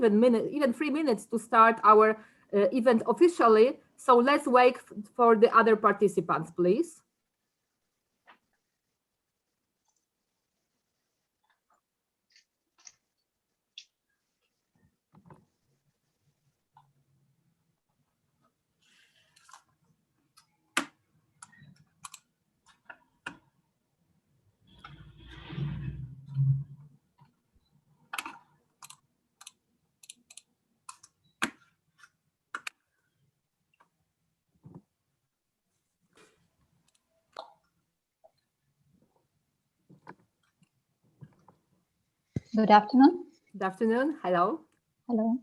even 3 minutes to start our event officially. So let's wait for the other participants, please. Good afternoon. Good afternoon. Hello. Hello.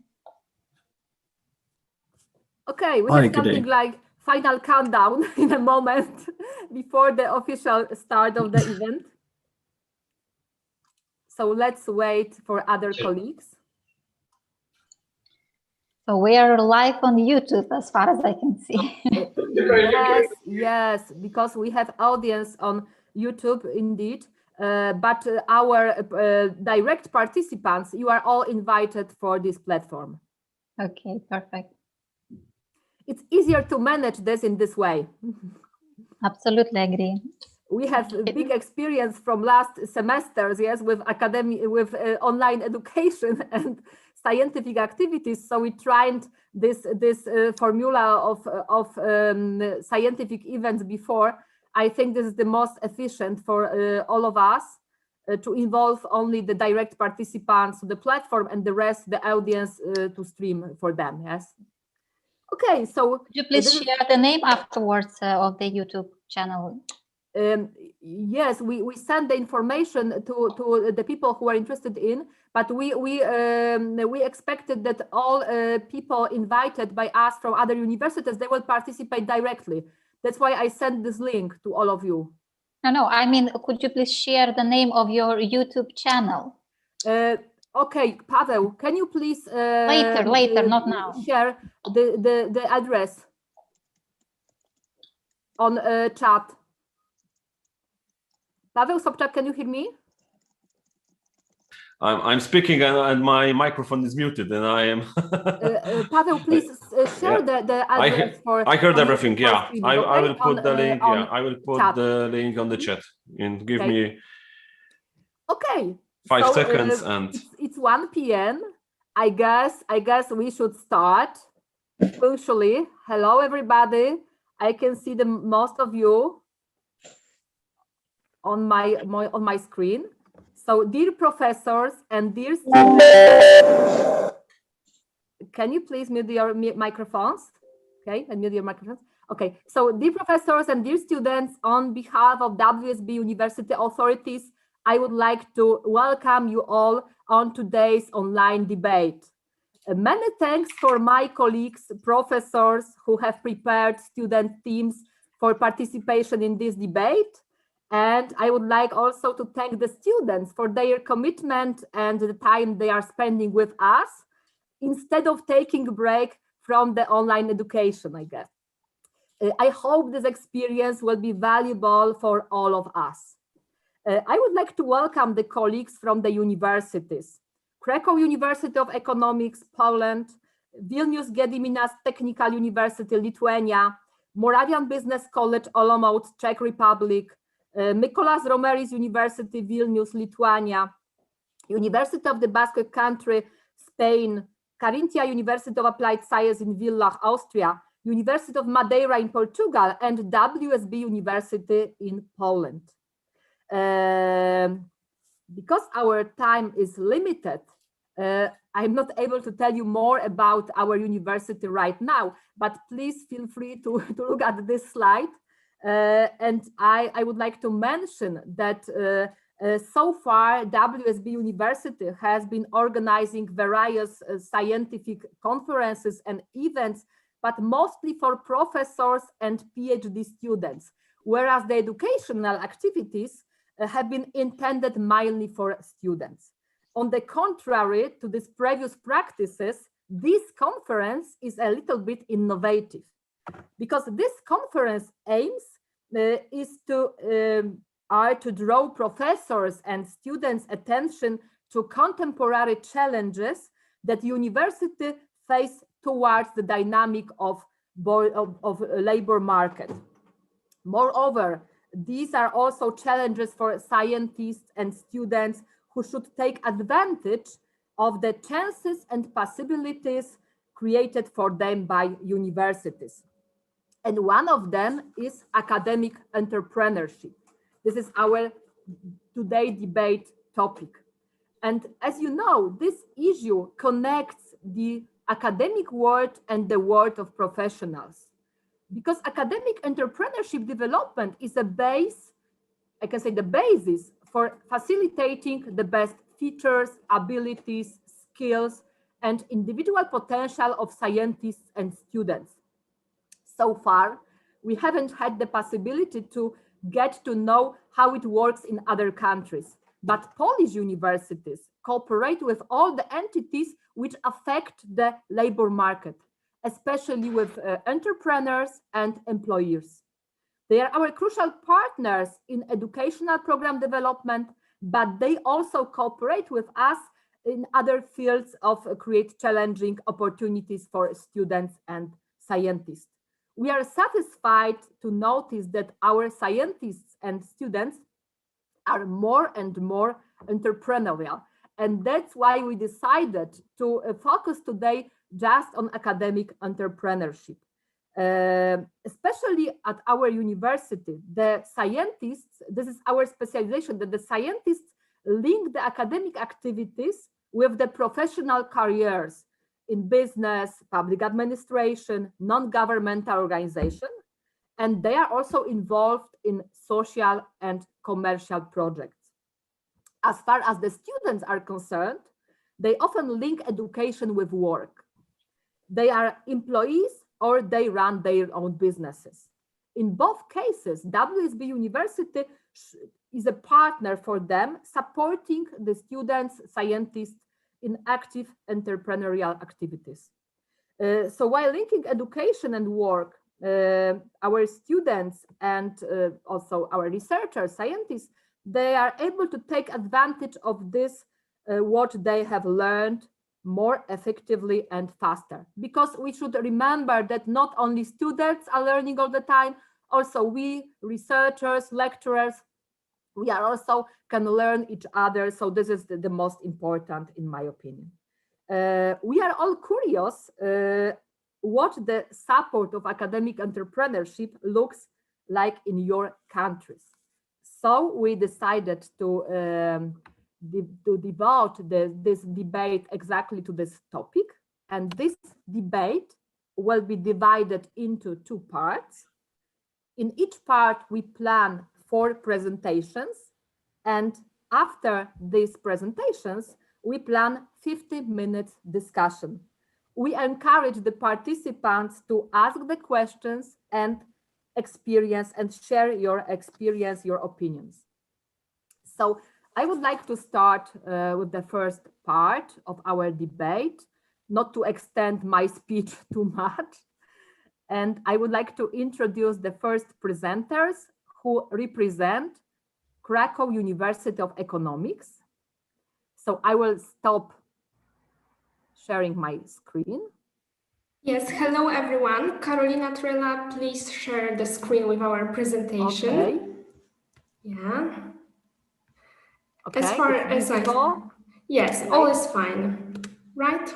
Okay, we have something like final countdown in a moment before the official start of the event. So let's wait for other colleagues. So we are live on YouTube as far as I can see. Yes, because we have audience on YouTube indeed. But our direct participants, you are all invited for this platform. Okay, perfect. It's easier to manage this in this way. Absolutely agree. We have a big experience from last semesters, yes, with online education and scientific activities. So we tried this formula of scientific events before. I think this is the most efficient for all of us to involve only the direct participants to the platform and the rest, the audience, to stream for them. Yes. Okay, so could you please share the name afterwards of the YouTube channel? Yes, we send the information to the people who are interested in, but we expected that all people invited by us from other universities, they will participate directly. That's why I sent this link to all of you. No, I mean, could you please share the name of your YouTube channel? Okay, Paweł, can you please later, not now. Share the address on chat? Paweł Sobczak, can you hear me? I'm speaking and my microphone is muted, and I am. Paweł, please share the address I heard everything. Yeah, streaming, I will put the link. Yeah, I will put chat. the link on the chat and give me. Okay. 5 seconds and it's 1 p.m. I guess we should start punctually. Hello, everybody. I can see the most of you on my screen. So, dear professors and dear students, can you please mute your microphones? Okay, and mute your microphones. Okay, so dear professors and dear students, on behalf of WSB University authorities, I would like to welcome you all on today's online debate. Many thanks for my colleagues, professors who have prepared student teams for participation in this debate. And I would like also to thank the students for their commitment and the time they are spending with us instead of taking a break from the online education, I guess. I hope this experience will be valuable for all of us. I would like to welcome the colleagues from the universities. Krakow University of Economics, Poland, Vilnius Gediminas Technical University, Lithuania, Moravian Business College, Olomouc, Czech Republic, Mykolas Romeris University, Vilnius, Lithuania, University of the Basque Country, Spain, Carinthia University of Applied Science in Villach, Austria, University of Madeira in Portugal, and WSB University in Poland. Because our time is limited, I'm not able to tell you more about our university right now, but please feel free to look at this slide. And I would like to mention that so far, WSB University has been organizing various scientific conferences and events, but mostly for professors and PhD students, whereas the educational activities have been intended mainly for students. On the contrary to these previous practices, this conference is a little bit innovative because this conference aims is to draw professors and students' attention to contemporary challenges that university face towards the dynamic of labor market. Moreover, these are also challenges for scientists and students who should take advantage of the chances and possibilities created for them by universities. And one of them is academic entrepreneurship. This is our today debate topic. And as you know, this issue connects the academic world and the world of professionals. Because academic entrepreneurship development is a base, I can say the basis for facilitating the best features, abilities, skills, and individual potential of scientists and students. So far, we haven't had the possibility to get to know how it works in other countries, but Polish universities cooperate with all the entities which affect the labor market, especially with entrepreneurs and employers. They are our crucial partners in educational program development, but they also cooperate with us in other fields of create challenging opportunities for students and scientists. We are satisfied to notice that our scientists and students are more and more entrepreneurial. And that's why we decided to focus today just on academic entrepreneurship. Especially at our university, the scientists, this is our specialization, that the scientists link the academic activities with the professional careers in business, public administration, non-governmental organization, and they are also involved in social and commercial projects. As far as the students are concerned, they often link education with work. They are employees or they run their own businesses. In both cases, WSB University is a partner for them, supporting the students, scientists in active entrepreneurial activities. So while linking education and work, our students and also our researchers, scientists, they are able to take advantage of this, what they have learned more effectively and faster. Because we should remember that not only students are learning all the time, also we researchers, lecturers, we are also can learn each other. So this is the most important in my opinion. We are all curious what the support of academic entrepreneurship looks like in your countries. So we decided to devote this debate exactly to this topic. And this debate will be divided into two parts. In each part, we plan 4 presentations. And after these presentations, we plan 50 minutes discussion. We encourage the participants to ask the questions and experience and share your experience, your opinions. So I would like to start with the first part of our debate, not to extend my speech too much. And I would like to introduce the first presenters who represent Krakow University of Economics. So I will stop sharing my screen. Yes, hello everyone. Karolina Trela, please share the screen with our presentation. Okay. Yeah. Okay. As far as I know, yes, all is fine, right?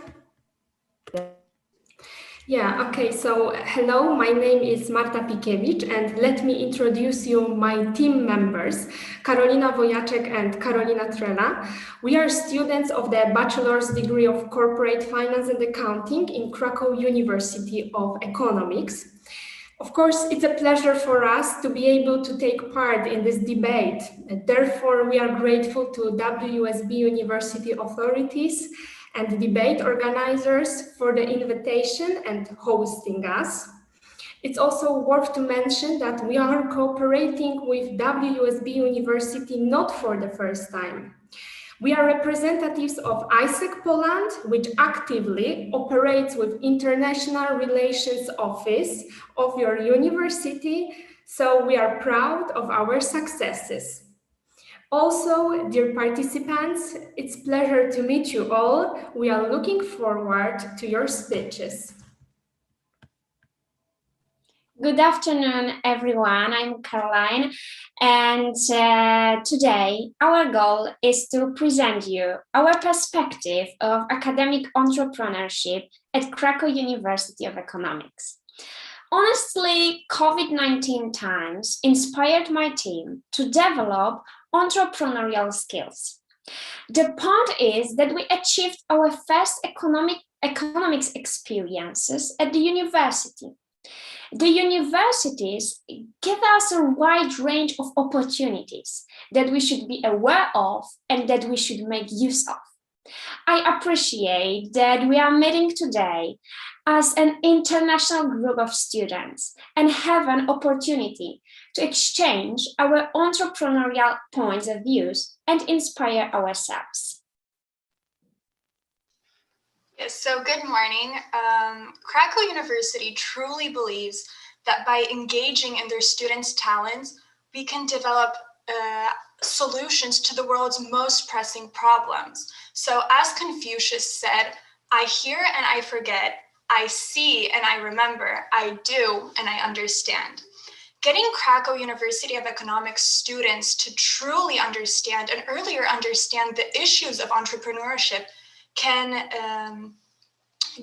Yeah, okay, so hello, my name is Marta Pikiewicz and let me introduce you my team members, Karolina Wojacek and Karolina Trela. We are students of the Bachelor's degree of Corporate Finance and Accounting in Krakow University of Economics. Of course, it's a pleasure for us to be able to take part in this debate. Therefore, we are grateful to WSB University authorities and debate organizers for the invitation and hosting us. It's also worth to mention that we are cooperating with WSB University not for the first time. We are representatives of ISEC Poland, which actively operates with International Relations Office of your university, so we are proud of our successes. Also, dear participants, it's a pleasure to meet you all. We are looking forward to your speeches. Good afternoon, everyone. I'm Caroline, and today our goal is to present you our perspective of academic entrepreneurship at Krakow University of Economics. Honestly, COVID-19 times inspired my team to develop entrepreneurial skills. The point is that we achieved our first economics experiences at the university. The universities give us a wide range of opportunities that we should be aware of and that we should make use of. I appreciate that we are meeting today as an international group of students and have an opportunity to exchange our entrepreneurial points of views and inspire ourselves. Yes, so good morning. Krakow University truly believes that by engaging in their students' talents, we can develop solutions to the world's most pressing problems. So as Confucius said, I hear and I forget, I see and I remember, I do and I understand. Getting Krakow University of Economics students to truly understand and earlier understand the issues of entrepreneurship can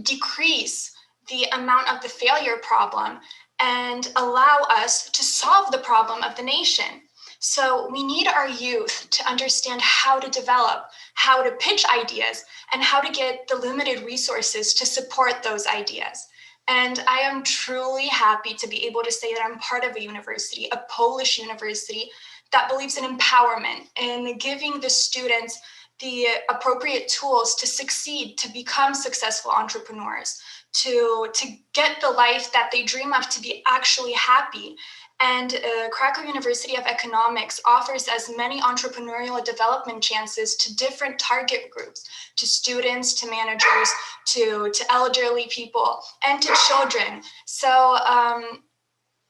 decrease the amount of the failure problem and allow us to solve the problem of the nation. So we need our youth to understand how to develop, how to pitch ideas, and how to get the limited resources to support those ideas. And I am truly happy to be able to say that I'm part of a university, a Polish university, that believes in empowerment and giving the students the appropriate tools to succeed, to become successful entrepreneurs, to get the life that they dream of, to be actually happy. And Krakow University of Economics offers as many entrepreneurial development chances to different target groups, to students, to managers, to elderly people, and to children. So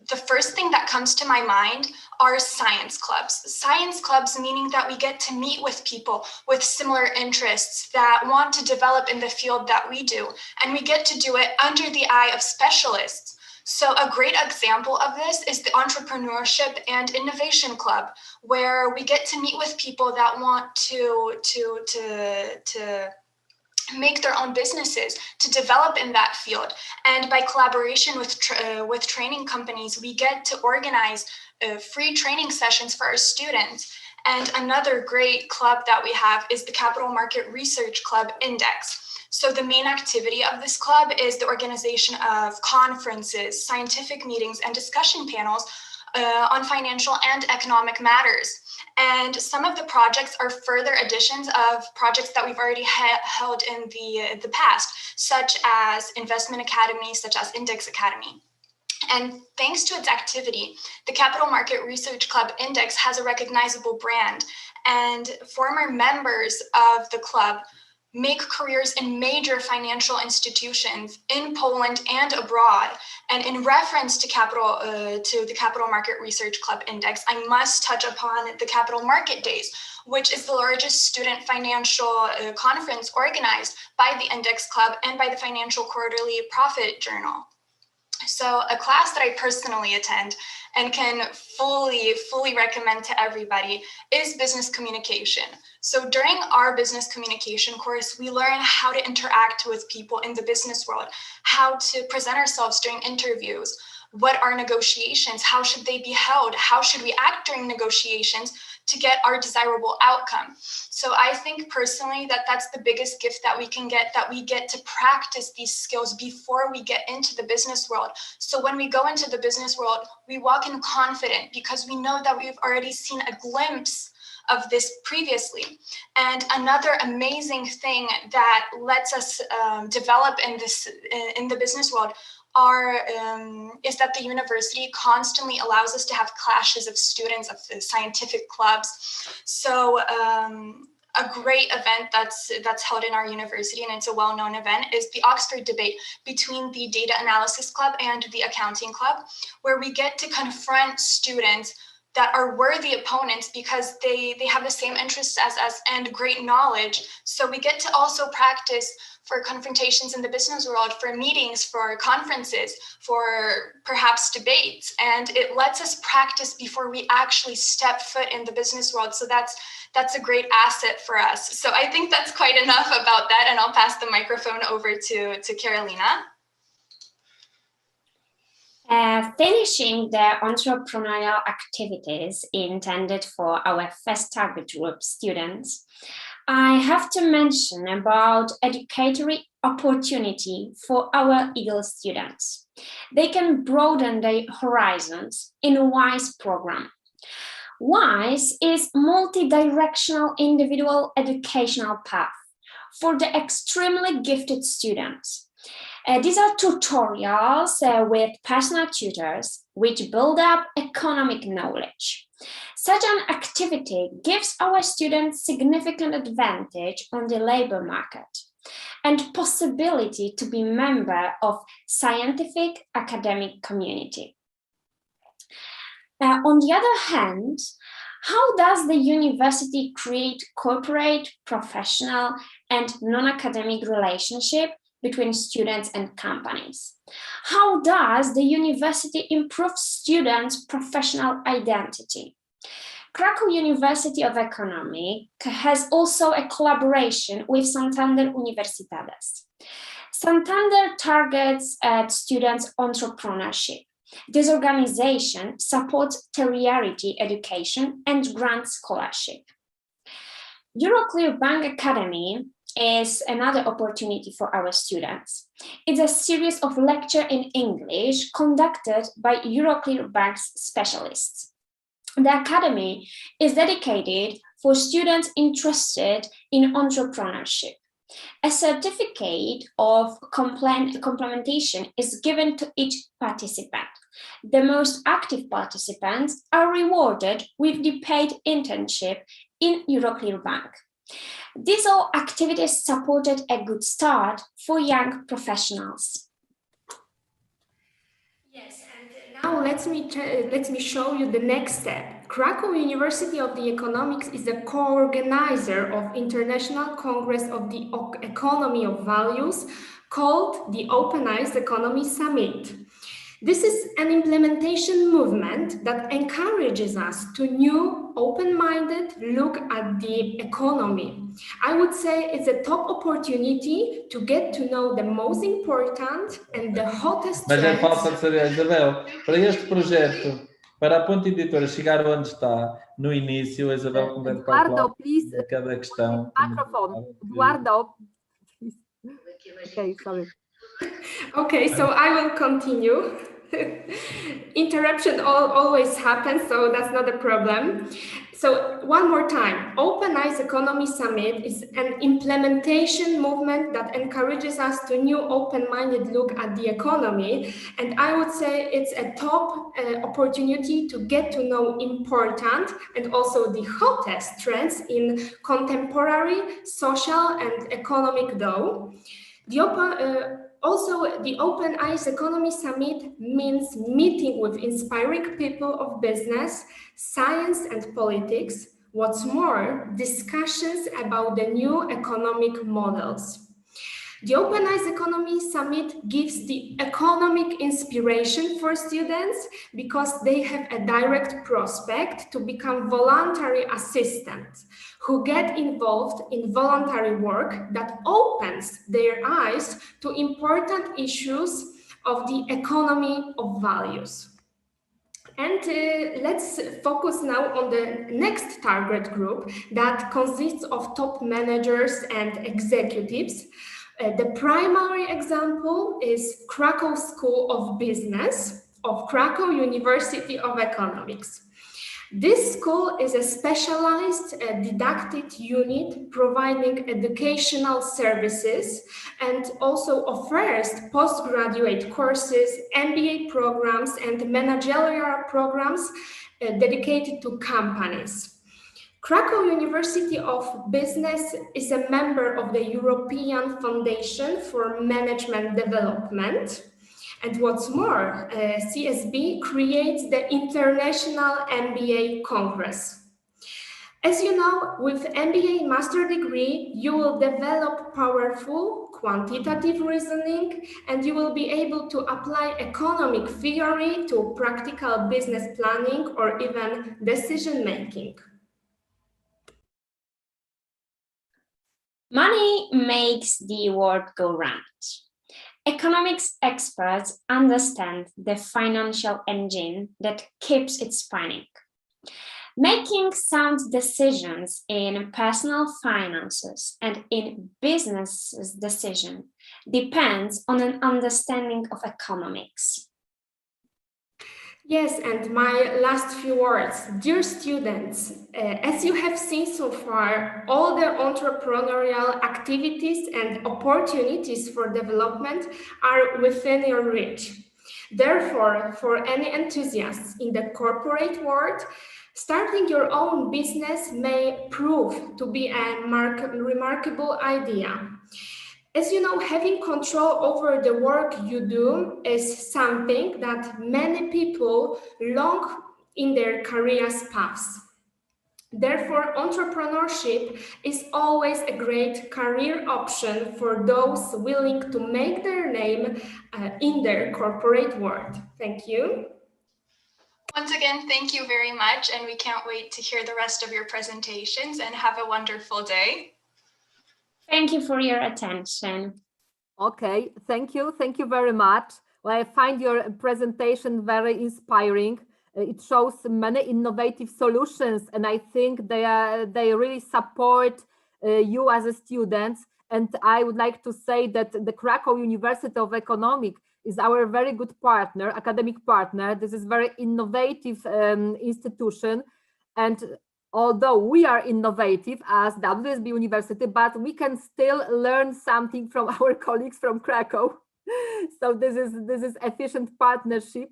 the first thing that comes to my mind are science clubs. Science clubs meaning that we get to meet with people with similar interests that want to develop in the field that we do, and we get to do it under the eye of specialists. So a great example of this is the Entrepreneurship and Innovation Club, where we get to meet with people that want to make their own businesses, to develop in that field. And by collaboration with training companies, we get to organize free training sessions for our students. And another great club that we have is the Capital Market Research Club Index. So the main activity of this club is the organization of conferences, scientific meetings, and discussion panels on financial and economic matters. And some of the projects are further additions of projects that we've already held in the past, such as Investment Academy, such as Index Academy. And thanks to its activity, the Capital Market Research Club Index has a recognizable brand, and former members of the club make careers in major financial institutions in Poland and abroad. And in reference to the Capital Market Research Club Index, I must touch upon the Capital Market Days, which is the largest student financial conference organized by the Index Club and by the Financial Quarterly Profit Journal. So a class that I personally attend and can fully recommend to everybody is business communication. So during our business communication course, we learn how to interact with people in the business world, how to present ourselves during interviews, what are negotiations, how should they be held, how should we act during negotiations to get our desirable outcome. So I think personally that that's the biggest gift that we can get, that we get to practice these skills before we get into the business world. So when we go into the business world, we walk in confident because we know that we've already seen a glimpse of this previously. And another amazing thing that lets us develop in the business world is that the university constantly allows us to have clashes of students of the scientific clubs. So a great event that's held in our university, and it's a well-known event, is the Oxford debate between the Data Analysis Club and the Accounting Club, where we get to confront students that are worthy opponents because they have the same interests as us and great knowledge. So we get to also practice for confrontations in the business world, for meetings, for conferences, for perhaps debates. And it lets us practice before we actually step foot in the business world. So that's a great asset for us. So I think that's quite enough about that. And I'll pass the microphone over to Carolina. Finishing the entrepreneurial activities intended for our first target group, students, I have to mention about educatory opportunity for our EAGLE students. They can broaden their horizons in a WISE program. WISE is multi-directional individual educational path for the extremely gifted students. These are tutorials with personal tutors which build up economic knowledge. Such an activity gives our students significant advantage on the labor market and possibility to be member of scientific academic community. On the other hand, how does the university create corporate, professional, and non-academic relationship between students and companies? How does the university improve students' professional identity? Krakow University of Economics has also a collaboration with Santander Universidades. Santander targets students' entrepreneurship. This organization supports tertiary education and grants scholarship. Euroclear Bank Academy is another opportunity for our students. It's a series of lectures in English conducted by Euroclear Bank's specialists. The academy is dedicated for students interested in entrepreneurship. A certificate of complementation is given to each participant. The most active participants are rewarded with the paid internship in Euroclear Bank. These all activities supported a good start for young professionals. Yes, and now let me show you the next step. Krakow University of the Economics is a co-organizer of International Congress of the Economy of Values called the Open Eyes Economy Summit. This is an implementation movement that encourages us to new, open-minded look at the economy. I would say it's a top opportunity to get to know the most important and the hottest Mas é trends. falta de saber, Isabel, para este projeto, para a Ponte Editora chegar onde está no início, a Isabel como deve calcular please, cada questão. microphone. Eduardo, please. Okay, sorry. Okay, so I will continue. Interruption always happens, so that's not a problem. So one more time, Open Eyes Economy Summit is an implementation movement that encourages us to new open-minded look at the economy. And I would say it's a top opportunity to get to know important and also the hottest trends in contemporary social and economic law. Also, the Open Eyes Economy Summit means meeting with inspiring people of business, science, and politics. What's more, discussions about the new economic models. The Open Eyes Economy Summit gives the economic inspiration for students because they have a direct prospect to become voluntary assistants who get involved in voluntary work that opens their eyes to important issues of the economy of values. And let's focus now on the next target group that consists of top managers and executives. The primary example is Krakow School of Business of Krakow University of Economics. This school is a specialized didactic unit providing educational services and also offers postgraduate courses, MBA programs, and managerial programs dedicated to companies. Krakow University of Business is a member of the European Foundation for Management Development. And what's more, CSB creates the International MBA Congress. As you know, with MBA master degree, you will develop powerful quantitative reasoning, and you will be able to apply economic theory to practical business planning or even decision making. Money makes the world go round. Economics experts understand the financial engine that keeps it spinning. Making sound decisions in personal finances and in business decision depends on an understanding of economics. Yes, and my last few words. Dear students, as you have seen so far, all the entrepreneurial activities and opportunities for development are within your reach. Therefore, for any enthusiasts in the corporate world, starting your own business may prove to be a remarkable idea. As you know, having control over the work you do is something that many people long in their careers paths. Therefore, entrepreneurship is always a great career option for those willing to make their name in their corporate world. Thank you. Once again, thank you very much, and we can't wait to hear the rest of your presentations, and have a wonderful day. Thank you for your attention. Okay, thank you very much. Well, I find your presentation very inspiring. It shows many innovative solutions, and I think they really support you as a student. And I would like to say that the Krakow University of Economics is our very good partner, academic partner. This is very innovative institution, and although we are innovative as WSB University, but we can still learn something from our colleagues from Krakow. So this is efficient partnership.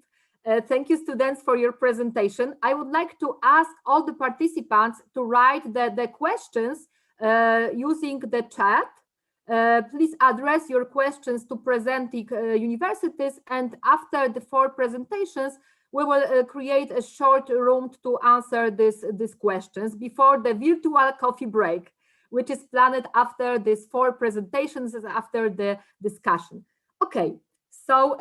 Thank you, students, for your presentation. I would like to ask all the participants to write the questions using the chat. Please address your questions to presenting universities, and after the 4 presentations, we will create a short room to answer these questions before the virtual coffee break, which is planned after these 4 presentations, after the discussion. Okay, so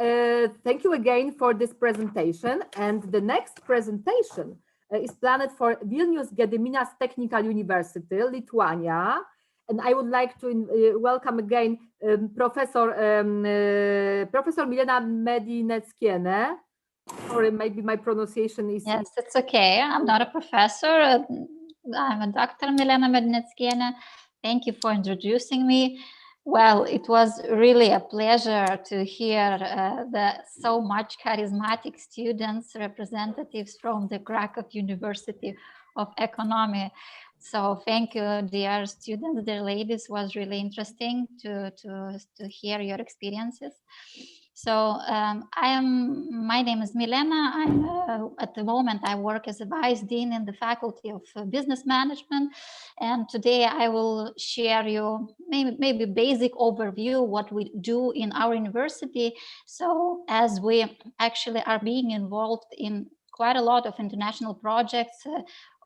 thank you again for this presentation. And the next presentation is planned for Vilnius Gediminas Technical University, Lithuania. And I would like to welcome again Professor Milena Medineckiene. Sorry, maybe my pronunciation is... Yes, it's okay. I'm not a professor. I'm a Dr. Milena Medineckiene. Thank you for introducing me. Well, it was really a pleasure to hear so much charismatic students, representatives from the Krakow University of Economy. So thank you, dear students, dear ladies. It was really interesting to hear your experiences. So my name is Milena. At the moment, I work as a Vice Dean in the Faculty of Business Management. And today I will share you maybe basic overview what we do in our university. So as we actually are being involved in quite a lot of international projects,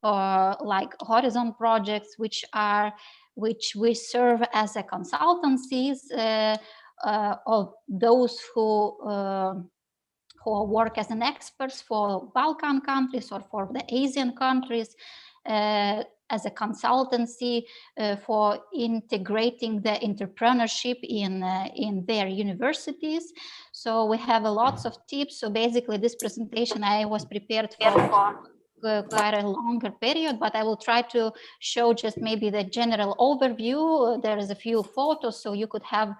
like Horizon projects, which we serve as a consultancies, of those who work as an experts for Balkan countries or for the Asian countries, as a consultancy for integrating the entrepreneurship in their universities. So we have lots of tips. So basically this presentation I was prepared for quite a longer period, but I will try to show just maybe the general overview. There is a few photos, so you could have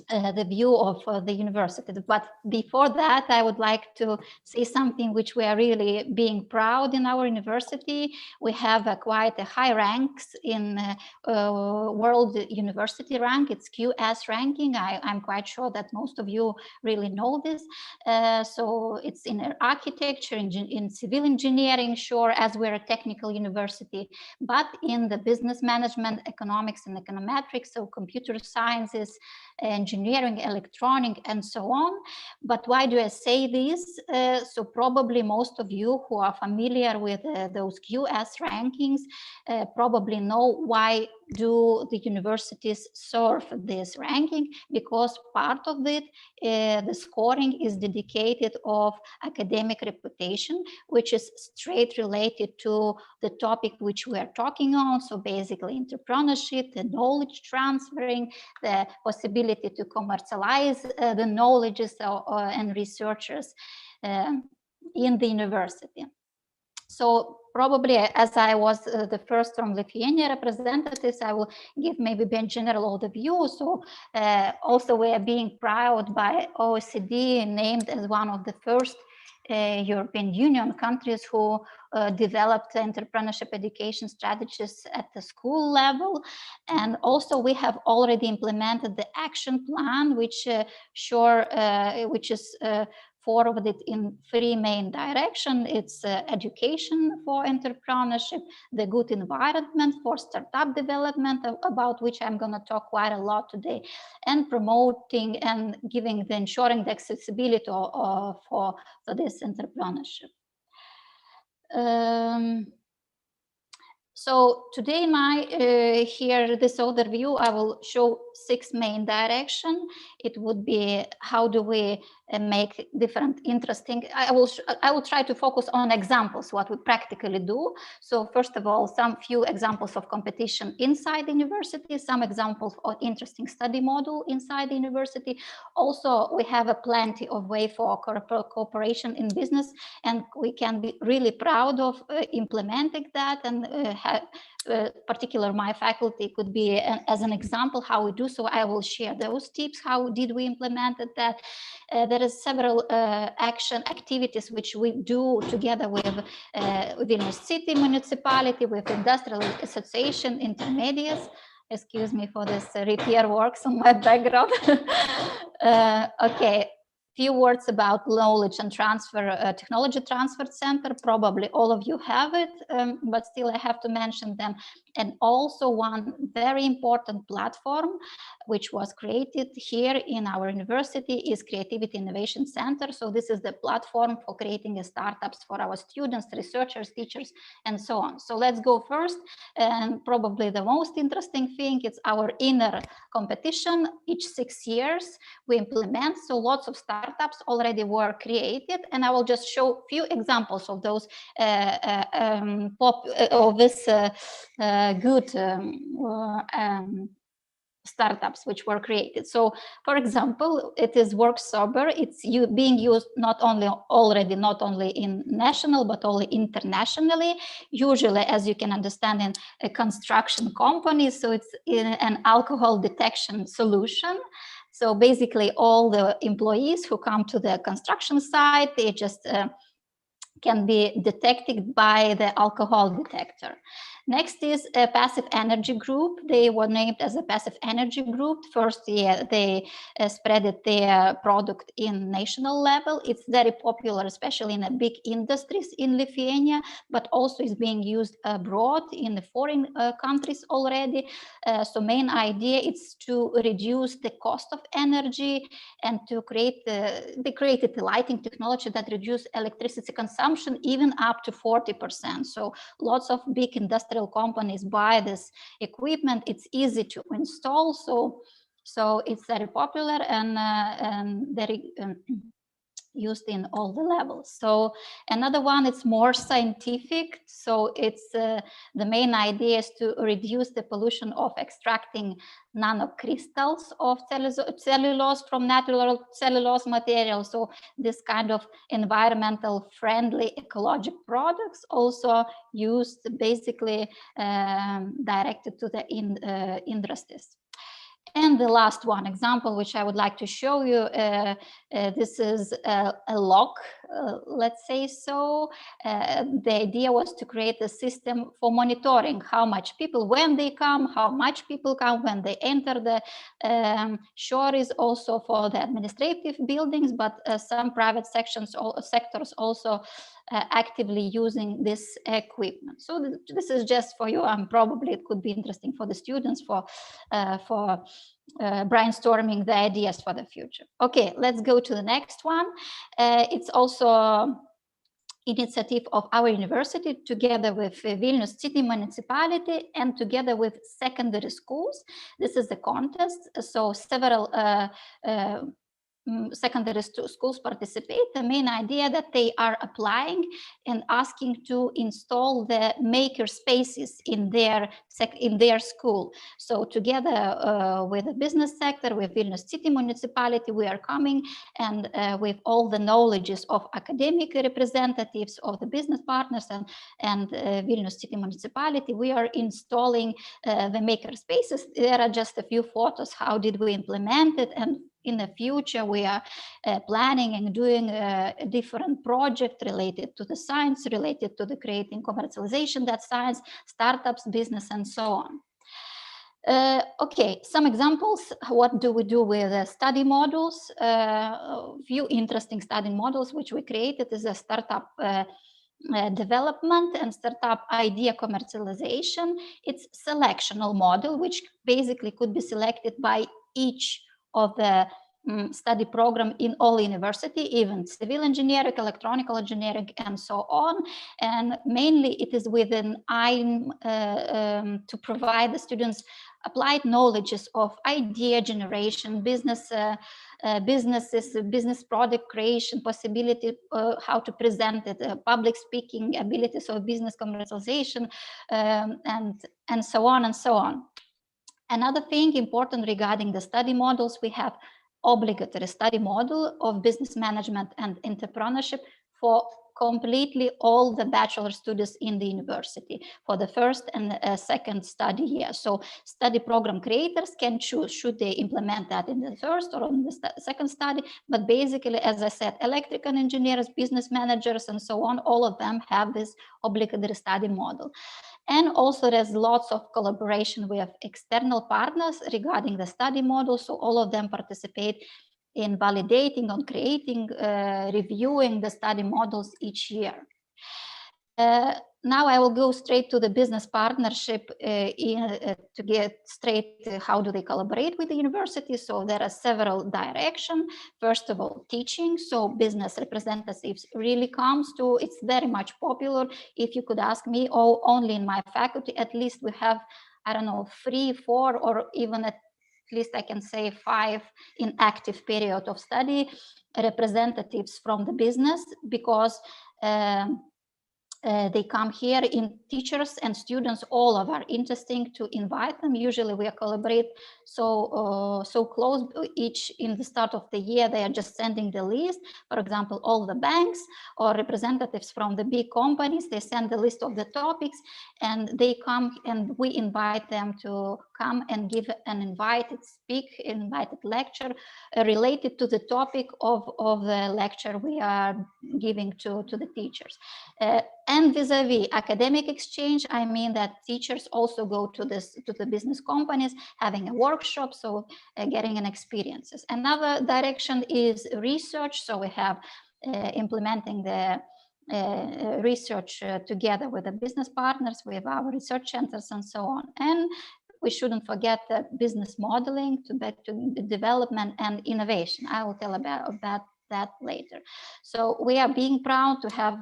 the view of the university. But before that, I would like to say something which we are really being proud in our university. We have quite a high ranks in World University rank. It's QS ranking. I'm quite sure that most of you really know this. So it's in architecture, in civil engineering, sure, as we're a technical university, but in the business management, economics and econometrics, so computer sciences, engineering, engineering, electronic, and so on. But why do I say this? So probably most of you who are familiar with those QS rankings probably know why do the universities serve this ranking, because part of it, the scoring is dedicated of academic reputation, which is straight related to the topic which we are talking on. So basically entrepreneurship, the knowledge transferring, the possibility to commercialize the knowledges and researchers in the university. So probably, as I was the first from Lithuania representatives, I will give maybe a general overview. So also we are being proud by OECD named as one of the first European Union countries who developed entrepreneurship education strategies at the school level. And also we have already implemented the action plan, which is forwarded in three main directions. It's education for entrepreneurship, the good environment for startup development, about which I'm going to talk quite a lot today, and promoting and ensuring the accessibility for this entrepreneurship. So today here this overview, I will show 6 main directions. It would be how do we make different interesting. I will try to focus on examples, what we practically do. So first of all, some few examples of competition inside the university, some examples of interesting study model inside the university. Also, we have a plenty of way for cooperation in business, and we can be really proud of implementing that, and particular my faculty could be as an example how we do so. I will share those tips, how did we implement that. There is several activities which we do together with Vilnius City Municipality, with Industrial Association, intermediates. Excuse me for this repair works on my background. Okay. Few words about knowledge and transfer, technology transfer center. Probably all of you have it, but still I have to mention them. And also one very important platform which was created here in our university is Creativity Innovation Center. So this is the platform for creating startups for our students, researchers, teachers, and so on. So let's go first. And probably the most interesting thing is our inner competition. Each 6 years we implement, so lots of startups already were created, and I will just show a few examples of those good startups which were created. So for example, it is Work Sober. It's being used not only in national but only internationally, usually, as you can understand, in a construction company. So it's an alcohol detection solution. So basically all the employees who come to the construction site, they just can be detected by the alcohol detector. Next is a passive energy group. They were named as a passive energy group. First, they spread their product in national level. It's very popular, especially in the big industries in Lithuania, but also is being used abroad in the foreign countries already. So main idea is to reduce the cost of energy and to create they created the lighting technology that reduce electricity consumption even up to 40%. So lots of big industrial companies buy this equipment. It's easy to install, so it's very popular and very used in all the levels. So another one, it's more scientific. So it's the main idea is to reduce the pollution of extracting nanocrystals of cellulose from natural cellulose material. So this kind of environmental friendly ecologic products also used basically directed to the industries. And the last one example, which I would like to show you, this is a lock, let's say so. The idea was to create a system for monitoring how much people, when they come, how much people come, when they enter the shore, is also for the administrative buildings, but some private sectors also actively using this equipment. So this is just for you, and probably it could be interesting for the students for brainstorming the ideas for the future. Okay, let's go to the next one. It's also initiative of our university together with Vilnius City Municipality and together with secondary schools. This is the contest, so several secondary schools participate. The main idea that they are applying and asking to install the maker spaces in their school. So together with the business sector, with Vilnius City Municipality, we are coming and with all the knowledges of academic representatives of the business partners and Vilnius City Municipality, we are installing the maker spaces. There are just a few photos. How did we implement it? And in the future, we are planning and doing a different project related to the science, related to the creating commercialization, that science, startups, business, and so on. Okay, some examples. What do we do with study models? A few interesting study models which we created is a startup development and startup idea commercialization. It's selectional model, which basically could be selected by each of the study program in all university, even civil engineering, electronical engineering, and so on. And mainly it is with an aim to provide the students applied knowledges of idea generation, business product creation, possibility, how to present it, public speaking abilities of business commercialization, and so on and so on. Another thing important regarding the study models, we have obligatory study model of business management and entrepreneurship for completely all the bachelor students in the university for the first and second study year. So study program creators can choose, should they implement that in the first or in the second study, but basically, as I said, electrical engineers, business managers, and so on, all of them have this obligatory study model. And also there's lots of collaboration with external partners regarding the study model. So all of them participate in validating, on creating, reviewing the study models each year. Now I will go straight to the business partnership to get straight to how do they collaborate with the university. So there are several directions. First of all, teaching. So business representatives really comes to, it's very much popular. If you could ask me, oh, only in my faculty, at least we have, I don't know, 3, 4, or even at least I can say 5 in active period of study representatives from the business, because they come here in teachers and students, all of are interesting to invite them. Usually we collaborate so close, each in the start of the year, they are just sending the list. For example, all the banks or representatives from the big companies, they send the list of the topics and they come and we invite them to come and give an invited lecture related to the topic of the lecture we are giving to the teachers. And vis-a-vis academic exchange, I mean that teachers also go to the business companies, having a workshop, so getting an experiences. Another direction is research. So we have implementing the research together with the business partners, with our research centers and so on. And we shouldn't forget the business modeling to the development and innovation. I will tell about that later. So we are being proud to have,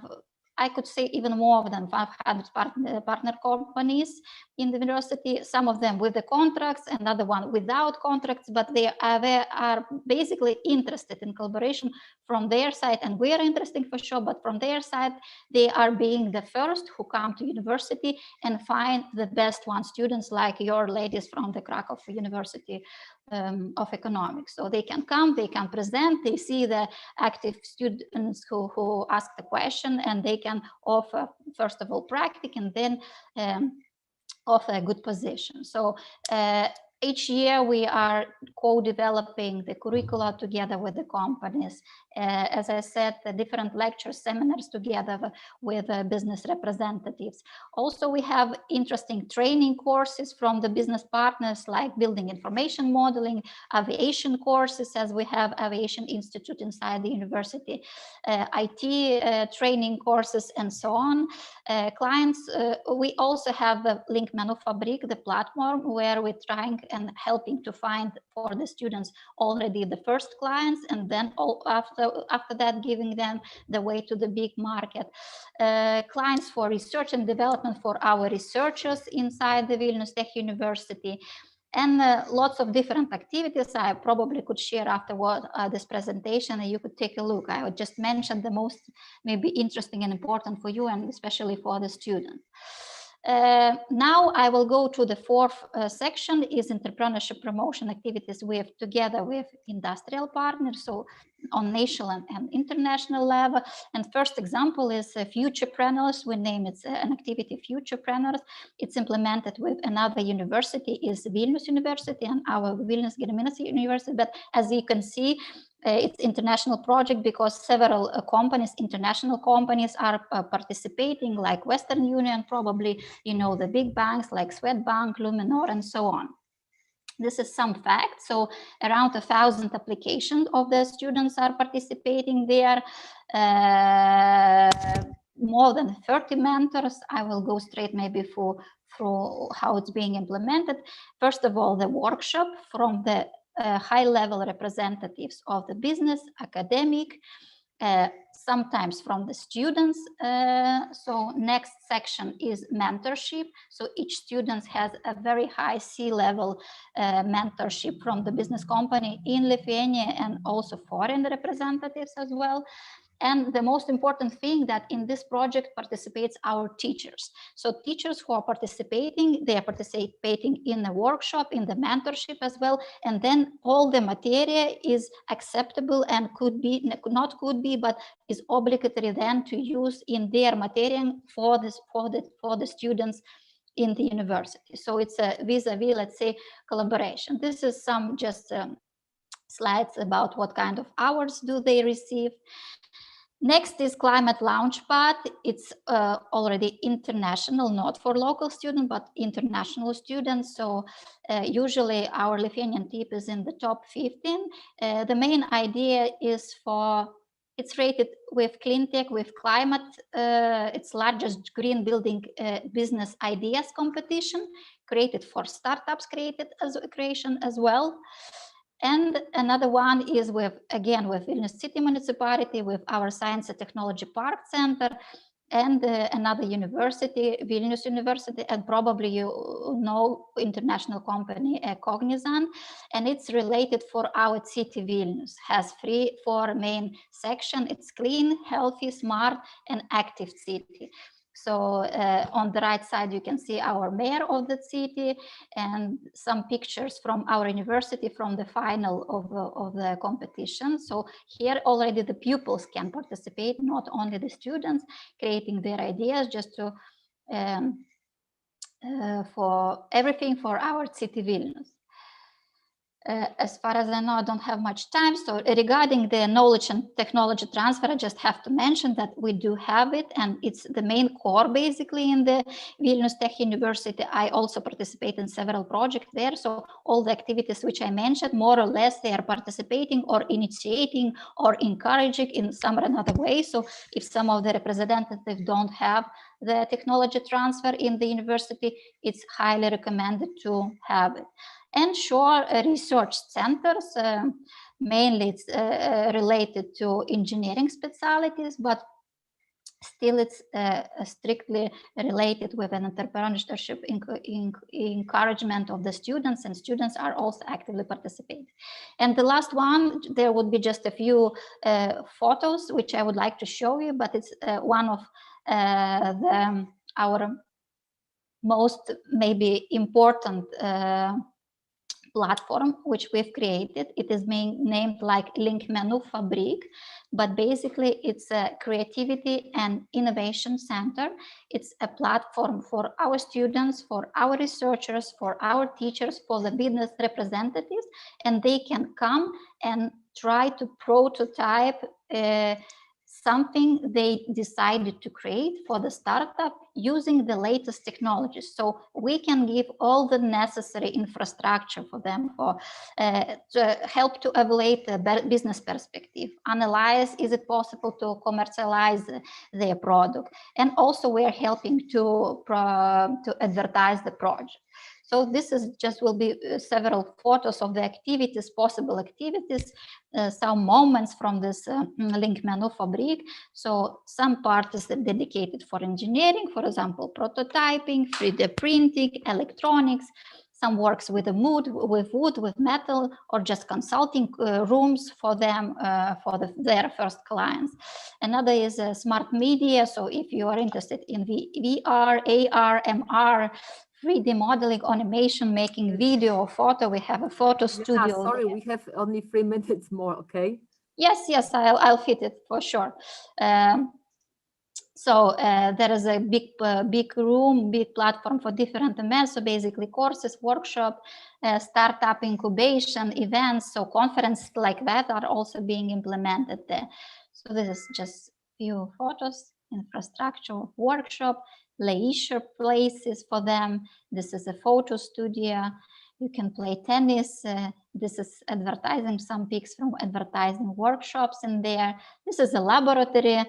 I could say, even more than 500 partner companies in the university, some of them with the contracts, another one without contracts, but they are basically interested in collaboration from their side, and we are interested for sure, but from their side, they are being the first who come to university and find the best one, students like your ladies from the Krakow University of Economics. So they can come, they can present, they see the active students who ask the question, and they can offer, first of all, practice, and then offer a good position. So each year we are co-developing the curricula together with the companies. As I said, the different lectures, seminars together with business representatives. Also, we have interesting training courses from the business partners, like building information modeling, aviation courses, as we have Aviation Institute inside the university, IT training courses, and so on. Clients, we also have the Link Manufabrik, the platform where we're trying and helping to find for the students already the first clients, and then after that giving them the way to the big market. Clients for research and development for our researchers inside the Vilnius Tech University, and lots of different activities I probably could share afterward this presentation, and you could take a look. I would just mention the most maybe interesting and important for you, and especially for the students. Now I will go to the fourth section, is entrepreneurship promotion activities together with industrial partners, so on national and international level. And first example is Futurepreneurs. We name it an activity Futurepreneurs. It's implemented with another university, is Vilnius University and our Vilnius Gediminas University. But as you can see, it's international project because several companies, international companies, are participating, like Western Union, probably, you know, the big banks like Swedbank, Luminor, and so on. This is some fact. So around 1,000 applications of the students are participating there. More than 30 mentors. I will go straight maybe through how it's being implemented. First of all, the workshop from the high-level representatives of the business, academic, sometimes from the students. So next section is mentorship. So each student has a very high C-level mentorship from the business company in Lithuania, and also foreign representatives as well. And the most important thing, that in this project participates our teachers. So teachers who are participating, they are participating in the workshop, in the mentorship as well. And then all the material is acceptable and could be, not could be, but is obligatory then to use in their material for the students in the university. So it's a vis-a-vis, let's say, collaboration. This is some just slides about what kind of hours do they receive. Next is Climate Launchpad. It's already international, not for local students, but international students. So usually our Lithuanian tip is in the top 15. The main idea is it's rated with cleantech, with climate. It's largest green building business ideas competition, created for startups, creation as well. And another one is again with Vilnius City Municipality, with our Science and Technology Park Center, and another university, Vilnius University, and probably you know international company Cognizant, and it's related for our city. Vilnius has four main sections. It's clean, healthy, smart, and active city. So on the right side, you can see our mayor of the city and some pictures from our university from the final of the competition. So here already the pupils can participate, not only the students, creating their ideas just to for everything for our city Vilnius. As far as I know, I don't have much time. So regarding the knowledge and technology transfer, I just have to mention that we do have it, and it's the main core basically in the Vilnius Tech University. I also participate in several projects there. So all the activities which I mentioned, more or less, they are participating or initiating or encouraging in some or another way. So if some of the representatives don't have the technology transfer in the university, it's highly recommended to have it. And sure, research centers, mainly it's related to engineering specialties, but still it's strictly related with an entrepreneurship encouragement of the students, and students are also actively participating. And the last one, there would be just a few photos which I would like to show you, but it's one of our most maybe important platform which we've created. It is named like Link Menu Fabrik, but basically it's a creativity and innovation center. It's a platform for our students, for our researchers, for our teachers, for the business representatives, and they can come and try to prototype something they decided to create for the startup using the latest technologies. So we can give all the necessary infrastructure for them to help to evaluate the business perspective, analyze, is it possible to commercialize their product? And also we're helping to advertise the project. So this is just will be several photos of the activities, possible activities, some moments from this link menu fabric. So some part is dedicated for engineering, for example, prototyping, 3D printing, electronics. Some works with wood, with metal, or just consulting rooms for them, for their first clients. Another is smart media. So if you are interested in VR, AR, MR, 3D modeling, animation, making video or photo, we have a photo studio. Sorry, we have only 3 minutes more, okay? Yes, I'll fit it for sure. So there is a big room, big platform for different events. So basically courses, workshop, startup incubation, events. So conferences like that are also being implemented there. So this is just few photos, infrastructure, workshop, leisure places for them. This is a photo studio. You can play tennis. This is advertising, some pics from advertising workshops in there. This is a laboratory,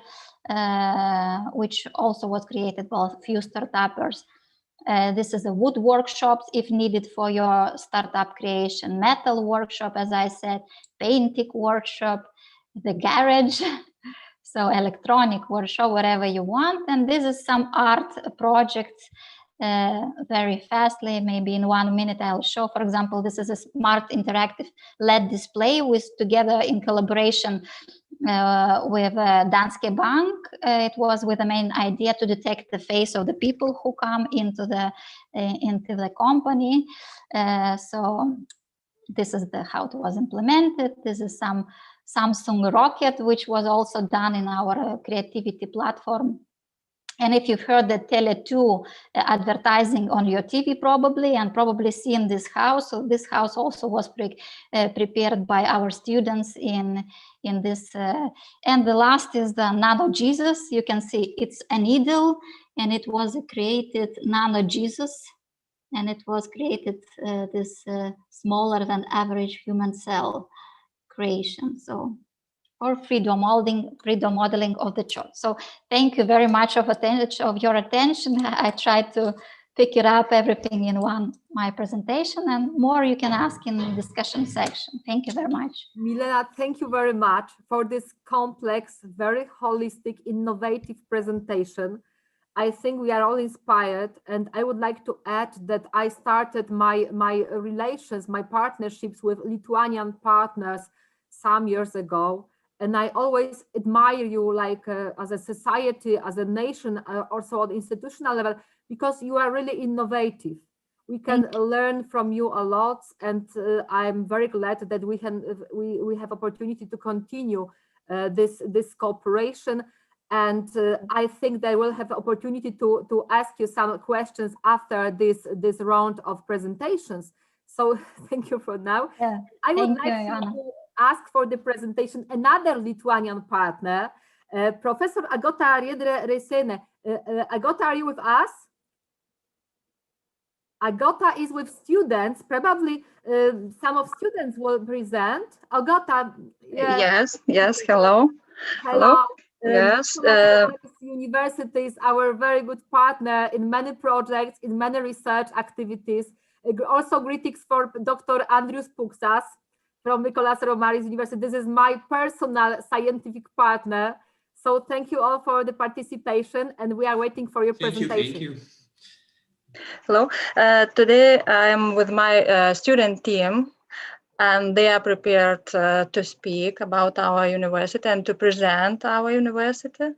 which also was created by a few startuppers. This is a wood workshops if needed for your startup creation, metal workshop, as I said, painting workshop, the garage, so electronic workshop, whatever you want. And this is some art projects. Very fastly, maybe in 1 minute I'll show. For example, this is a smart interactive LED display with together in collaboration with Danske Bank. It was with the main idea to detect the face of the people who come into the company. So this is how it was implemented. This is some Samsung rocket, which was also done in our creativity platform. And if you've heard the Tele2 advertising on your TV probably, and probably seen this house, so this house also was prepared by our students in this. And the last is the Nano Jesus. You can see it's a needle, and it was created Nano Jesus, and it was created this smaller than average human cell creation. So, or 3D modeling of the chart. So thank you very much of your attention. I tried to pick it up everything in my presentation, and more you can ask in the discussion section. Thank you very much. Milena, thank you very much for this complex, very holistic, innovative presentation. I think we are all inspired, and I would like to add that I started my relations, my partnerships with Lithuanian partners some years ago. And I always admire you, like as a society, as a nation, also on institutional level, because you are really innovative. We can learn from you a lot, and I'm very glad that we have opportunity to continue this cooperation. And I think they will have opportunity to ask you some questions after this round of presentations. So thank you for now. Yeah, I would like to ask for the presentation another Lithuanian partner, Professor Agota Riedre-Resene. Agota, are you with us? Agota is with students. Probably some of students will present. Agota. Yes. Hello. Yes. University is our very good partner in many projects, in many research activities. Also greetings for Dr. Andrius Puksas from Nicolas Romaris University. This is my personal scientific partner. So thank you all for the participation, and we are waiting for your presentation. Thank you. Hello. Today I am with my student team, and they are prepared to speak about our university and to present our university.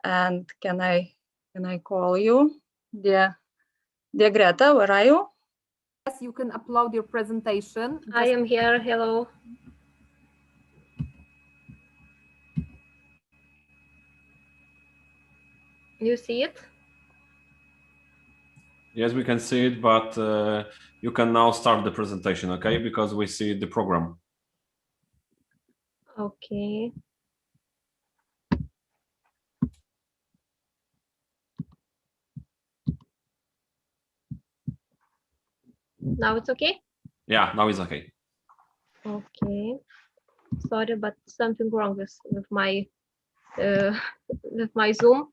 And can I call you, dear Greta? Where are you? Yes, you can upload your presentation. I am here. Hello. You see it? Yes, we can see it, but you can now start the presentation, okay? Because we see the program. Okay. Now it's okay? Yeah, now it's okay. Okay. Sorry, but something wrong with my Zoom.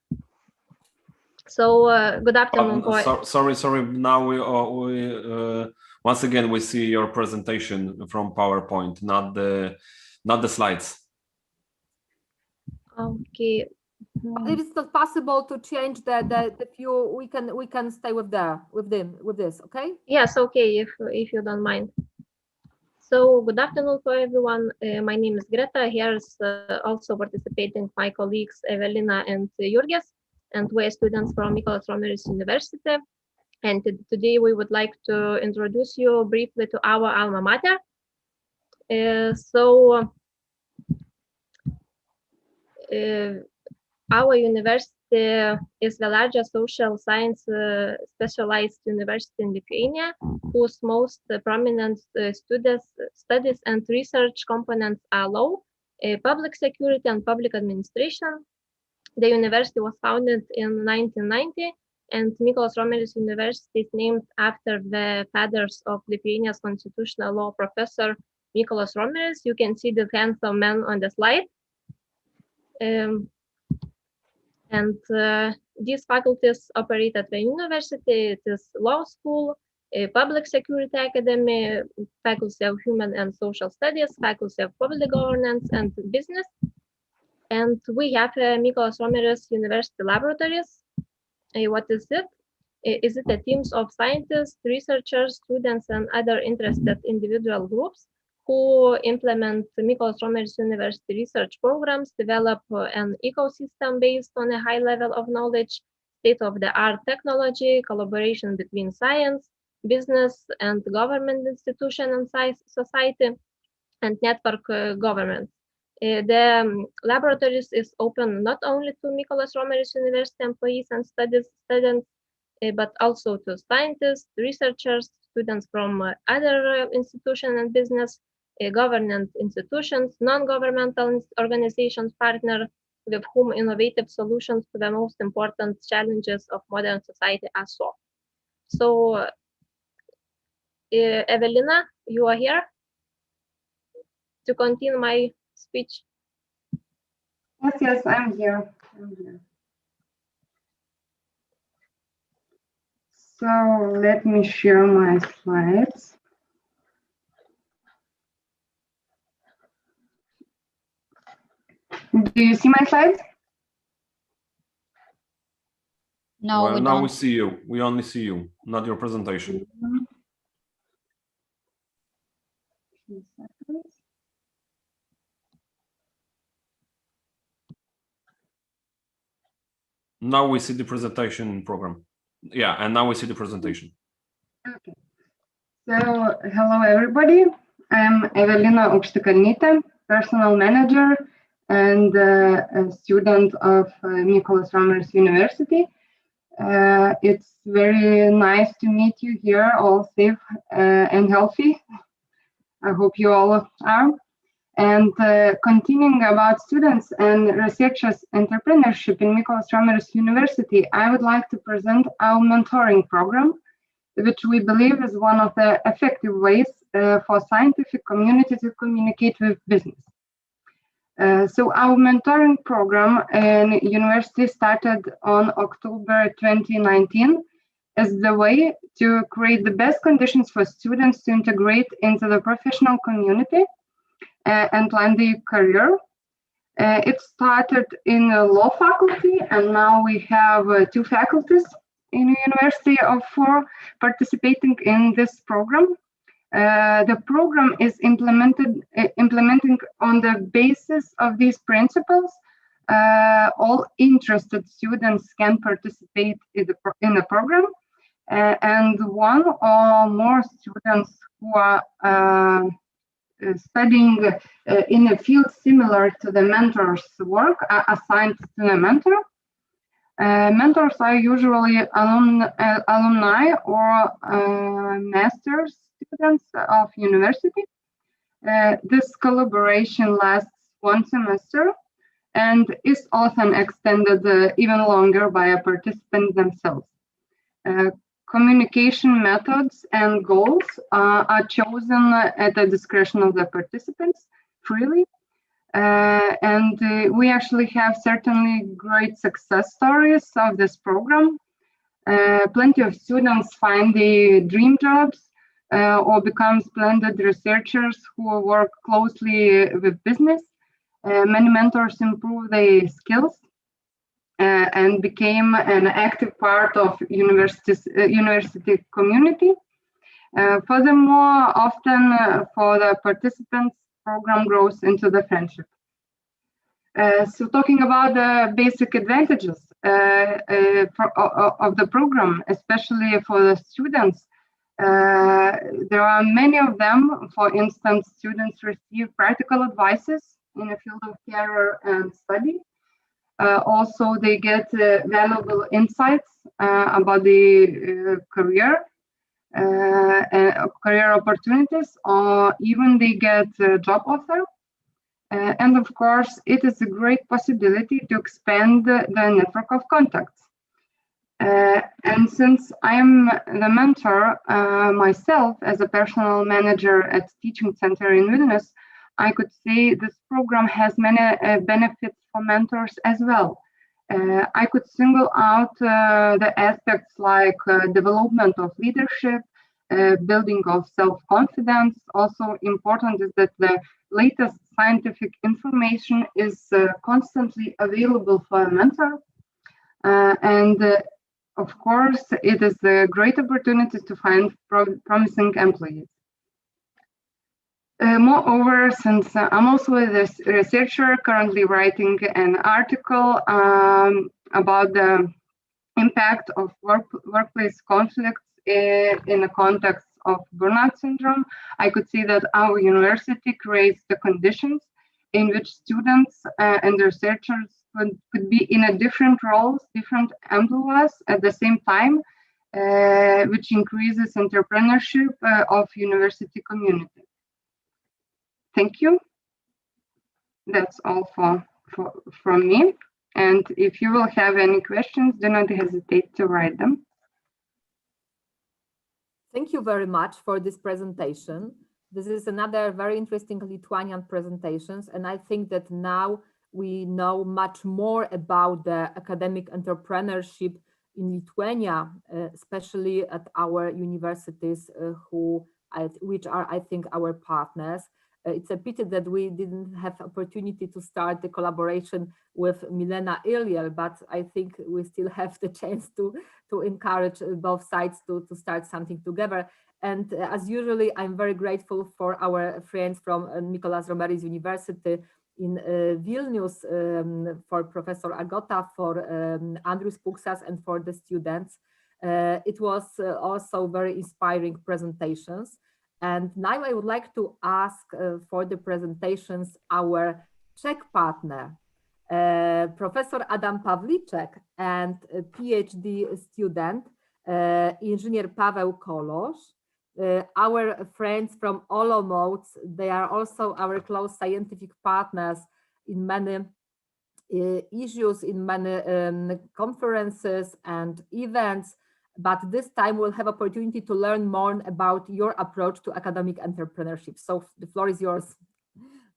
So good afternoon. Sorry. Now we once again we see your presentation from PowerPoint, not the slides. Okay. If it's not possible to change the view, we can stay with this. Okay. Yes. Okay. If you don't mind. So good afternoon for everyone. My name is Greta. Here's also participating my colleagues Evelina and Jurgis, and we're students from Mykolas Romeris University. And today we would like to introduce you briefly to our alma mater. Our university is the largest social science specialized university in Lithuania, whose most prominent studies and research components are law, public security, and public administration. The university was founded in 1990, and Mykolas Romeris University is named after the fathers of Lithuania's constitutional law professor Mykolas Romeris. You can see the handsome man on the slide. These faculties operate at the university. It is law school, public security academy, faculty of human and social studies, faculty of public governance and business. And we have Mykolas Romeris University laboratories. What is it? Is it a teams of scientists, researchers, students, and other interested individual groups who implement Mykolas Romeris University research programs, develop an ecosystem based on a high level of knowledge, state-of-the-art technology, collaboration between science, business, and government institution and society, and network government. The laboratories is open not only to Mykolas Romeris University employees and students, but also to scientists, researchers, students from other institutions and business, government institutions, non-governmental organizations, partner with whom innovative solutions to the most important challenges of modern society are solved. So, Evelina, you are here to continue my speech. Yes, I'm here. So let me share my slides. Do you see my slides? No, well, we now don't. we see you. We only see you, not your presentation. Now we see the presentation program. Yeah, and now we see the presentation. Okay. So, hello everybody. I'm Evelina Aukštikalnytė, personal manager and a student of Mykolas Romeris University. It's very nice to meet you here, all safe and healthy. I hope you all are. And continuing about students and researchers entrepreneurship in Mykolas Romeris University, I would like to present our mentoring program, which we believe is one of the effective ways for scientific community to communicate with business. So our mentoring program in university started on October 2019 as the way to create the best conditions for students to integrate into the professional community and plan their career. It started in the law faculty, and now we have 2 faculties in a university of 4 participating in this program. The program is implementing on the basis of these principles. All interested students can participate in the program, and 1 or more students who are studying in a field similar to the mentor's work are assigned to a mentor. Mentors are usually alumni or master's students of university. This collaboration lasts 1 semester and is often extended even longer by a participant themselves. Communication methods and goals are chosen at the discretion of the participants freely. And we actually have certainly great success stories of this program. Plenty of students find the dream jobs or become splendid researchers who work closely with business. Many mentors improve their skills and became an active part of university community. Furthermore, often for the participants, program grows into the friendship. So talking about the basic advantages of the program, especially for the students, there are many of them. For instance, students receive practical advices in the field of career and study. Also, they get valuable insights about the career opportunities, or even they get a job offer. And of course, it is a great possibility to expand the network of contacts. And since I'm the mentor myself as a personal manager at Teaching Center in Vilnius, I could say this program has many benefits for mentors as well. I could single out the aspects like development of leadership, building of self-confidence. Also important is that the latest scientific information is constantly available for a mentor. Of course, it is a great opportunity to find promising employees. Moreover, since I'm also a researcher currently writing an article about the impact of workplace conflicts in the context of burnout syndrome, I could see that our university creates the conditions in which students and researchers could be in a different roles, different employers at the same time, which increases entrepreneurship of university community. Thank you. That's all from me. And if you will have any questions, do not hesitate to write them. Thank you very much for this presentation. This is another very interesting Lithuanian presentations, and I think that now we know much more about the academic entrepreneurship in Lithuania, especially at our universities, which are, I think, our partners. It's a pity that we didn't have opportunity to start the collaboration with Milena earlier, but I think we still have the chance to encourage both sides to start something together. And as usually, I'm very grateful for our friends from Nicolas Romery's University in Vilnius, for Professor Agota, for Andrius Puksas, and for the students. It was also very inspiring presentations. And now I would like to ask for the presentations our Czech partner, Professor Adam Pavlíček, and a PhD student, Engineer Paweł Kolosz. Our friends from Olomouc, they are also our close scientific partners in many issues, in many conferences and events. But this time we'll have opportunity to learn more about your approach to academic entrepreneurship. So the floor is yours.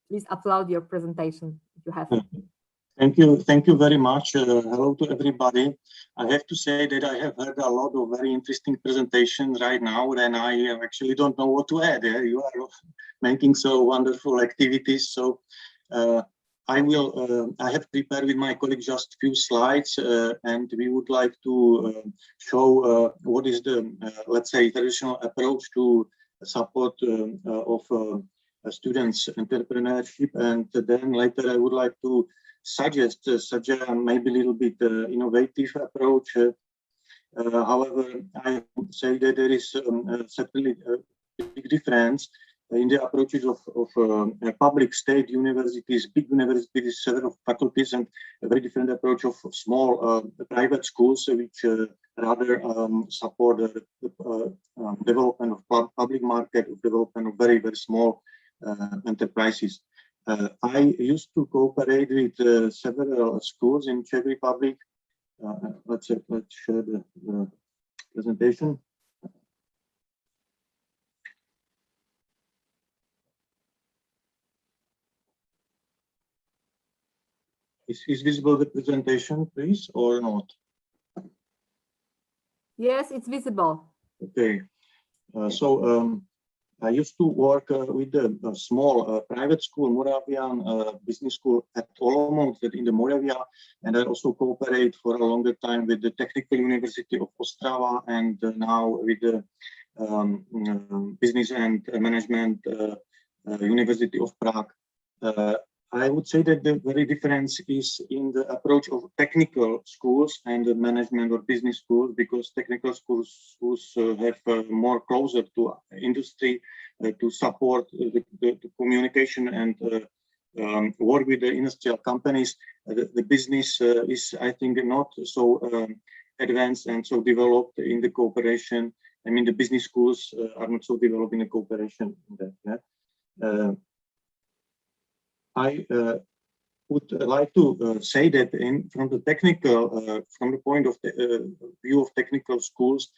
Please upload your presentation if you have. Thank you very much. Hello to everybody. I have to say that I have heard a lot of very interesting presentations right now, and I actually don't know what to add. You are making so wonderful activities. So I have prepared with my colleague just a few slides, and we would like to show what is the, let's say, traditional approach to support of students' entrepreneurship. And then later I would like to suggest such a maybe a little bit innovative approach. However, I would say that there is certainly a big difference in the approaches of public state universities, big universities, several faculties, and a very different approach of small private schools, which rather support the development of public market, development of very, very small enterprises. I used to cooperate with several schools in Czech Republic. Let's share the presentation. Is visible the presentation, please, or not? Yes, it's visible. Okay. I used to work with a small private school, Moravian business school at Olomouc, that in the Moravia, and I also cooperate for a longer time with the Technical University of Ostrava, and now with the Business and Management University of Prague. I would say that the very difference is in the approach of technical schools and the management or business schools, because technical schools have more closer to industry to support the communication and work with the industrial companies. The business is, I think, not so advanced and so developed in the cooperation. I mean, the business schools are not so developed in the cooperation. Yeah? I would like to say that from the technical, from the point of the view of technical schools,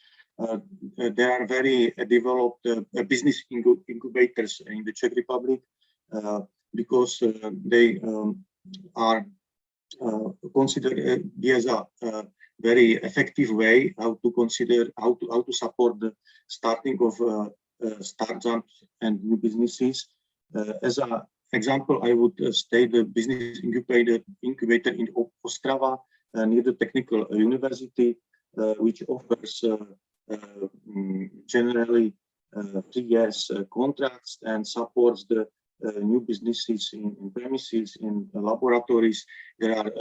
there are very developed business incubators in the Czech Republic, because they are considered as a very effective way how to support the starting of startups and new businesses. As an example, I would state the business incubator in Ostrava near the Technical University, which offers generally 3 years contracts and supports the new businesses in premises, in laboratories. There are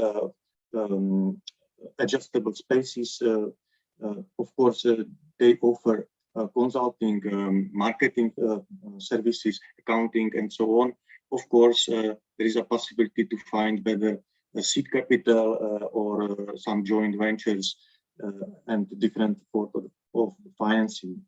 adjustable spaces. Of course, they offer consulting, marketing services, accounting, and so on. Of course, there is a possibility to find better seed capital or some joint ventures and different forms of financing.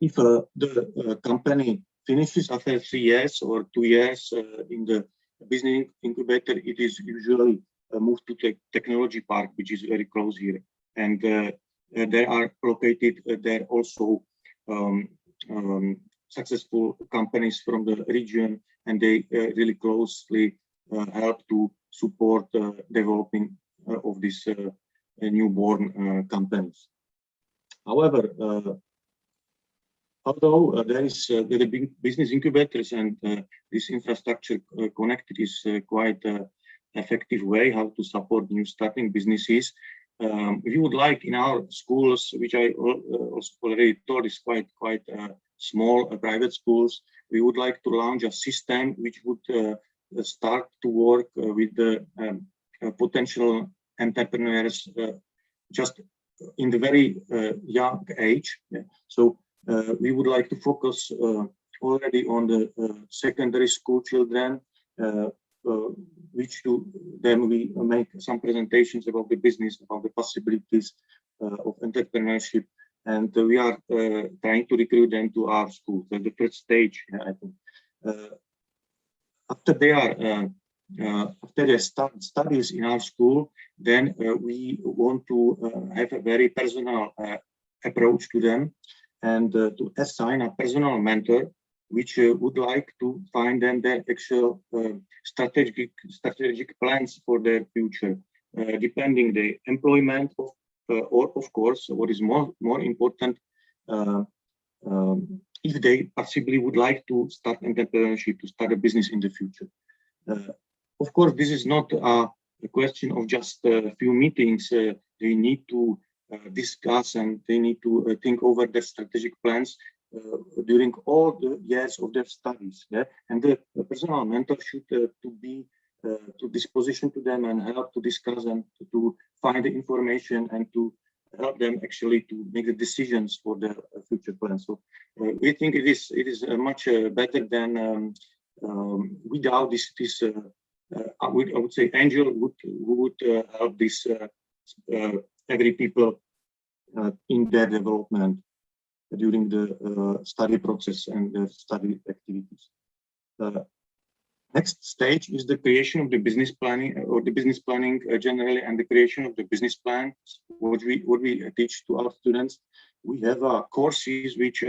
If the company finishes after 3 years or 2 years in the business incubator, it is usually moved to the technology park, which is very close here. And there are located there also successful companies from the region, and they really closely help to support developing of these newborn companies. However, although there is the big business incubators and this infrastructure connected is quite effective way how to support new starting businesses, we would like in our schools, which I also already told is quite small private schools, we would like to launch a system which would start to work with the potential entrepreneurs just in the very young age. Yeah. So we would like to focus already on the secondary school children, which to them we make some presentations about the business, about the possibilities of entrepreneurship, and we are trying to recruit them to our school. So the first stage, I think. After they start studies in our school, then we want to have a very personal approach to them, and to assign a personal mentor, which would like to find them their actual strategic plans for their future, depending the employment of, or of course, what is more important, if they possibly would like to start entrepreneurship, to start a business in the future. Of course, this is not a question of just a few meetings. They need to discuss and they need to think over their strategic plans during all the years of their studies. Yeah? And the personal mentor should to be to disposition to them and help to discuss and to find the information and to help them actually to make the decisions for their future plans. So we think it is much better than without this I would say angel who would help this every people in their development during the study process and the study activities. Next stage is the creation of the business planning, or the business planning generally, and the creation of the business plan. What we teach to our students. We have courses which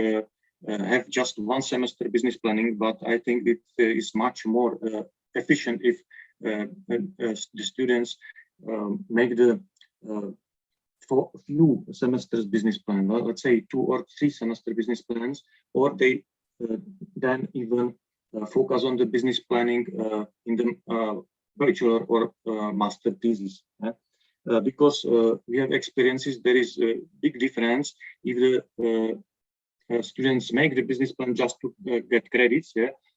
have just 1 semester business planning, but I think it is much more efficient if the students make the for a few semesters business plan, let's say 2 or 3 semester business plans, or they then even focus on the business planning in the bachelor or master thesis. Because we have experiences, there is a big difference if the students make the business plan just to get credits,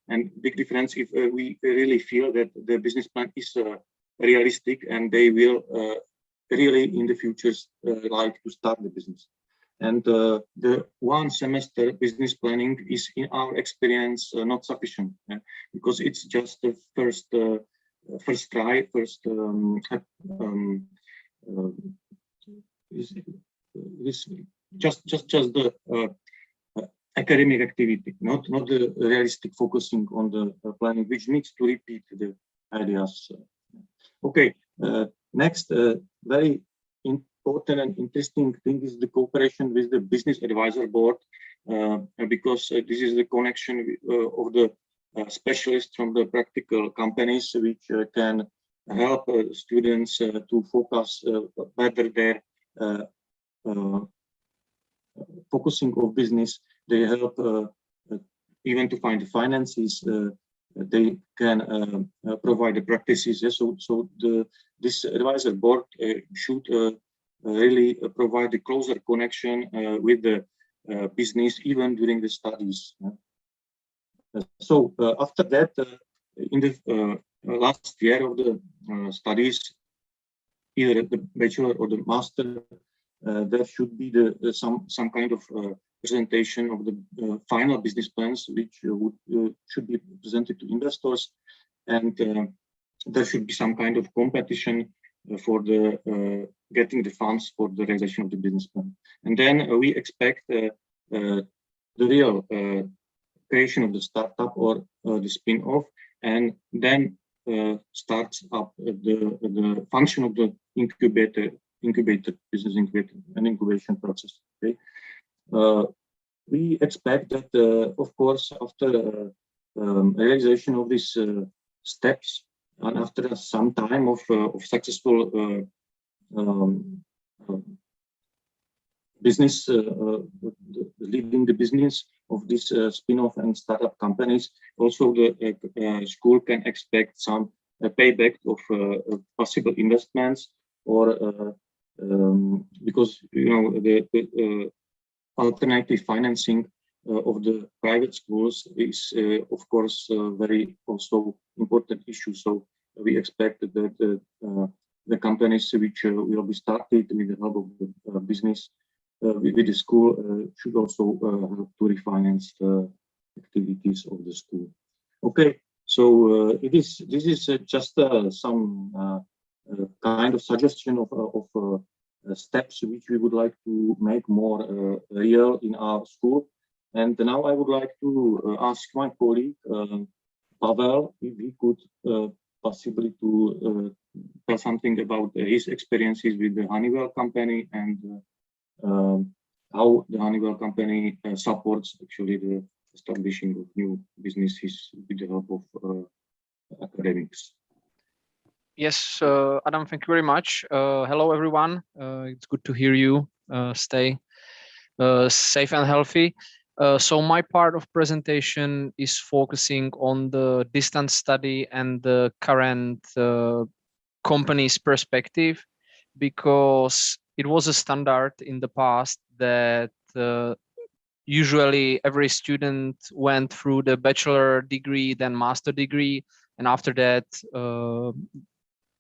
and big difference if we really feel that the business plan is realistic and they will really in the future like to start the business. And the 1 semester business planning is, in our experience, not sufficient, because it's just the first try, is just the academic activity, not the realistic focusing on the planning, which needs to repeat the ideas. Okay, next very important and interesting thing is the cooperation with the business advisor board, because this is the connection of the specialists from the practical companies, which can help students to focus better their focusing of business. They help even to find the finances. They can provide the practices. So this advisor board should really provide a closer connection with the business even during the studies. So after that, in the last year of the studies, either the bachelor or the master, there should be some kind of presentation of the final business plans, which should be presented to investors, and there should be some kind of competition for the getting the funds for the realization of the business plan. And then we expect the real creation of the startup or the spin-off, and then starts up the function of the business incubator and incubation process. Okay, we expect that, of course, after realization of these steps, and after some time of successful business, leading the business of this spin-off and startup companies, also the school can expect some payback of possible investments, or because the alternative financing of the private schools is of course very also important issue. So we expect that the companies which will be started with the help of the business with the school should also help to refinance the activities of the school. Okay, so this is just some kind of suggestion of steps which we would like to make more real in our school. And now I would like to ask my colleague Pavel if he could possibly to tell something about his experiences with the Honeywell company, and how the Honeywell company supports actually the establishing of new businesses with the help of academics. Yes, Adam, thank you very much. Hello, everyone. It's good to hear you. Stay safe and healthy. So my part of presentation is focusing on the distance study and the current company's perspective, because it was a standard in the past that usually every student went through the bachelor degree, then master degree, and after that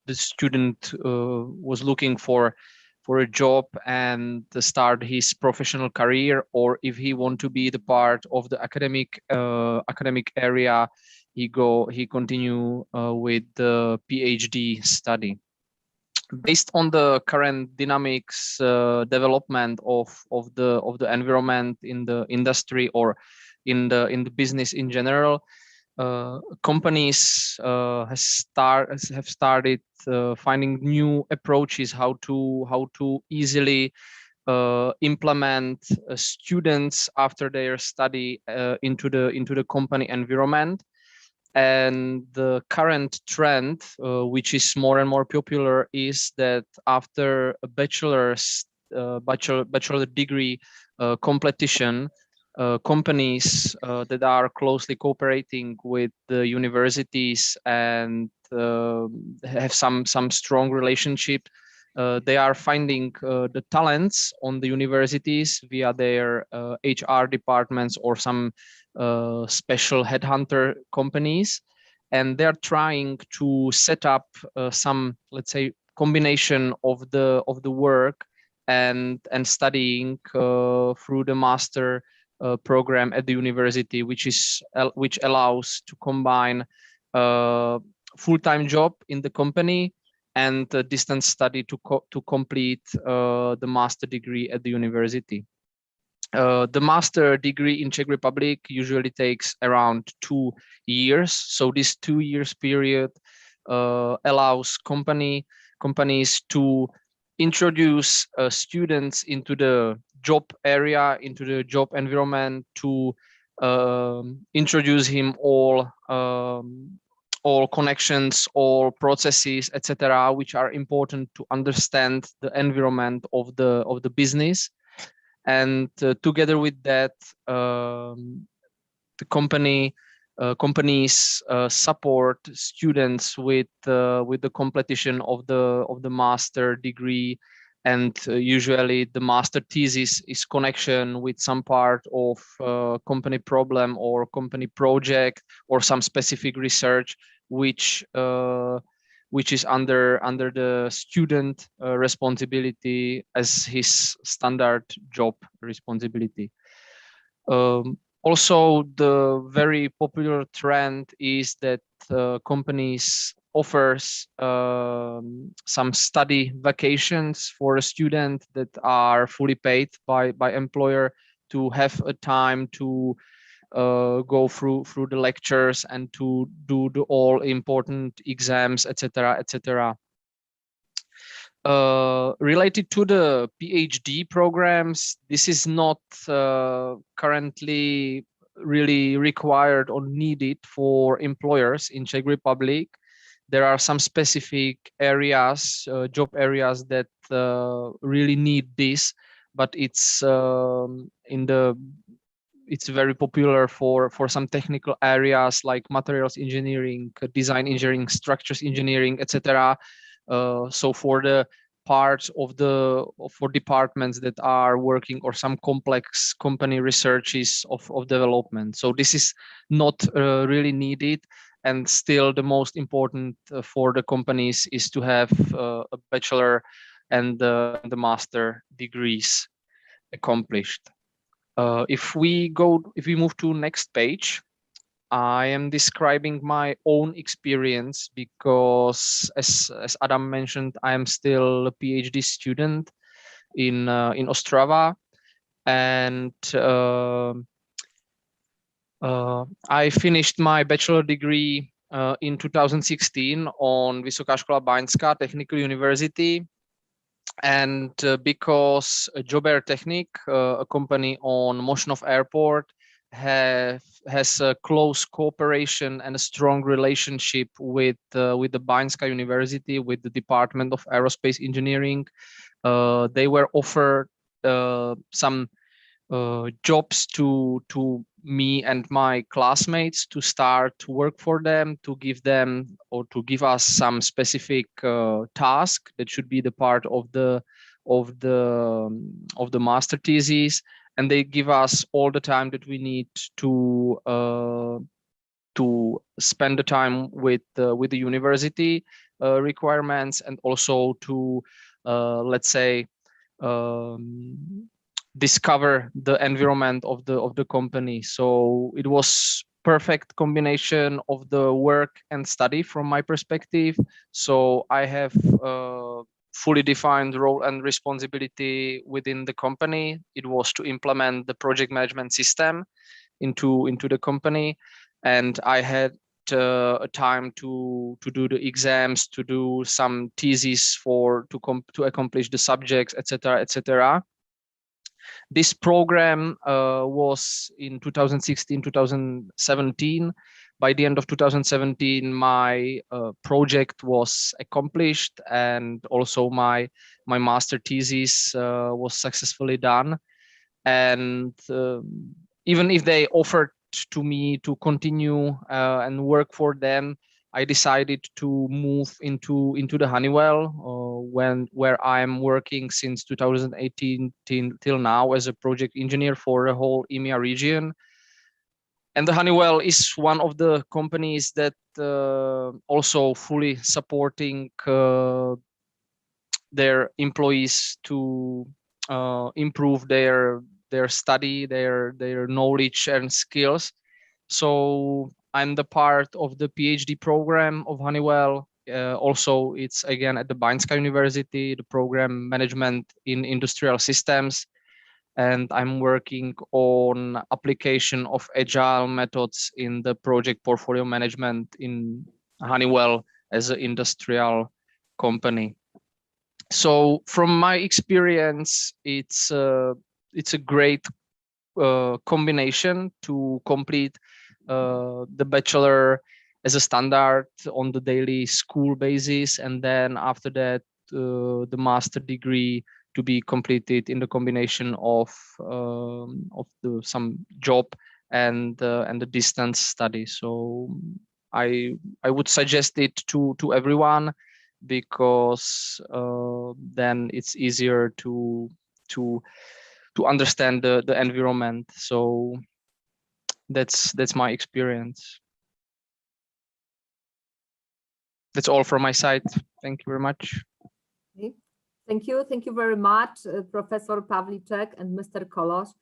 the student was looking for a job and to start his professional career, or if he want to be the part of the academic area, he continue with the PhD study. Based on the current dynamics development of the environment in the industry or in the business in general, companies have started finding new approaches how to easily implement students after their study into the company environment. And the current trend, which is more and more popular, is that after a bachelor degree completion, companies that are closely cooperating with the universities and have some strong relationship, they are finding the talents on the universities via their HR departments or some special headhunter companies, and they're trying to set up some, let's say, combination of the work and studying through the master program at the university, which allows to combine full-time job in the company and distance study to complete the master degree at the university. The master degree in Czech Republic usually takes around 2 years. So this 2 years period allows companies to introduce students into the job area, into the job environment, to introduce him all connections, all processes, etc., which are important to understand the environment of the business. And together with that, the companies support students with the completion of the master degree, and usually the master thesis is connection with some part of company problem or company project or some specific research which is under the student responsibility as his standard job responsibility. Also, the very popular trend is that companies offers some study vacations for a student that are fully paid by employer to have a time to go through the lectures and to do the all important exams, etc., etc. Related to the PhD programs, this is not currently really required or needed for employers in Czech Republic. There are some specific areas, job areas that really need this, but it's it's very popular for some technical areas like materials engineering, design engineering, structures engineering, etc. So for the parts of for departments that are working or some complex company researches of development. So this is not really needed, and still the most important for the companies is to have a bachelor and the master degrees accomplished. If we move to next page, I am describing my own experience because, as Adam mentioned, I am still a PhD student in Ostrava, and I finished my bachelor degree in 2016 on Vysoká škola Báňská Technical University. And because Job Air Technik, a company on Mošnov Airport, has a close cooperation and a strong relationship with the Báňská University, with the Department of Aerospace Engineering, they were offered some jobs to me and my classmates to start to work for them, to give them or to give us some specific task that should be the part of the master thesis, and they give us all the time that we need to spend the time with the university requirements, and also to let's say discover the environment of the company. So it was perfect combination of the work and study from my perspective. So I have fully defined role and responsibility within the company. It was to implement the project management system into the company, and I had a time to do the exams, to do some theses to accomplish the subjects, etc., etc. This program was in 2016, 2017. by the end of 2017, my project was accomplished, and also my master thesis was successfully done. And even if they offered to me to continue and work for them, I decided to move into the Honeywell, where I'm working since 2018 till now as a project engineer for the whole EMEA region. And the Honeywell is one of the companies that also fully supporting their employees to improve their study, their knowledge and skills. So I'm the part of the PhD program of Honeywell. Also, it's again at the Bańska University, the program management in industrial systems. And I'm working on application of agile methods in the project portfolio management in Honeywell as an industrial company. So from my experience, it's a great combination to complete the bachelor as a standard on the daily school basis, and then after that the master degree to be completed in the combination of some job and the distance study. So I would suggest it to everyone, because then it's easier to understand the environment. So that's my experience. That's all from my side. Thank you very much. Okay. Thank you very much, Professor Pawliczek and Mr. Kolosz.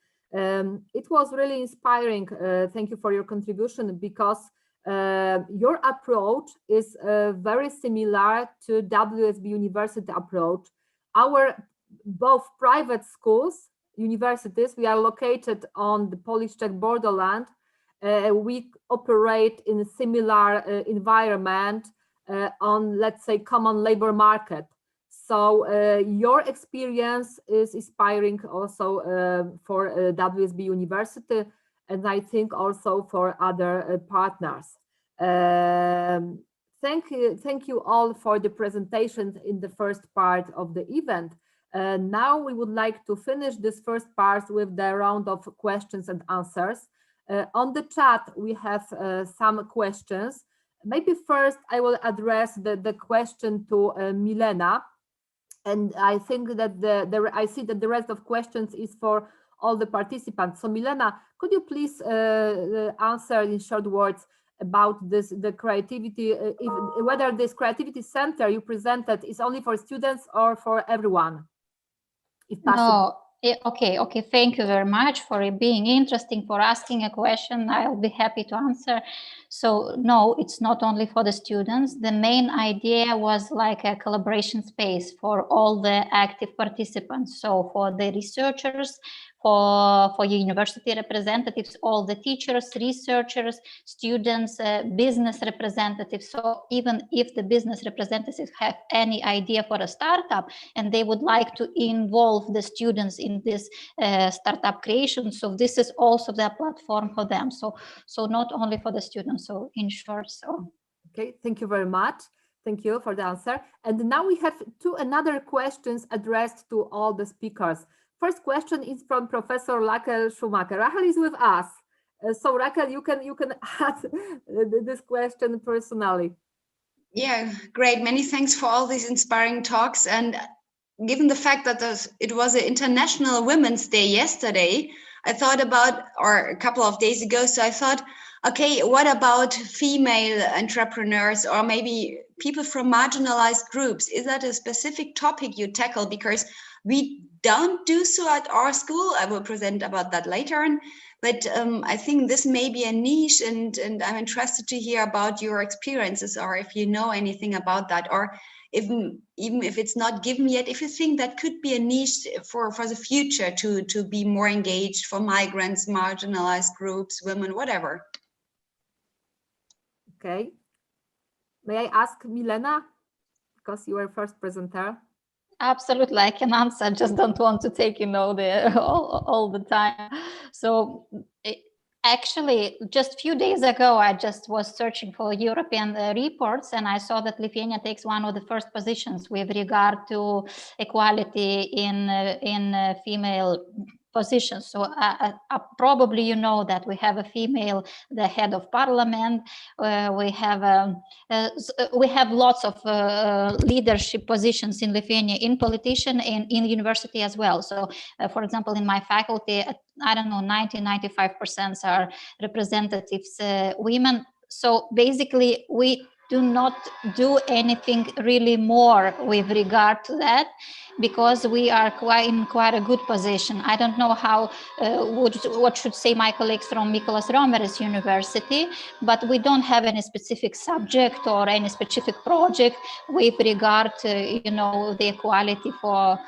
It was really inspiring. Thank you for your contribution, because your approach is very similar to WSB University approach. Our both private schools, universities, we are located on the Polish-Czech borderland. We operate in a similar environment on, let's say, common labor market. So your experience is inspiring also for WSB University, and I think also for other partners. Thank you all for the presentations in the first part of the event. Now we would like to finish this first part with the round of questions and answers. On the chat, we have some questions. Maybe first I will address the question to Milena. And I think that I see that the rest of questions is for all the participants. So Milena, could you please answer in short words about the creativity, whether this creativity center you presented is only for students or for everyone, if possible? No, okay. Thank you very much for being interesting, for asking a question. I'll be happy to answer. So no, it's not only for the students. The main idea was like a collaboration space for all the active participants. So for the researchers, for university representatives, all the teachers, researchers, students, business representatives. So even if the business representatives have any idea for a startup and they would like to involve the students in this startup creation, so this is also the platform for them. So not only for the students. So in short, so. Okay, thank you very much. Thank you for the answer. And now we have another questions addressed to all the speakers. First question is from Professor Rachel Schumacher. Rachel is with us. So Rachel, you can ask this question personally. Yeah, great. Many thanks for all these inspiring talks. And given the fact that it was an International Women's Day yesterday, I thought about, or a couple of days ago, so I thought, okay, what about female entrepreneurs or maybe people from marginalized groups? Is that a specific topic you tackle? Because we don't do so at our school. I will present about that later on. But I think this may be a niche, and I'm interested to hear about your experiences, or if you know anything about that, or even if it's not given yet, if you think that could be a niche for the future to be more engaged for migrants, marginalized groups, women, whatever. Okay. May I ask Milena, because you were first presenter? Absolutely, I can answer. I just don't want to take, all the time. So Actually, just a few days ago, I just was searching for European reports, and I saw that Lithuania takes one of the first positions with regard to equality in female positions. So probably you know that we have a female, the head of parliament. We have lots of leadership positions in Lithuania, in politician and in university as well. So, for example, in my faculty, I don't know, 95% are representatives women. So basically, we do not do anything really more with regard to that, because we are in quite a good position. I don't know how what should say my colleagues from Mykolas Romeris University, but we don't have any specific subject or any specific project with regard to, you know, the equality for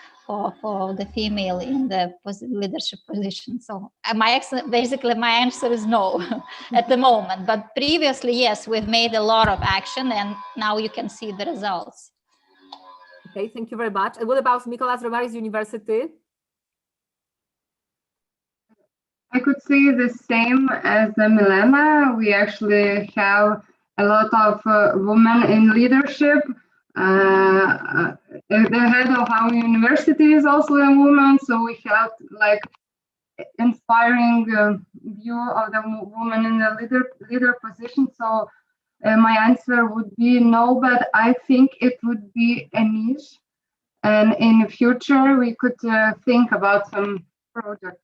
the female in the leadership position. So basically my answer is no at the moment, but previously, yes, we've made a lot of action and now you can see the results. Okay, thank you very much. And what about Mykolas Romeris University? I could say the same as Milena. We actually have a lot of women in leadership. The head of our university is also a woman, so we have like inspiring view of the woman in the leader position. So my answer would be no, but I think it would be a niche, and in the future we could think about some projects.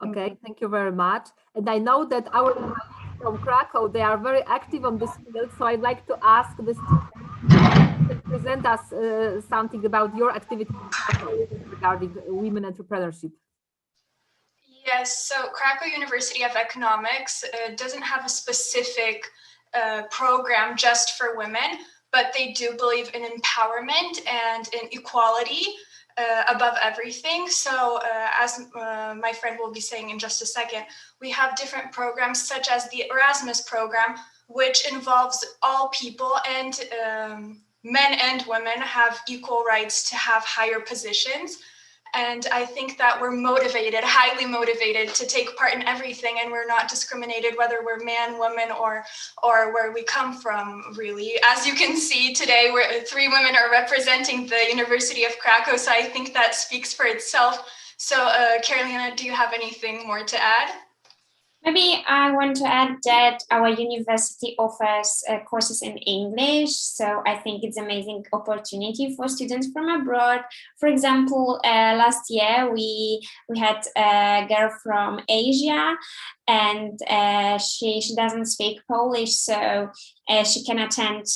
Okay, thank you very much. And I know that our colleagues from Krakow, they are very active on this field. So I'd like to ask the students to present us something about your activity regarding women entrepreneurship. Yes, so Krakow University of Economics doesn't have a specific program just for women, but they do believe in empowerment and in equality above everything. So as my friend will be saying in just a second, we have different programs such as the Erasmus program, which involves all people, and men and women have equal rights to have higher positions. And I think that we're motivated, highly motivated to take part in everything, and we're not discriminated whether we're man, woman, or where we come from, really. As you can see today, three women are representing the University of Krakow, so I think that speaks for itself. So Karolina, do you have anything more to add? Maybe I want to add that our university offers courses in English, so I think it's an amazing opportunity for students from abroad. For example, last year we had a girl from Asia, and she doesn't speak Polish, so she can attend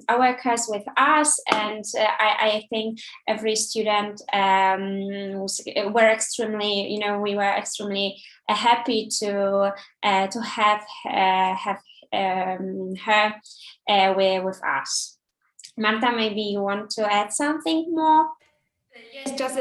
our course with us, and I think every student were extremely, we were extremely happy to have her with us. Marta, maybe you want to add something more? Yes, just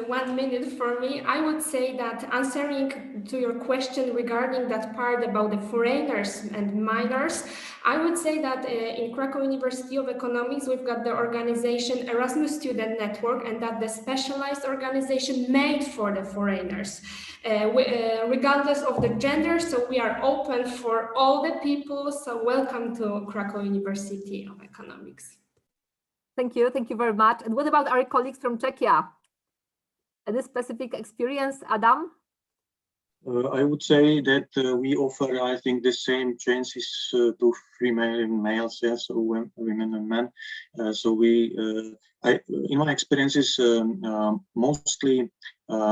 1 minute for me. I would say that answering to your question regarding that part about the foreigners and minors, I would say that in Krakow University of Economics, we've got the organization Erasmus Student Network, and that the specialized organization made for the foreigners, regardless of the gender. So we are open for all the people. So welcome to Krakow University of Economics. Thank you very much. And what about our colleagues from Czechia? Any specific experience, Adam? I would say that we offer, I think, the same chances to female and males, yes, so women and men. So we, in my experiences, mostly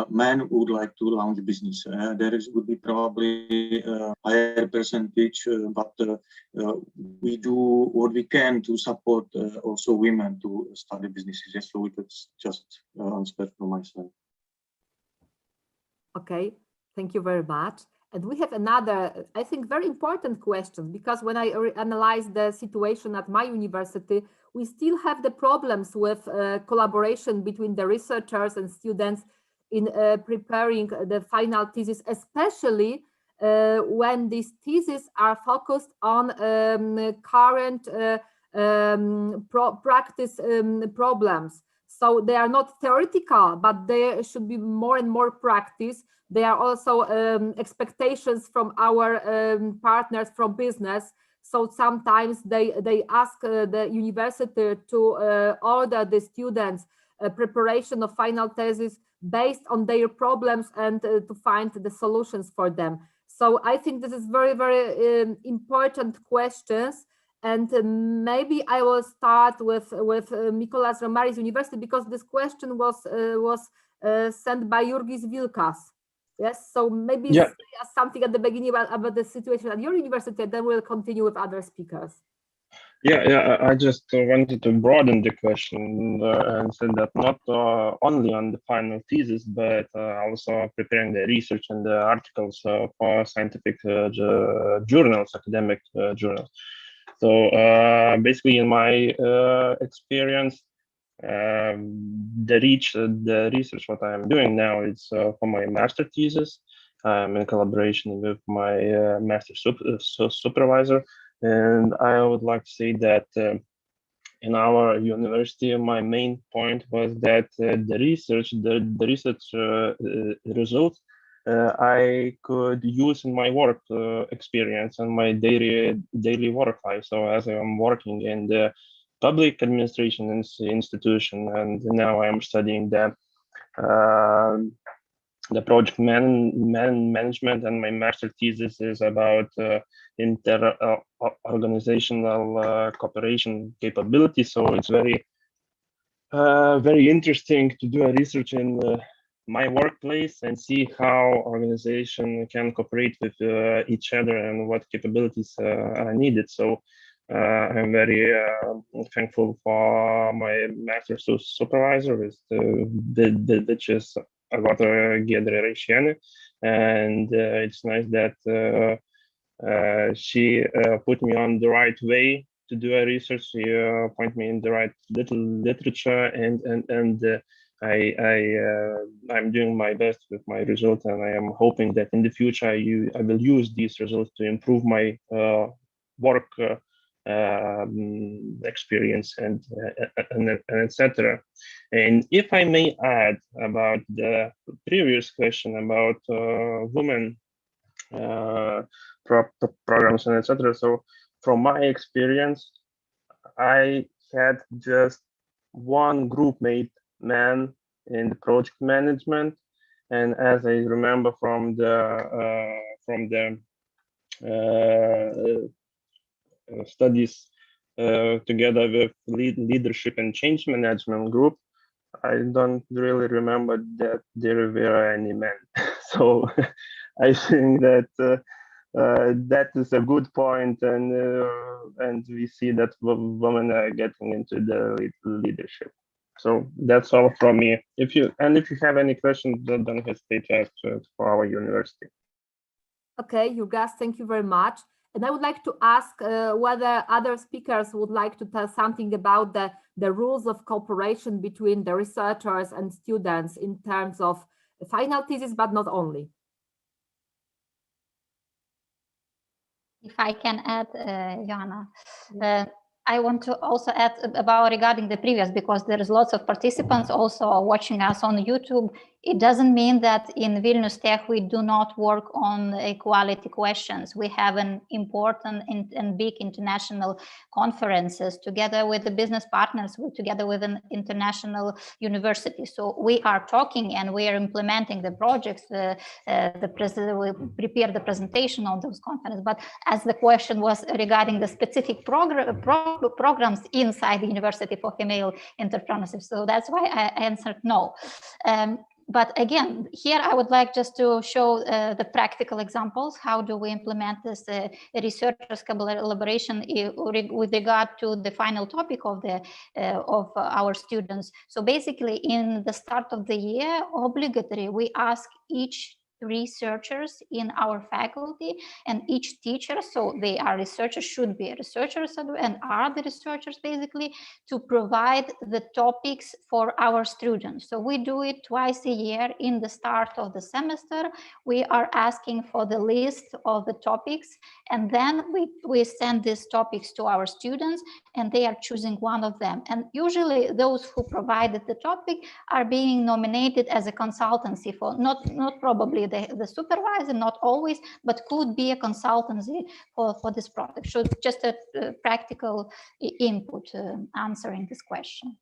men would like to launch business. There would be probably a higher percentage, but we do what we can to support also women to start businesses. Yes, so that's just answer from my side. Okay. Thank you very much. And we have another, I think, very important question, because when I analyze the situation at my university, we still have the problems with collaboration between the researchers and students in preparing the final thesis, especially when these theses are focused on current practice problems. So they are not theoretical, but there should be more and more practice. There are also expectations from our partners from business. So sometimes they ask the university to order the students preparation of final thesis based on their problems and to find the solutions for them. So I think this is very, very important questions. And maybe I will start with Mikolas Romaris University, because this question was sent by Jurgis Vilkas. Yes, so maybe say something at the beginning about the situation at your university, and then we'll continue with other speakers. Yeah, I just wanted to broaden the question and said that not only on the final thesis, but also preparing the research and the articles for scientific journals, academic journals. So basically, in my experience, the research what I'm doing now is for my master thesis. I'm in collaboration with my master supervisor. And I would like to say that in our university, my main point was that the research results I could use in my work experience and my daily work life. So as I'm working in the public administration institution, and now I'm studying the project management, and my master thesis is about inter-organizational cooperation capability. So it's very interesting to do a research in my workplace and see how organization can cooperate with each other and what capabilities are needed. So I'm very thankful for my master supervisor, which is Agata Giedre, and it's nice that she put me on the right way to do a research. She point me in the right literature, and I'm doing my best with my results, and I am hoping that in the future I will use these results to improve my work experience and etc. And if I may add about the previous question about women programs and etc. So from my experience, I had just one group mate man in the project management, and as I remember from the studies together with leadership and change management group, I don't really remember that there were any men. So I think that that is a good point, and we see that women are getting into the leadership. So that's all from me. If you have any questions, don't hesitate to ask for our university. Okay, Jurgas, thank you very much. And I would like to ask whether other speakers would like to tell something about the rules of cooperation between the researchers and students in terms of final thesis, but not only. If I can add, Joanna, I want to also add about regarding the previous, because there is lots of participants also watching us on YouTube. It doesn't mean that in Vilnius Tech we do not work on equality questions. We have an important and big international conferences together with the business partners, together with an international university. So we are talking and we are implementing the projects. We prepare the presentation on those conferences. But as the question was regarding the specific programs inside the University for Female Entrepreneurship, so that's why I answered no. But again, here I would like just to show the practical examples. How do we implement this researchers collaboration with regard to the final topic of our students? So basically, in the start of the year, obligatory, we ask each researchers in our faculty, and each teacher, so they are researchers, should be researchers and are the researchers basically, to provide the topics for our students. So we do it twice a year in the start of the semester. We are asking for the list of the topics, and then we send these topics to our students, and they are choosing one of them. And usually those who provided the topic are being nominated as a consultancy for, not probably the supervisor, not always, but could be a consultancy for this project. So just a practical input answering this question.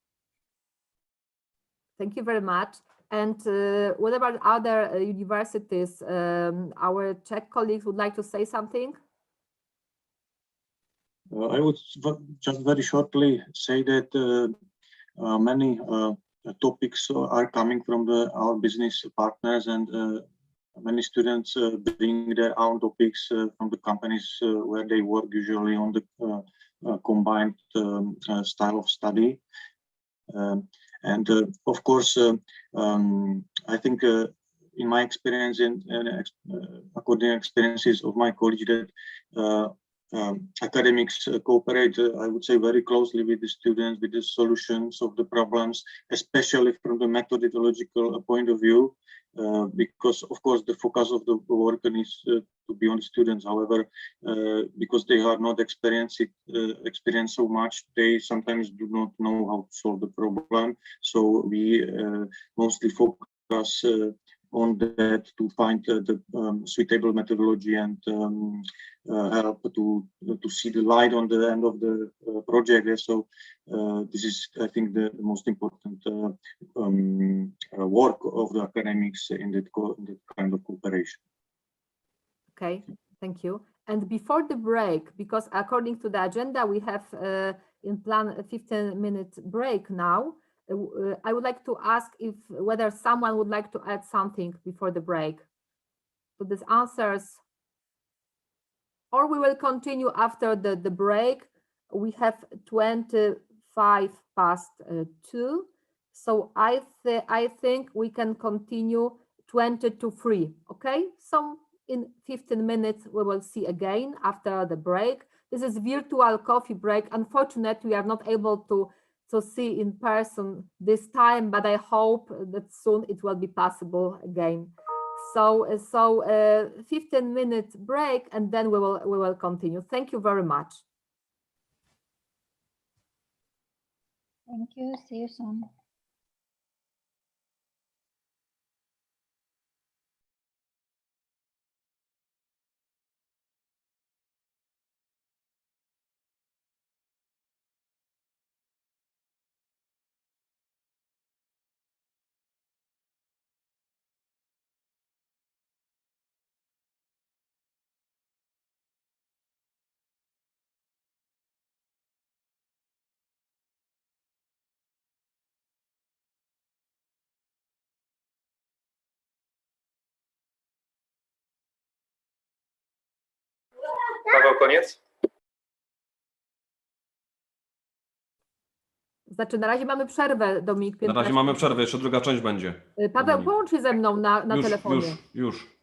Thank you very much. And what about other universities? Our Czech colleagues would like to say something? I would just very shortly say that many topics are coming from our business partners, and many students bring their own topics from the companies where they work, usually on the combined style of study. And of course, I think in my experience and according to experiences of my colleagues, that academics cooperate, I would say, very closely with the students, with the solutions of the problems, especially from the methodological point of view, because of course the focus of the work needs to be on the students. However, because they are not experienced so much, they sometimes do not know how to solve the problem. So we mostly focus on that to find the suitable methodology and help to see the light on the end of the project. So this is, I think, the most important work of the academics in that kind of cooperation. Okay, thank you. And before the break, because according to the agenda, we have in plan a 15-minute break now. I would like to ask whether someone would like to add something before the break to these answers, or we will continue after the break. We have 2:25 so I think we can continue 2:50. Okay, so in 15 minutes we will see again after the break. This is virtual coffee break. Unfortunately, we are not able to see in person this time, but I hope that soon it will be possible again. So 15-minute break, and then we will continue. Thank you very much. Thank you. See you soon. Paweł, koniec? Znaczy, na razie mamy przerwę, Dominik. Na razie mamy przerwę, jeszcze druga część będzie. Paweł, połącz się ze mną na telefonie. Już.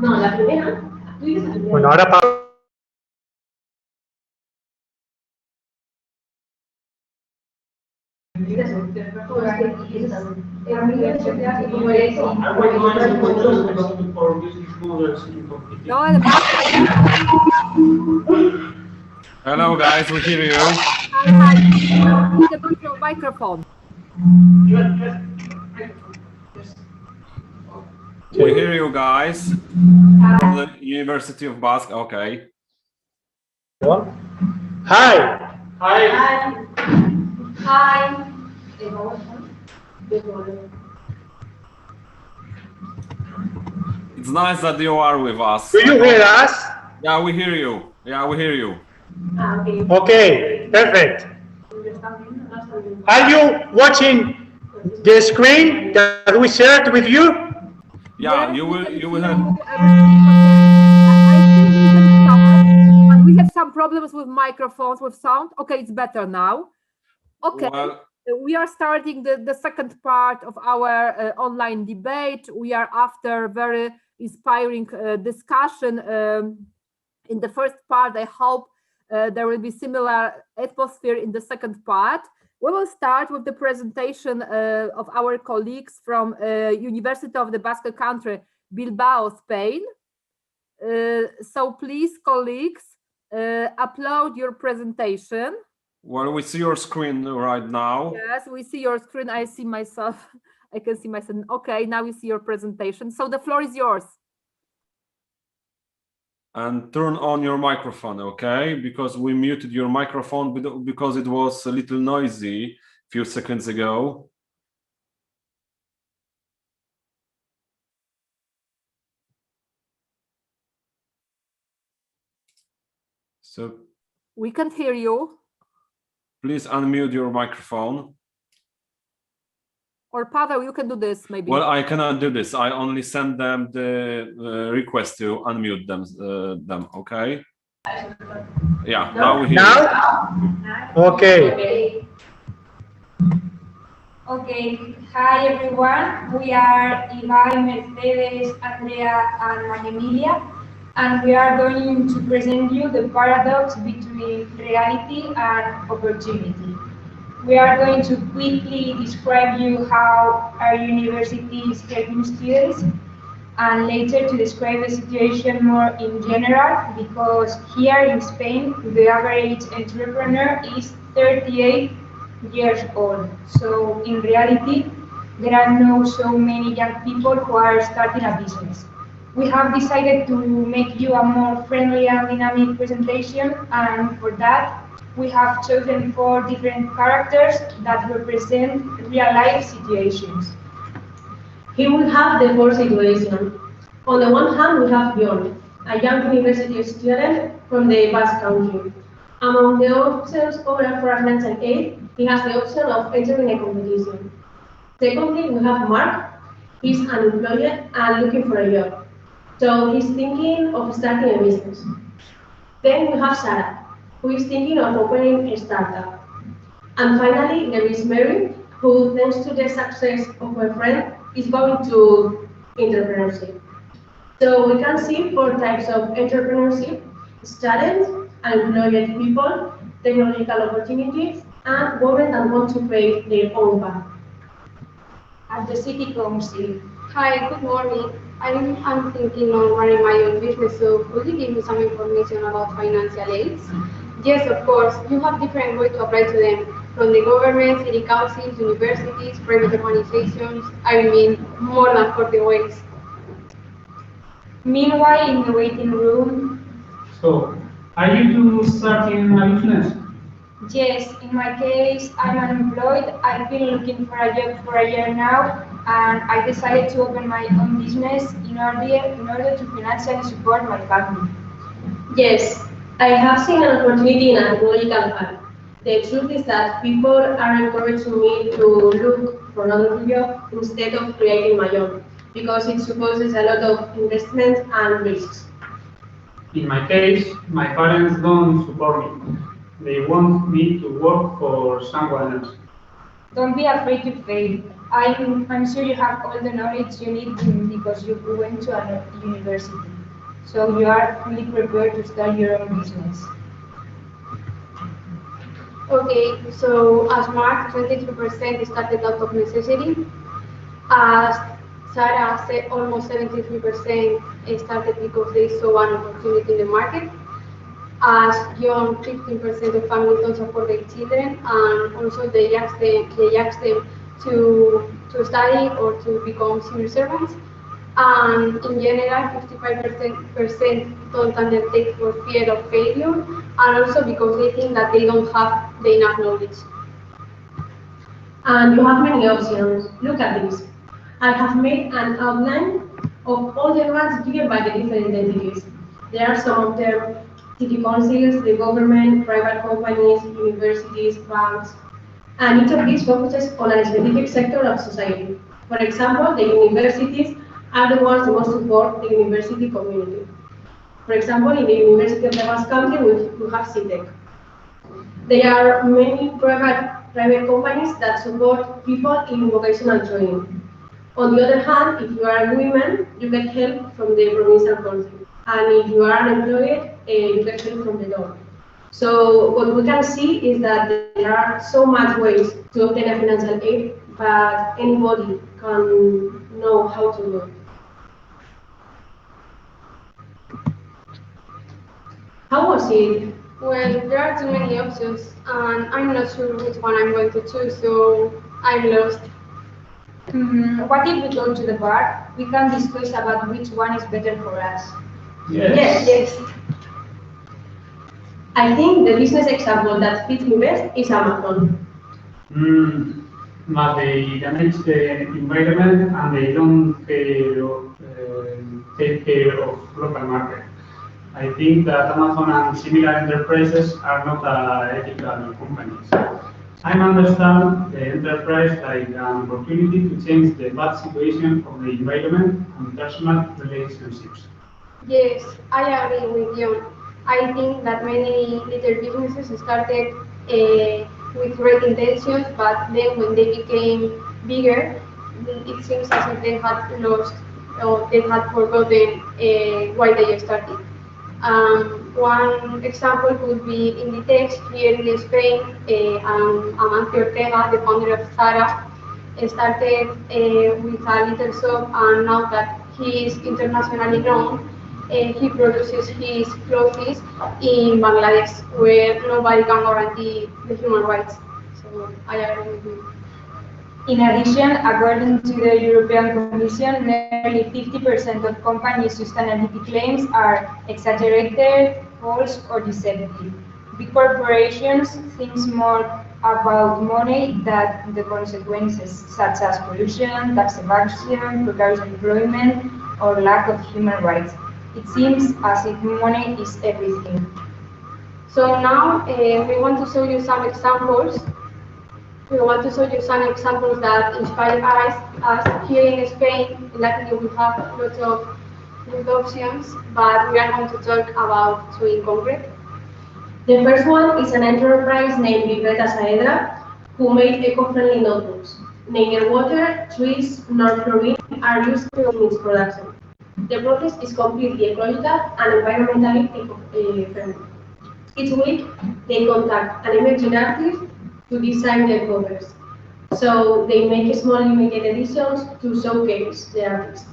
No, la primera. Tú dices la primera. Bueno, ahora Hello guys, we hear you. The microphone. We hear you guys from the University of Basque. Okay. Hi. Hi. Hi. It's nice that you are with us. Do you hear us? Yeah, we hear you. Yeah, we hear you. Okay, perfect. Are you watching the screen that we shared with you? Yeah, you will have. But we have some problems with microphones, with sound. Okay, it's better now. Okay. Well, we are starting the second part of our online debate. We are after very inspiring discussion. In the first part, I hope there will be similar atmosphere in the second part. We will start with the presentation of our colleagues from University of the Basque Country, Bilbao, Spain. So please, colleagues, upload your presentation. Well, we see your screen right now. Yes, we see your screen. I see myself. I can see myself. Okay, now we see your presentation. So the floor is yours. And turn on your microphone, okay? Because we muted your microphone because it was a little noisy a few seconds ago. So we can't hear you. Please unmute your microphone. Or Pavel, you can do this maybe. Well, I cannot do this. I only send them the request to unmute them. Okay. Yeah. Now we hear you. Okay. Okay. Hi everyone. We are Ibai, Mercedes, Andrea, and Maria Emilia, and we are going to present you the paradox between reality and opportunity. We are going to quickly describe you how our university is helping students, and later to describe the situation more in general, because here in Spain, the average entrepreneur is 38 years old. So in reality, there are not so many young people who are starting a business. We have decided to make you a more friendly and dynamic presentation, and for that, we have chosen 4 different characters that represent real-life situations. Here we have the 4 situations. On the one hand, we have Bjorn, a young university student from the Basque Country. Among the options offered for a financial aid, he has the option of entering a competition. Secondly, we have Mark. He's unemployed and looking for a job. So he's thinking of starting a business. Then we have Sarah, who is thinking of opening a startup. And finally, there is Mary, who, thanks to the success of her friend, is going to entrepreneurship. So we can see 4 types of entrepreneurship: students, unemployed people, technological opportunities, and women that want to create their own path. At the city council. Hi, good morning. I'm thinking of running my own business, so could you give me some information about financial aids? Yes, of course. You have different ways to apply to them, from the government, city councils, universities, private organizations. I mean, more than 40 ways. Meanwhile, in the waiting room. So, are you two starting a business? Yes, in my case, I'm unemployed. I've been looking for a job for a year now, and I decided to open my own business in order to financially support my family. Yes, I have seen an opportunity in a technological path. The truth is that people are encouraging me to look for another job instead of creating my own, because it supposes a lot of investment and risks. In my case, my parents don't support me. They want me to work for someone else. Don't be afraid to fail. I'm sure you have all the knowledge you need because you went to a university. so you are fully prepared to start your own business. Okay, so as Mark, 23% started out of necessity. As Sarah said, almost 73% started because they saw an opportunity in the market. As John, 15% of families don't support their children, and also they ask them to study or to become civil servants. And in general, 55% don't undertake for fear of failure, and also because they think that they don't have the enough knowledge. And you have many options. Look at this. I have made an outline of all the ones given by the different entities. There are some of them: city councils, the government, private companies, universities, banks, and each of these focuses on a specific sector of society. For example, the universities are the ones who most support the university community. For example, in the University of the Basque Country, we have CITEC. There are many private companies that support people in vocational training. On the other hand, if you are a woman, you get help from the provincial council. And if you are unemployed, you get help from the law. So what we can see is that there are so much ways to obtain a financial aid, but anybody can know how to do it. How was it? Well, there are too many options, and I'm not sure which one I'm going to choose, so I'm lost. What if we go to the bar? We can discuss about which one is better for us. Yes. I think the business example that fits me best is Amazon. But they damage the environment and they don't take care of local market. I think that Amazon and similar enterprises are not ethical companies. I understand the enterprise like an opportunity to change the bad situation of the environment and personal relationships. Yes, I agree with you. I think that many little businesses started with great intentions, but then when they became bigger, it seems as if they had lost or they had forgotten why they started. One example could be Inditex here in Spain. Amancio Ortega, the founder of Zara, started with a little shop, and now that he is internationally known, he produces his clothes in Bangladesh, where nobody can guarantee the human rights. So I agree with you. In addition, according to the European Commission, nearly 50% of companies' sustainability claims are exaggerated, false, or deceptive. Big corporations think more about money than the consequences, such as pollution, tax evasion, precarious employment, or lack of human rights. It seems as if money is everything. So now we want to show you some examples. We want to show you some examples that inspire us. Here in Spain, luckily we have lots of good options, but we are going to talk about two in concrete. The first one is an enterprise named Libreta Saavedra, who made eco-friendly notebooks. Neither water, trees, nor chlorine are used in its production. The process is completely ecological and environmentally friendly. Each week, they contact an emerging artist to design their covers. So they make small limited editions to showcase the artists.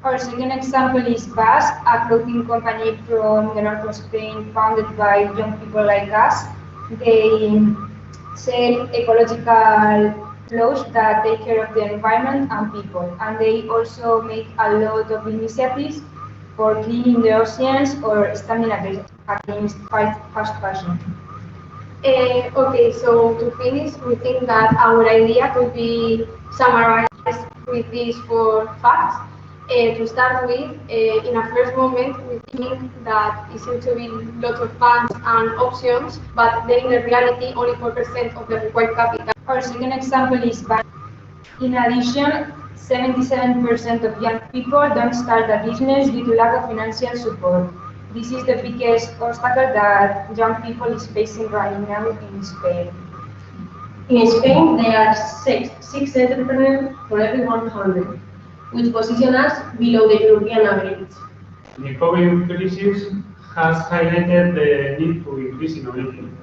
Our second example is Basque, a clothing company from the north of Spain founded by young people like us. They sell ecological clothes that take care of the environment and people. And they also make a lot of initiatives for cleaning the oceans or standing against fast fashion. Okay, so to finish, we think that our idea could be summarized with these 4 facts. To start with, in a first moment, we think that it seems to be lots of funds and options, but then in reality, only 4% of the required capital. Our second example is bank. In addition, 77% of young people don't start a business due to lack of financial support. This is the biggest obstacle that young people is facing right now in Spain. In Spain, there are six entrepreneurs for every 100, which position us below the European average. The COVID crisis has highlighted the need to increase innovation.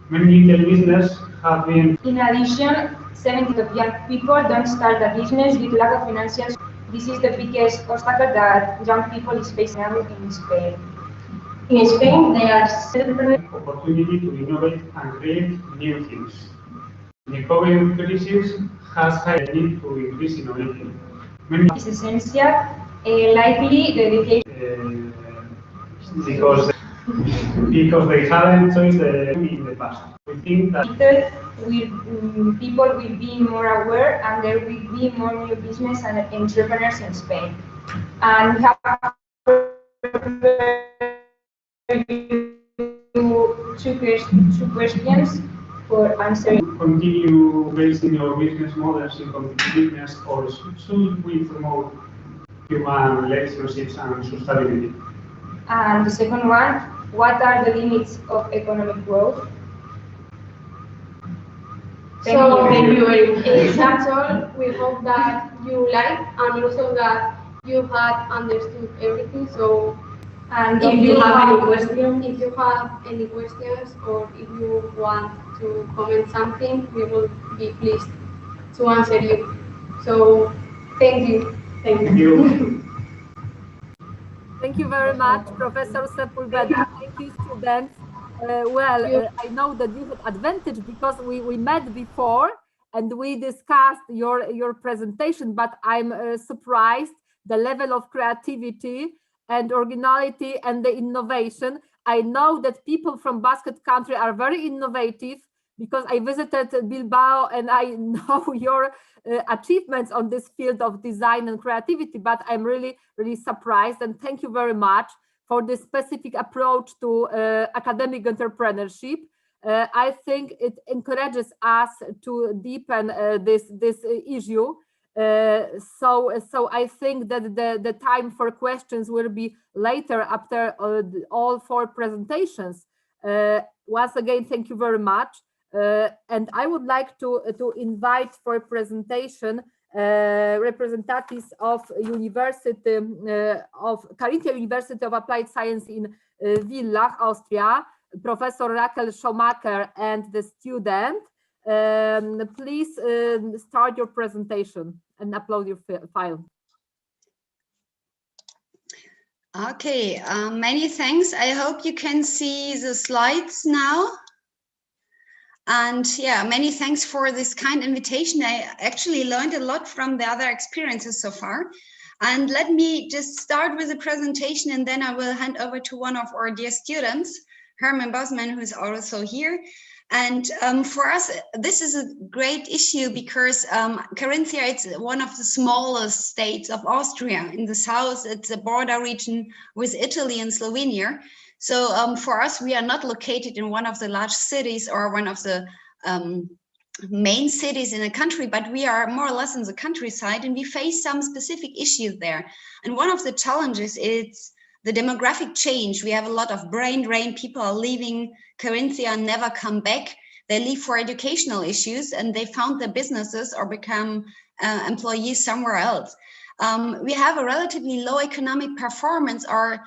Many little businesses have been. In addition, 70% of young people don't start a business due to lack of financial. This is the biggest obstacle that young people is facing now in Spain. In Spain, there are opportunity to innovate and create new things. The COVID crisis has highlighted the need to increase innovation. It's essential, likely dedication. Because they haven't chosen in the past. We think that people will be more aware and there will be more new business and entrepreneurs in Spain. And we have two questions for answering. Continue basing your business models in competitiveness, or should we promote human relationships and sustainability? And the second one, what are the limits of economic growth? Thank you very much. That's all. We hope that you liked and also that you had understood everything. So, and if you have any questions, or if you want to comment something, we will be pleased to answer you. So, thank you. Thank you. Thank you very much, Professor Sepulveda. Thank you, students. I know that you had advantage because we met before and we discussed your presentation, but I'm surprised the level of creativity and originality and the innovation. I know that people from Basque Country are very innovative because I visited Bilbao and I know your achievements on this field of design and creativity, but I'm really, really surprised, and thank you very much for this specific approach to academic entrepreneurship. I think it encourages us to deepen this issue. So I think that the time for questions will be later after all 4 presentations. Once again, thank you very much. And I would like to invite for a presentation representatives of University of Carinthia University of Applied Science in Villach, Austria, Professor Raquel Schumacher and the student. Please start your presentation and upload your file. Okay, many thanks. I hope you can see the slides now. And yeah, many thanks for this kind invitation. I actually learned a lot from the other experiences so far. And let me just start with the presentation, and then I will hand over to one of our dear students, Herman Bosman, who is also here. And for us, this is a great issue because Carinthia, it's one of the smallest states of Austria. In the south, it's a border region with Italy and Slovenia. So for us, we are not located in one of the large cities or one of the main cities in a country, but we are more or less in the countryside, and we face some specific issues there. And one of the challenges is the demographic change. We have a lot of brain drain. People are leaving Carinthia and never come back. They leave for educational issues and they found their businesses or become employees somewhere else. We have a relatively low economic performance, or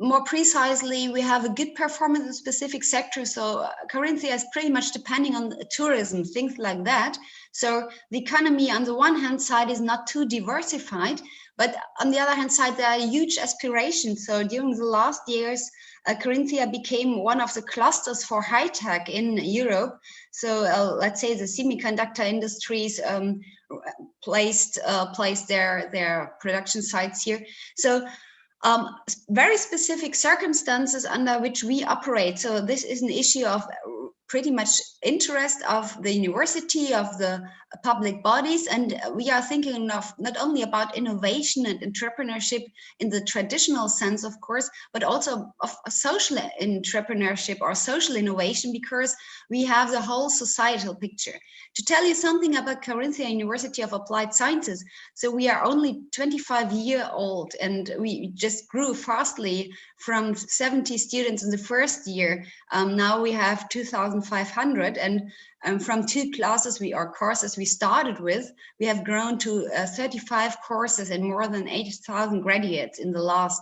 more precisely, we have a good performance in specific sectors. So Carinthia is pretty much depending on tourism, things like that. So the economy on the one hand side is not too diversified, but on the other hand side, there are huge aspirations. So during the last years, Carinthia became one of the clusters for high tech in Europe. So let's say the semiconductor industries placed their production sites here. So very specific circumstances under which we operate. So this is an issue of pretty much interest of the university, of the public bodies, and we are thinking of not only about innovation and entrepreneurship in the traditional sense, of course, but also of social entrepreneurship or social innovation, because we have the whole societal picture. To tell you something about Carinthia University of Applied Sciences, so we are only 25-year-old and we just grew fastly from 70 students in the first year. Now we have 2,500, and from 2 classes courses we started with, we have grown to 35 courses and more than 80,000 graduates in the last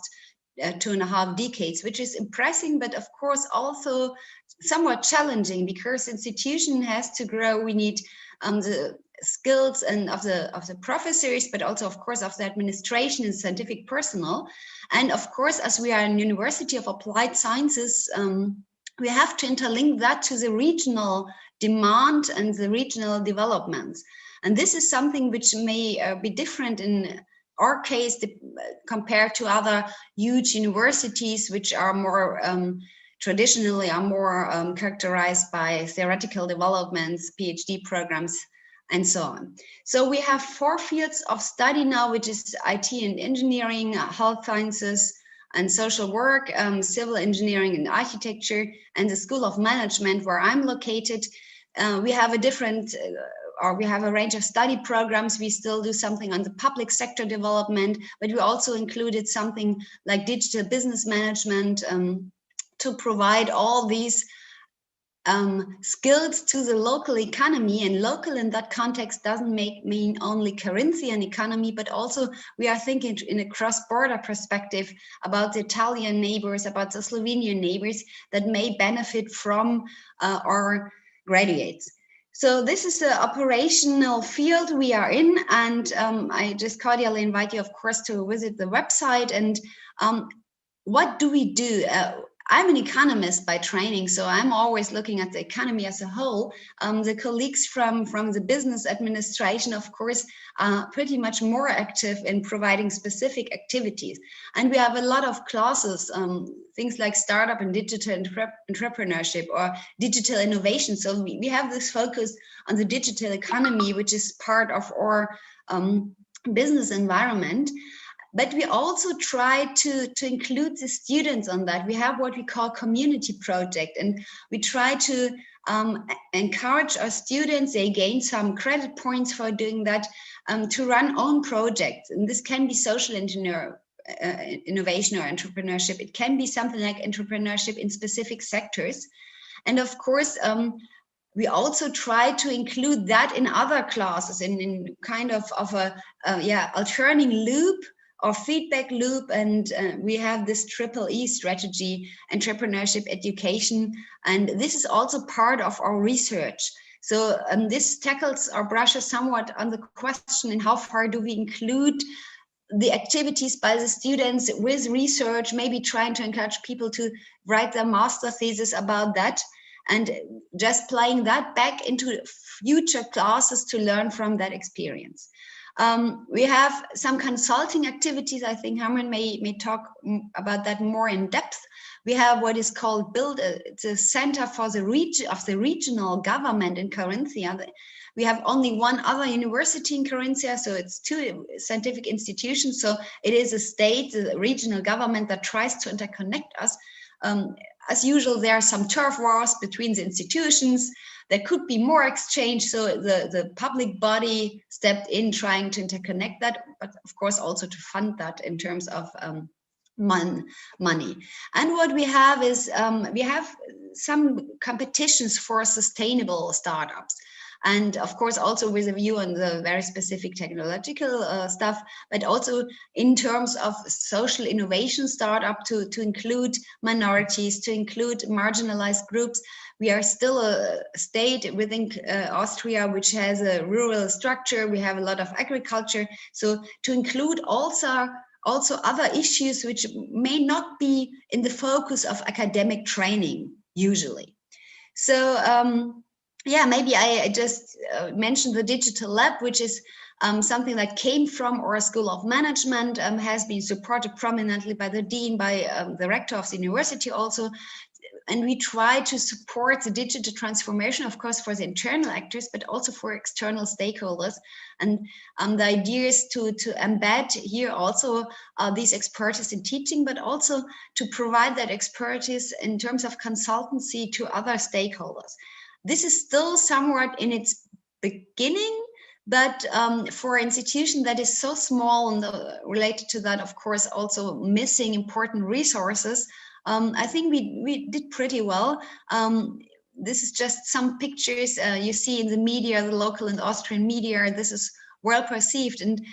2.5 decades, which is impressive, but of course also somewhat challenging, because institution has to grow. We need the skills and of the professors, but also of course of the administration and scientific personnel. And of course, as we are in University of Applied Sciences, we have to interlink that to the regional demand and the regional developments. And this is something which may be different in our case compared to other huge universities, which are more traditionally are more characterized by theoretical developments, PhD programs, and so on. So we have 4 fields of study now, which is IT and engineering, health sciences and social work, civil engineering and architecture, and the School of Management, where I'm located. We have a different, or we have a range of study programs. We still do something on the public sector development, but we also included something like digital business management to provide all these skills to the local economy. And local in that context doesn't mean only Carinthian economy, but also we are thinking in a cross-border perspective about the Italian neighbors, about the Slovenian neighbors that may benefit from our graduates. So this is the operational field we are in, and I just cordially invite you, of course, to visit the website. And what do we do? I'm an economist by training, so I'm always looking at the economy as a whole. The colleagues from the business administration, of course, are pretty much more active in providing specific activities. And we have a lot of classes, things like startup and digital entrepreneurship or digital innovation. So we have this focus on the digital economy, which is part of our business environment. But we also try to include the students on that. We have what we call community project, and we try to encourage our students. They gain some credit points for doing that, to run own projects. And this can be social innovation or entrepreneurship. It can be something like entrepreneurship in specific sectors. And of course, we also try to include that in other classes in kind of a alternating loop or feedback loop. And we have this EEE strategy, entrepreneurship education, and this is also part of our research. So this tackles or brushes somewhat on the question in how far do we include the activities by the students with research, maybe trying to encourage people to write their master thesis about that, and just playing that back into future classes to learn from that experience. We have some consulting activities. I think Herman may talk about that more in depth. We have what is called the Center for the Regional Government in Carinthia. We have only one other university in Carinthia, so it's 2 scientific institutions. So it is a state, the regional government, that tries to interconnect us. As usual, there are some turf wars between the institutions. There could be more exchange, so the public body stepped in trying to interconnect that, but of course also to fund that in terms of money. And what we have is we have some competitions for sustainable startups. And of course, also with a view on the very specific technological stuff, but also in terms of social innovation startup to include minorities, to include marginalized groups. We are still a state within Austria, which has a rural structure. We have a lot of agriculture. So to include also other issues which may not be in the focus of academic training usually. So yeah, maybe I just mentioned the digital lab, which is something that came from our School of Management, has been supported prominently by the dean, by the rector of the university also. And we try to support the digital transformation, of course, for the internal actors, but also for external stakeholders. And the idea is to embed here also these expertise in teaching, but also to provide that expertise in terms of consultancy to other stakeholders. This is still somewhat in its beginning, but for an institution that is so small and related to that, of course, also missing important resources, I think we did pretty well. This is just some pictures you see in the media, the local and Austrian media. This is well perceived. And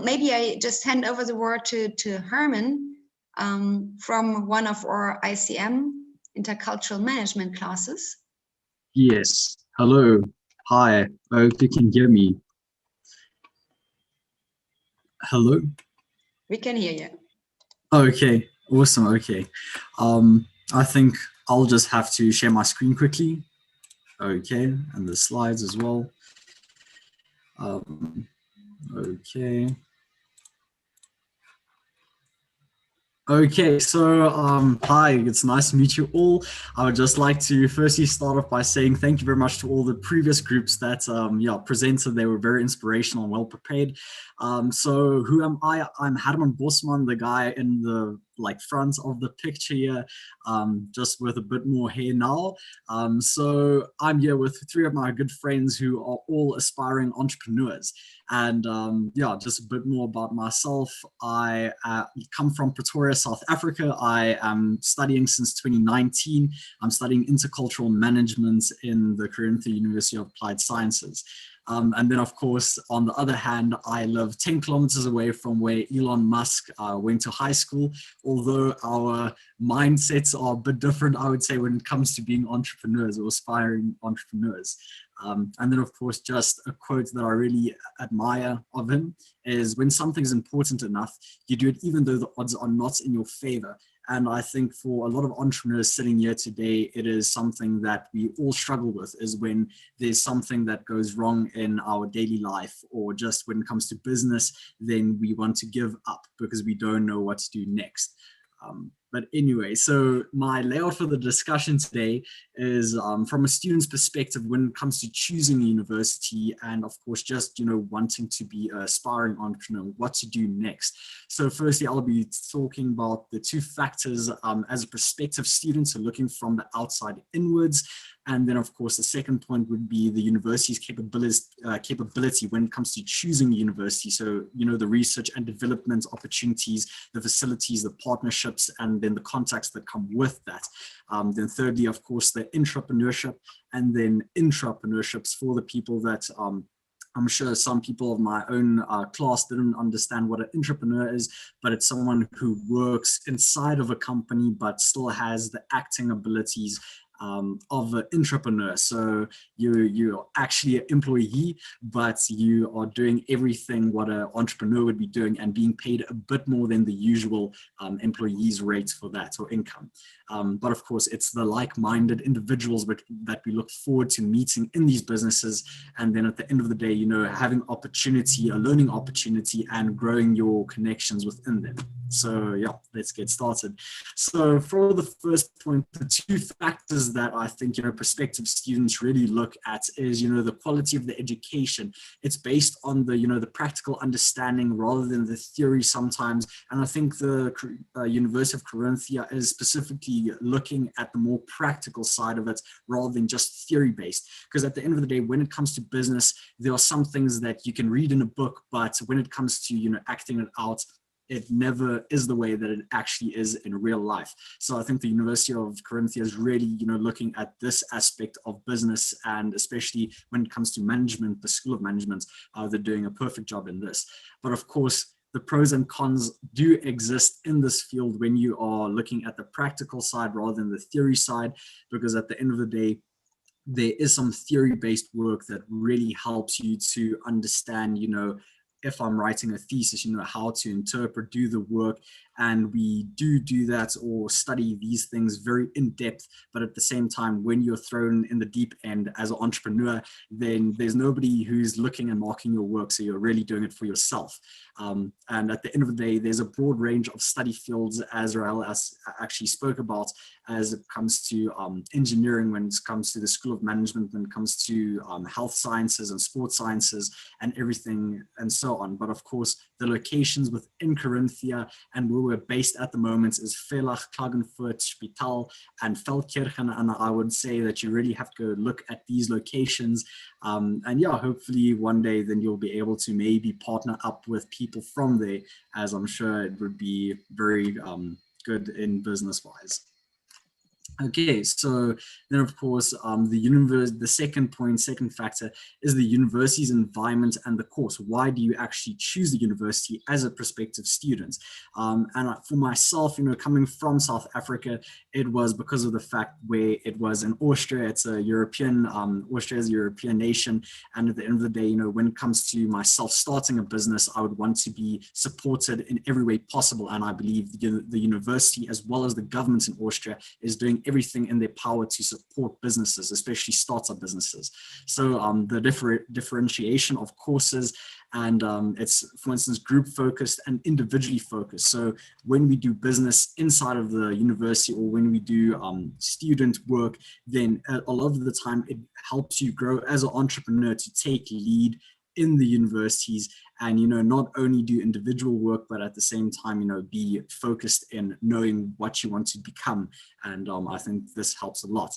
maybe I just hand over the word to Herman from one of our ICM, intercultural management classes. Yes. Hello. Hi. I hope you can hear me. Hello. We can hear you. Okay. Awesome. Okay. I think I'll just have to share my screen quickly. Okay, and the slides as well. Okay. Okay, so hi, it's nice to meet you all. I would just like to firstly start off by saying thank you very much to all the previous groups that presented. They were very inspirational and well prepared. So who am I? I'm Herman Bosman, the guy in the front of the picture here, just with a bit more hair now. So I'm here with three of my good friends who are all aspiring entrepreneurs. And just a bit more about myself. I come from Pretoria, South Africa. I am studying since 2019. I'm studying intercultural management in the Corinthia University of Applied Sciences. And then, of course, on the other hand, I live 10 kilometers away from where Elon Musk went to high school, although our mindsets are a bit different, I would say, when it comes to being entrepreneurs or aspiring entrepreneurs. And then, of course, just a quote that I really admire of him is, when something's important enough, you do it even though the odds are not in your favor. And I think for a lot of entrepreneurs sitting here today, it is something that we all struggle with, is when there's something that goes wrong in our daily life, or just when it comes to business, then we want to give up because we don't know what to do next. But anyway, so my layout for the discussion today is from a student's perspective when it comes to choosing a university, and of course, just, wanting to be an aspiring entrepreneur, what to do next. So firstly, I'll be talking about the two factors as a prospective student, so looking from the outside inwards. And then, of course, the second point would be the university's capability when it comes to choosing a university. So, the research and development opportunities, the facilities, the partnerships, and then the contacts that come with that. Then thirdly, of course, the entrepreneurship, and then intrapreneurships for the people that I'm sure some people of my own class didn't understand what an entrepreneur is, but it's someone who works inside of a company but still has the acting abilities of an entrepreneur. So you're actually an employee, but you are doing everything what an entrepreneur would be doing and being paid a bit more than the usual employee's rate for that, or income. But of course, it's the like-minded individuals that we look forward to meeting in these businesses. And then at the end of the day, having opportunity, a learning opportunity, and growing your connections within them. So yeah, let's get started. So for the first point, the two factors that I think, prospective students really look at is, the quality of the education. It's based on the, the practical understanding rather than the theory sometimes. And I think the University of Corinthia is specifically looking at the more practical side of it rather than just theory-based. Because at the end of the day, when it comes to business, there are some things that you can read in a book, but when it comes to, acting it out, it never is the way that it actually is in real life. So I think the University of Corinthia is really, looking at this aspect of business, and especially when it comes to management, the School of Management, they're doing a perfect job in this. But of course, the pros and cons do exist in this field when you are looking at the practical side rather than the theory side, because at the end of the day, there is some theory-based work that really helps you to understand, if I'm writing a thesis, how to interpret, do the work. And we do that or study these things very in depth. But at the same time, when you're thrown in the deep end as an entrepreneur, then there's nobody who's looking and marking your work. So you're really doing it for yourself. And at the end of the day, there's a broad range of study fields, as Rael actually spoke about, as it comes to engineering, when it comes to the School of Management, when it comes to health sciences and sports sciences and everything and so on. But of course, the locations within Corinthia and where we're based at the moment is Villach, Klagenfurt, Spital, and Feldkirchen. And I would say that you really have to look at these locations. And yeah, hopefully one day then you'll be able to maybe partner up with people from there, as I'm sure it would be very good in business-wise. Okay, so then of course, the second factor is the university's environment and the course. Why do you actually choose the university as a prospective student? And for myself, coming from South Africa, it was because of the fact where it was in Austria. It's a European, Austria is a European nation. And at the end of the day, when it comes to myself starting a business, I would want to be supported in every way possible. And I believe the university, as well as the government in Austria, is doing everything in their power to support businesses, especially startup businesses. So the differentiation of courses, and it's, for instance, group focused and individually focused. So when we do business inside of the university, or when we do student work, then a lot of the time it helps you grow as an entrepreneur to take lead in the universities, and not only do individual work, but at the same time be focused in knowing what you want to become. And I think this helps a lot.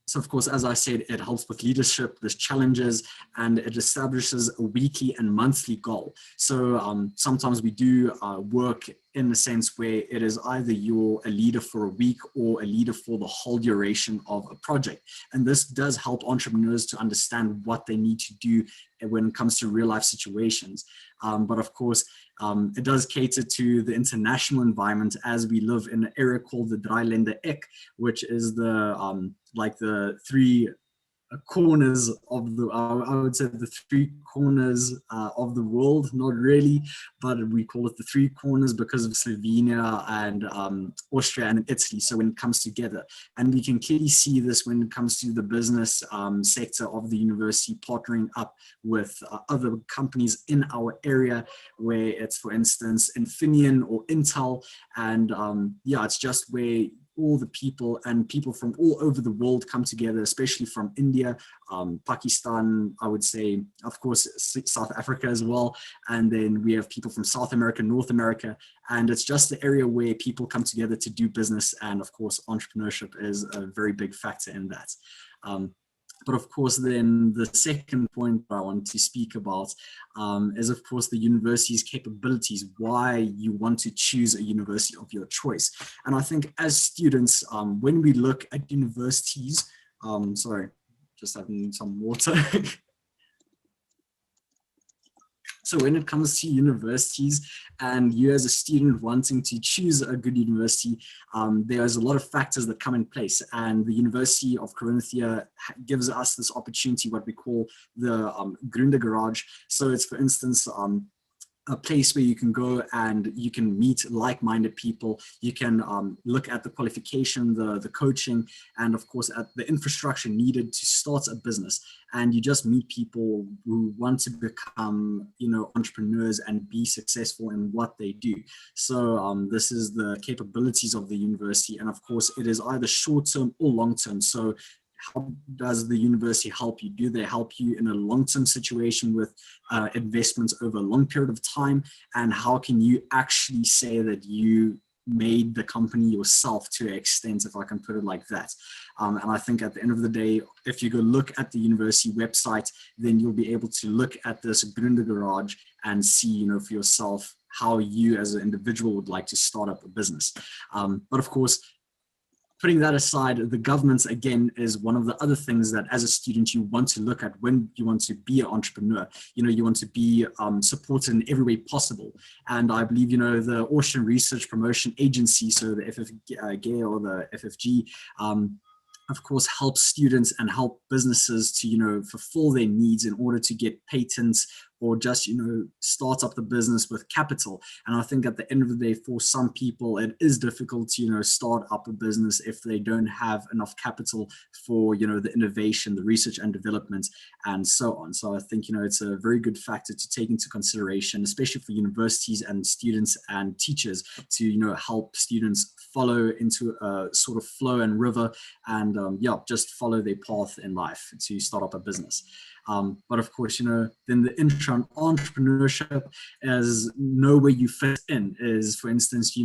So of course, as I said, it helps with leadership, there's challenges, and it establishes a weekly and monthly goal. So sometimes we do work in the sense where it is either you're a leader for a week or a leader for the whole duration of a project. And this does help entrepreneurs to understand what they need to do when it comes to real life situations. But of course, it does cater to the international environment, as we live in an area called the Dreiländereck, which is the like the three corners of the, I would say the three corners of the world, not really, but we call it the three corners because of Slovenia and Austria and Italy. So when it comes together, and we can clearly see this when it comes to the business sector of the university partnering up with other companies in our area, where it's, for instance, Infineon or Intel, and yeah, it's just where all the people and people from all over the world come together, especially from India, Pakistan, I would say, of course, South Africa as well. And then we have people from South America, North America, and it's just the area where people come together to do business. And of course, entrepreneurship is a very big factor in that. But of course, then the second point I want to speak about is, of course, the university's capabilities, why you want to choose a university of your choice. And I think as students, when we look at universities, sorry, just having some water. So when it comes to universities and you as a student wanting to choose a good university, there's a lot of factors that come in place, and the University of Carinthia gives us this opportunity, what we call the Gründer Garage. So it's, for instance, a place where you can go and you can meet like-minded people. You can look at the qualification, the coaching, and of course at the infrastructure needed to start a business. And you just meet people who want to become, entrepreneurs and be successful in what they do. So this is the capabilities of the university. And of course, it is either short-term or long-term. So how does the university help you? Do they help you in a long-term situation with investments over a long period of time? And how can you actually say that you made the company yourself to an extent, if I can put it like that? And I think at the end of the day, if you go look at the university website, then you'll be able to look at this Gründer Garage and see, for yourself how you as an individual would like to start up a business. But of course, putting that aside, the governance, again, is one of the other things that as a student you want to look at when you want to be an entrepreneur. You want to be supported in every way possible. And I believe, the Austrian Research Promotion Agency, so the FFG or the FFG, of course, help students and help businesses to, fulfill their needs in order to get patents or just, start up the business with capital. And I think at the end of the day, for some people, it is difficult to, start up a business if they don't have enough capital for, the innovation, the research and development, and so on. So I think, it's a very good factor to take into consideration, especially for universities and students and teachers to, help students follow into a sort of flow and river and, just follow their path in life to start up a business. But of course, then the entrepreneurship is know where you fit in is, for instance,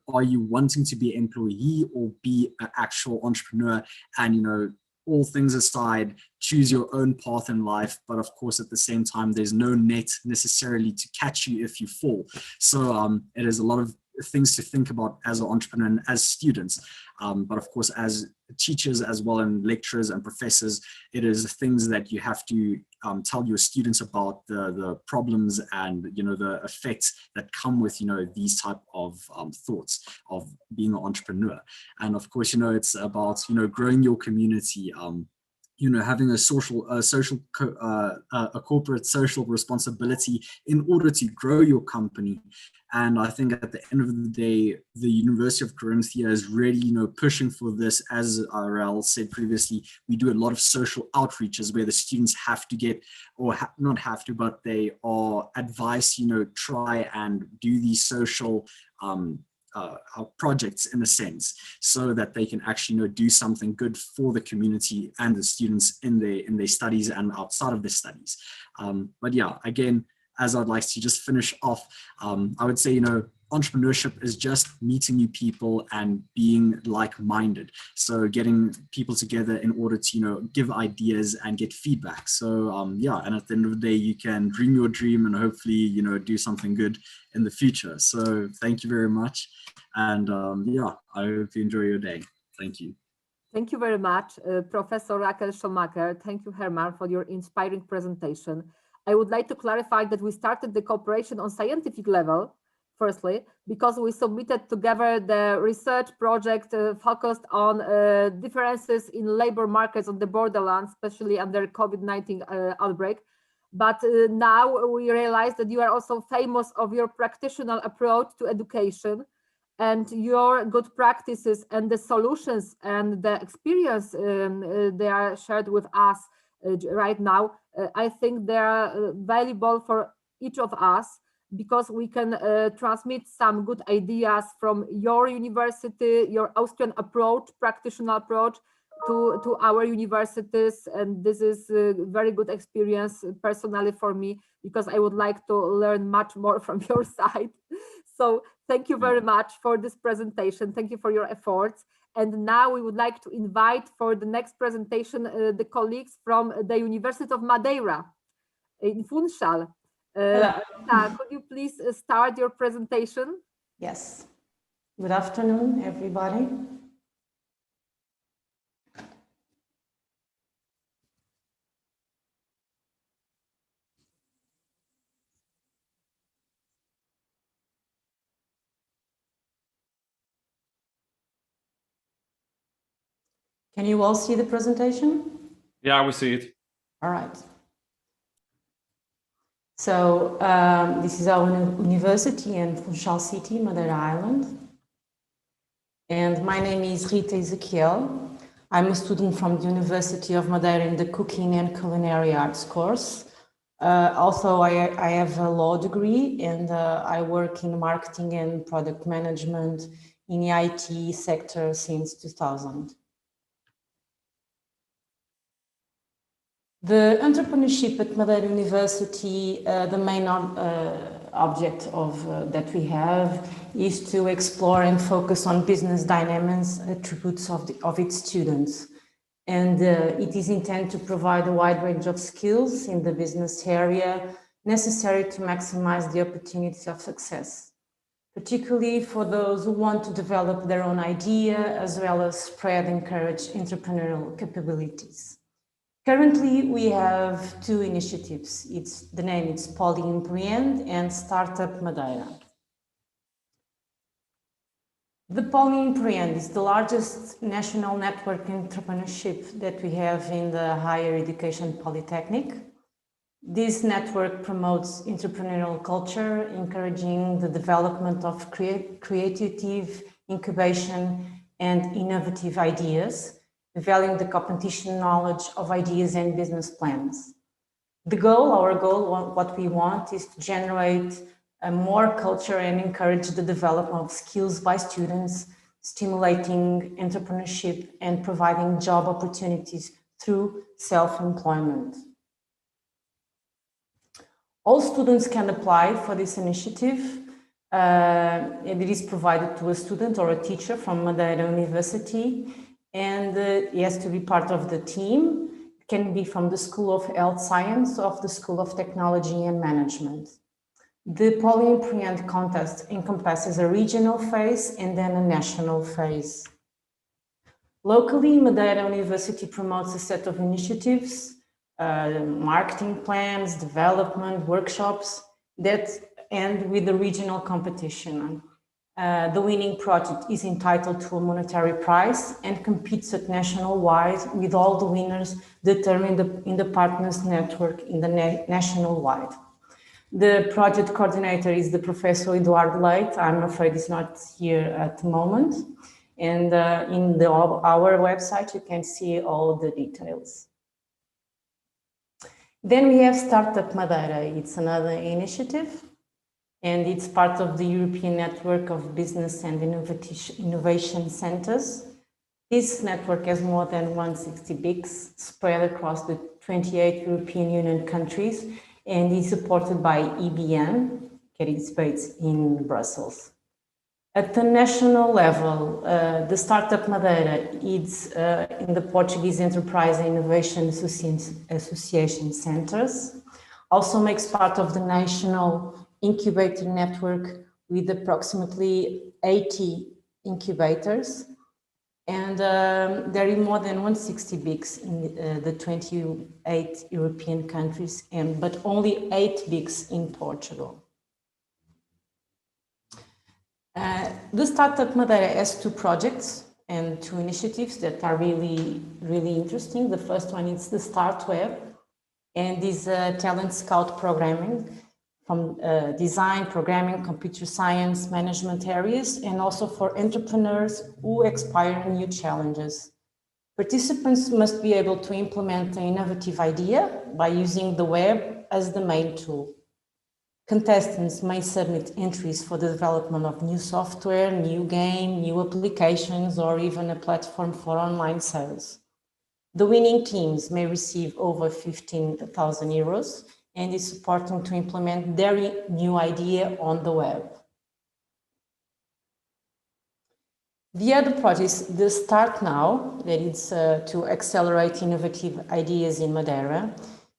are you wanting to be an employee or be an actual entrepreneur? And, all things aside, choose your own path in life. But of course, at the same time, there's no net necessarily to catch you if you fall. So it is a lot of things to think about as an entrepreneur and as students. But of course, as teachers as well, and lecturers and professors, it is things that you have to tell your students about the problems and, you know, the effects that come with, you know, these type of thoughts of being an entrepreneur. And of course, you know, it's about, you know, growing your community, you know, having a corporate social responsibility in order to grow your company. And I think at the end of the day, the University of Carinthia is really, you know, pushing for this. As Raul said previously, we do a lot of social outreaches where the students have to get, or not have to, but they are advised, you know, try and do these social projects in a sense, so that they can actually, you know, do something good for the community and the students in their studies and outside of their studies. But yeah, again, as I'd like to just finish off, I would say, you know, entrepreneurship is just meeting new people and being like-minded. So getting people together in order to, you know, give ideas and get feedback. So yeah, and at the end of the day, you can dream your dream and hopefully, you know, do something good in the future. So thank you very much. And yeah, I hope you enjoy your day. Thank you. Thank you very much, Professor Raquel Schumacher. Thank you, Herman, for your inspiring presentation. I would like to clarify that we started the cooperation on scientific level, firstly, because we submitted together the research project focused on differences in labor markets on the borderlands, especially under COVID-19 outbreak. But now we realize that you are also famous of your practitioner approach to education, and your good practices and the solutions and the experience they are shared with us right now. I think they are valuable for each of us, because we can transmit some good ideas from your university, your Austrian approach, practitioner approach to our universities. And this is a very good experience personally for me, because I would like to learn much more from your side. So thank you very much for this presentation. Thank you for your efforts. And now we would like to invite for the next presentation the colleagues from the University of Madeira in Funchal. Could you please start your presentation? Yes. Good afternoon, everybody. Can you all see the presentation? Yeah, we see it. All right. So this is our university in Funchal City, Madeira Island. And my name is Rita Ezequiel. I'm a student from the University of Madeira in the Cooking and Culinary Arts course. Also, I have a law degree, and I work in marketing and product management in the IT sector since 2000. The entrepreneurship at Madeira University, the main object of that we have is to explore and focus on business dynamics, attributes of its students. And it is intended to provide a wide range of skills in the business area necessary to maximize the opportunities of success, particularly for those who want to develop their own idea, as well as spread and encourage entrepreneurial capabilities. Currently, we have two initiatives. The name is Poly Empreend and Startup Madeira. The Poly Empreend is the largest national network entrepreneurship that we have in the higher education polytechnic. This network promotes entrepreneurial culture, encouraging the development of creative, incubation, and innovative ideas, valuing the competition knowledge of ideas and business plans. Our goal, what we want is to generate more culture and encourage the development of skills by students, stimulating entrepreneurship and providing job opportunities through self-employment. All students can apply for this initiative. And it is provided to a student or a teacher from Madeira University, and he has to be part of the team. It can be from the School of Health Science or of the School of Technology and Management. The Polyimpriant contest encompasses a regional phase and then a national phase. Locally, Madeira University promotes a set of initiatives, marketing plans, development, workshops that end with the regional competition. The winning project is entitled to a monetary prize and competes at national-wide, with all the winners determined in the partners network in the national-wide. The project coordinator is the Professor Eduardo Leite. I'm afraid he's not here at the moment. And in our website, you can see all the details. Then we have Startup Madeira. It's another initiative, and it's part of the European Network of Business and Innovation Centers. This network has more than 160 BICs spread across the 28 European Union countries and is supported by EBN, that is based in Brussels. At the national level, the Startup Madeira is in the Portuguese Enterprise and Innovation Association Centers, also makes part of the National Incubator Network with approximately 80 incubators. And there are more than 160 BICs in the 28 European countries, but only 8 BICs in Portugal. The Startup Madeira has 2 projects and 2 initiatives that are really interesting. The first one is the Start Web, and is talent scout programming from design, programming, computer science, management areas, and also for entrepreneurs who aspire new challenges. Participants must be able to implement an innovative idea by using the web as the main tool. Contestants may submit entries for the development of new software, new game, new applications, or even a platform for online sales. The winning teams may receive over 15,000 euros and is supporting to implement their new idea on the web. The other project is the Start Now, that is to accelerate innovative ideas in Madeira.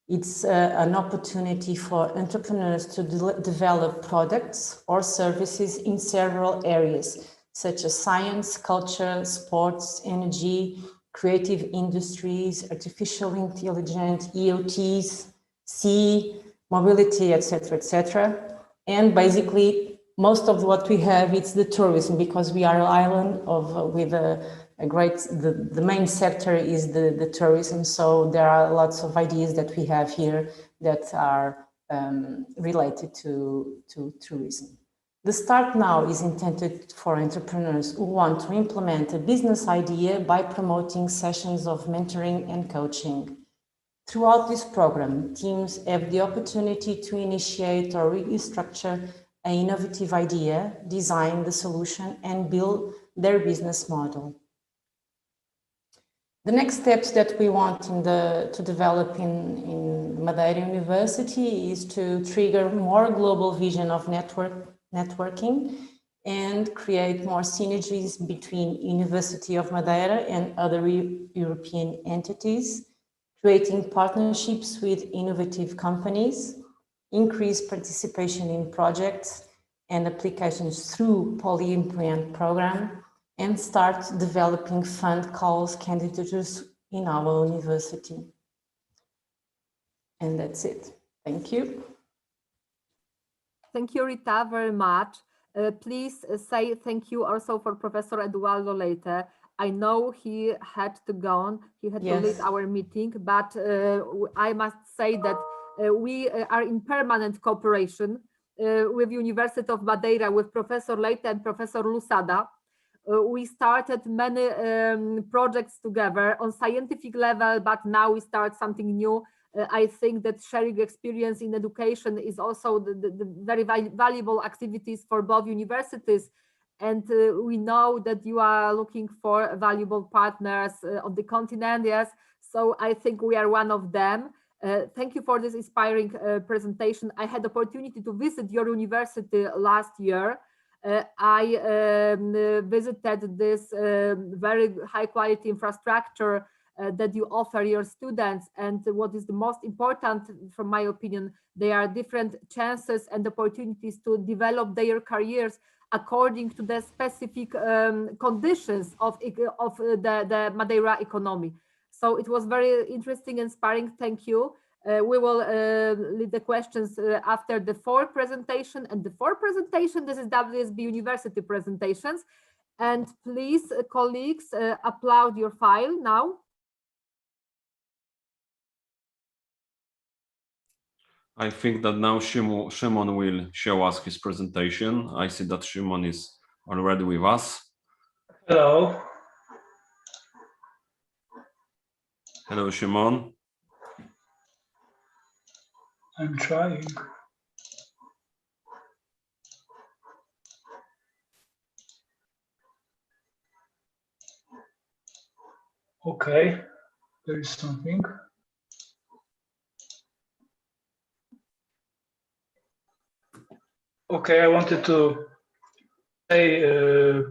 It's an opportunity for entrepreneurs to develop products or services in several areas, such as science, culture, sports, energy, creative industries, artificial intelligence, EOTs, sea, mobility, etc., etc. And basically, most of what we have is the tourism, because we are an island with a great, the main sector is the tourism. So there are lots of ideas that we have here that are related to tourism. The Start Now is intended for entrepreneurs who want to implement a business idea by promoting sessions of mentoring and coaching. Throughout this program, teams have the opportunity to initiate or restructure an innovative idea, design the solution, and build their business model. The next steps that we want to develop in Madeira University is to trigger more global vision of networking and create more synergies between University of Madeira and other European entities, creating partnerships with innovative companies, increase participation in projects and applications through Polyimpriant program, and start developing fund calls candidates in our university. And that's it. Thank you. Thank you, Rita, very much. Please say thank you also for Professor Eduardo Leite. I know he had to go on, he had to leave our meeting, but I must say that we are in permanent cooperation with University of Madeira, with Professor Leite and Professor Lusada. We started many projects together on scientific level, but now we start something new. I think that sharing experience in education is also the very valuable activities for both universities. And we know that you are looking for valuable partners on the continent, yes. So I think we are one of them. Thank you for this inspiring presentation. I had the opportunity to visit your university last year. I visited this very high quality infrastructure that you offer your students. And what is the most important, from my opinion, there are different chances and opportunities to develop their careers according to the specific conditions of the Madeira economy. So it was very interesting, inspiring. Thank you. We will lead the questions after the fourth presentation. And the fourth presentation, this is WSB University presentations. And please, colleagues, upload your file now. I think that now Szymon will show us his presentation. I see that Szymon is already with us. Hello. Hello, Szymon. I'm trying. Okay, there is something. Okay, I wanted to say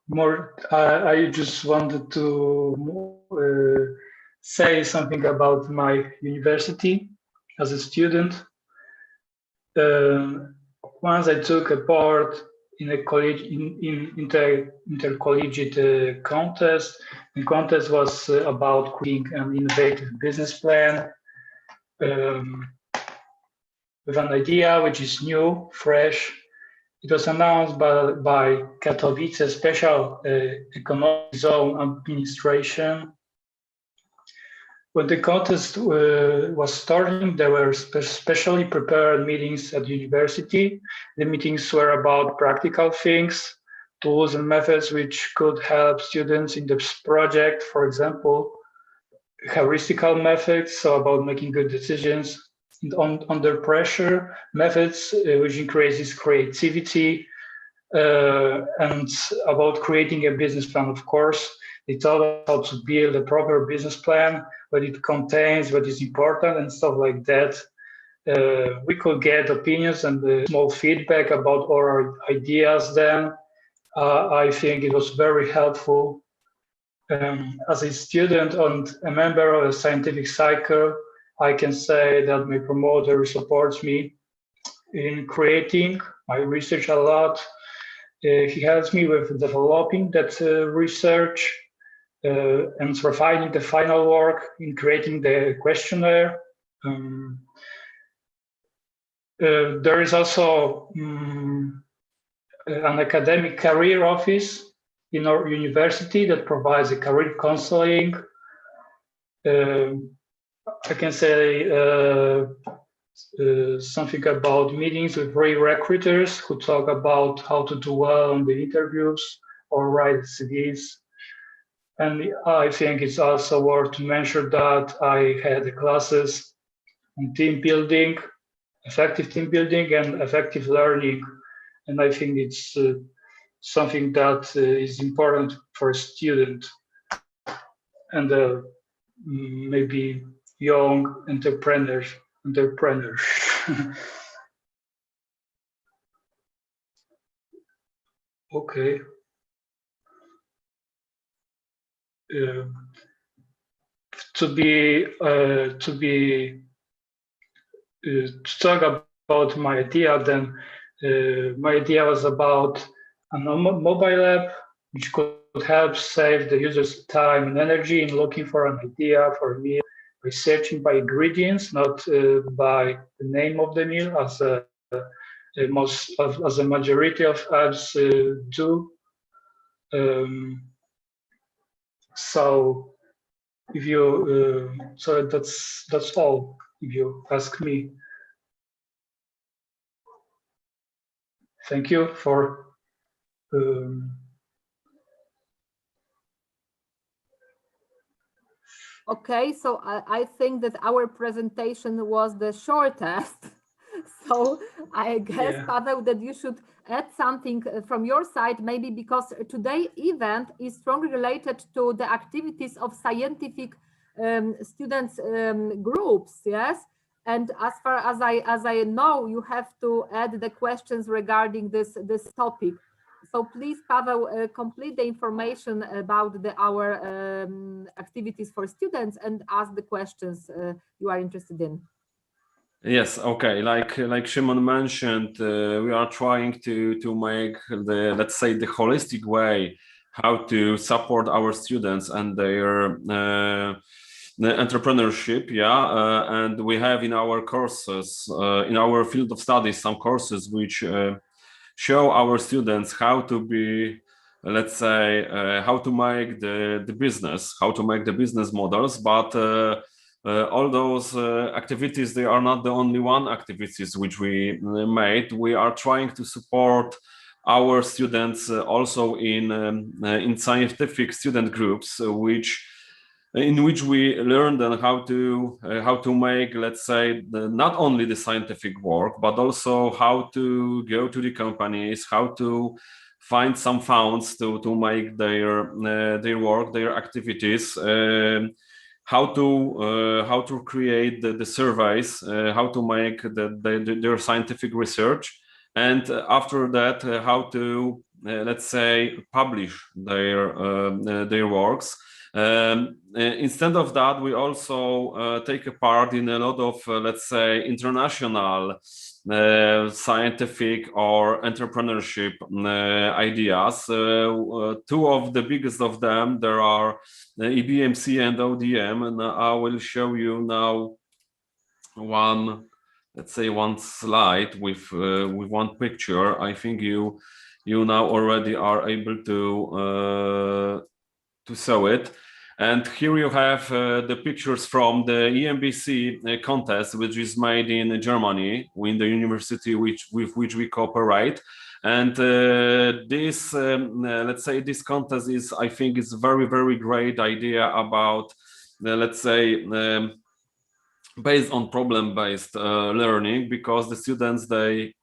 more. I just wanted to say something about my university as a student. Once I took a part in a college intercollegiate contest. The contest was about creating an innovative business plan with an idea which is new, fresh. It was announced by Katowice Special Economic Zone Administration. When the contest was starting, there were specially prepared meetings at the university. The meetings were about practical things, tools and methods which could help students in this project. For example, heuristical methods, so about making good decisions under pressure, methods which increases creativity, and about creating a business plan, of course. They taught us how to build a proper business plan, what it contains, what is important, and stuff like that. We could get opinions and small feedback about our ideas then. I think it was very helpful. As a student and a member of a scientific cycle, I can say that my promoter supports me in creating my research a lot. He helps me with developing that research and providing the final work in creating the questionnaire. There is also an academic career office in our university that provides a career counseling. I can say something about meetings with recruiters who talk about how to do well on the interviews or write CVs. And I think it's also worth to mention that I had classes on team building, effective team building, and effective learning. And I think it's something that is important for a student and maybe young entrepreneurs. Okay. To talk about my idea, then my idea was about a mobile app which could help save the user's time and energy in looking for an idea for a meal, researching by ingredients, not by the name of the meal, as a majority of apps do. So if you so that's all if you ask me. Thank you for Okay, so I think that our presentation was the shortest. So I guess, yeah, Paweł, that you should add something from your side, maybe because today's event is strongly related to the activities of scientific students groups, yes? And as far as I know, you have to add the questions regarding this topic. So please, Paweł, complete the information about our activities for students and ask the questions you are interested in. Yes, okay. Like Szymon mentioned, we are trying to make the, let's say, the holistic way how to support our students and their the entrepreneurship, and we have in our courses, in our field of studies, some courses which show our students how to be, let's say, how to make the business, how to make the business models, but all those activities, they are not the only one activities which we made. We are trying to support our students also in scientific student groups, in which we learned how to make, let's say, not only the scientific work, but also how to go to the companies, how to find some funds to make their work, their activities, how to create the surveys, how to make their scientific research, and after that, how to let's say publish their works. Instead of that, we also take a part in a lot of, let's say, international scientific or entrepreneurship ideas. Two of the biggest of them, there are EBMC and ODM, and I will show you now one, let's say, one slide with one picture. I think you now already are able to show it. And here you have the pictures from the EMBC contest, which is made in Germany, in the university with which we cooperate. And this, let's say, this contest is, I think, is a very, very great idea about, let's say, based on problem-based learning, because the students, they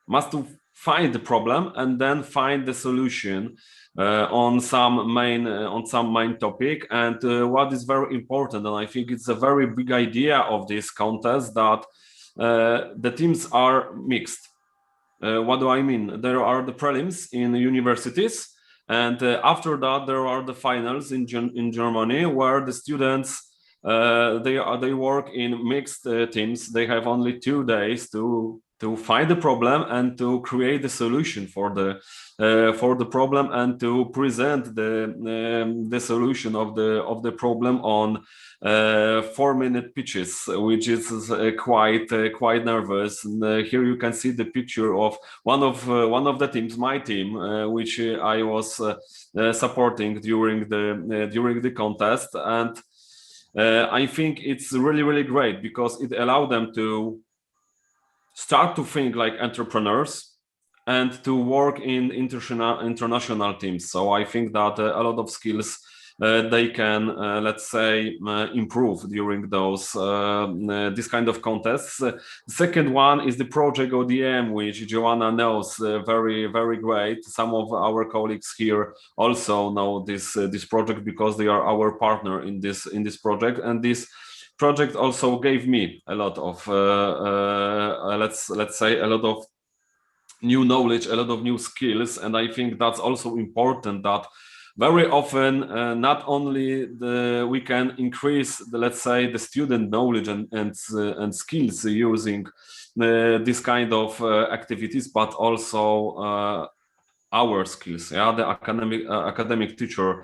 must find the problem and then find the solution on some main topic. And what is very important, and I think it's a very big idea of this contest, that the teams are mixed. What do I mean? There are the prelims in universities, and after that there are the finals in Germany, where the students they work in mixed teams. They have only 2 days to find the problem and to create the solution for the problem, and to present the solution of the problem on 4-minute pitches, which is quite nervous. And here you can see the picture of one of the teams, my team, which I was supporting during the contest. And I think it's really, really great, because it allowed them to start to think like entrepreneurs and to work in international teams. So I think that a lot of skills they can, let's say, improve during those this kind of contests. The second one is the project ODM, which Joanna knows very, very great. Some of our colleagues here also know this project, because they are our partner in this project. And this project also gave me a lot of let's say, a lot of new knowledge, a lot of new skills. And I think that's also important, that very often not only we can increase let's say, the student knowledge and skills using this kind of activities, but also our skills, the academic teacher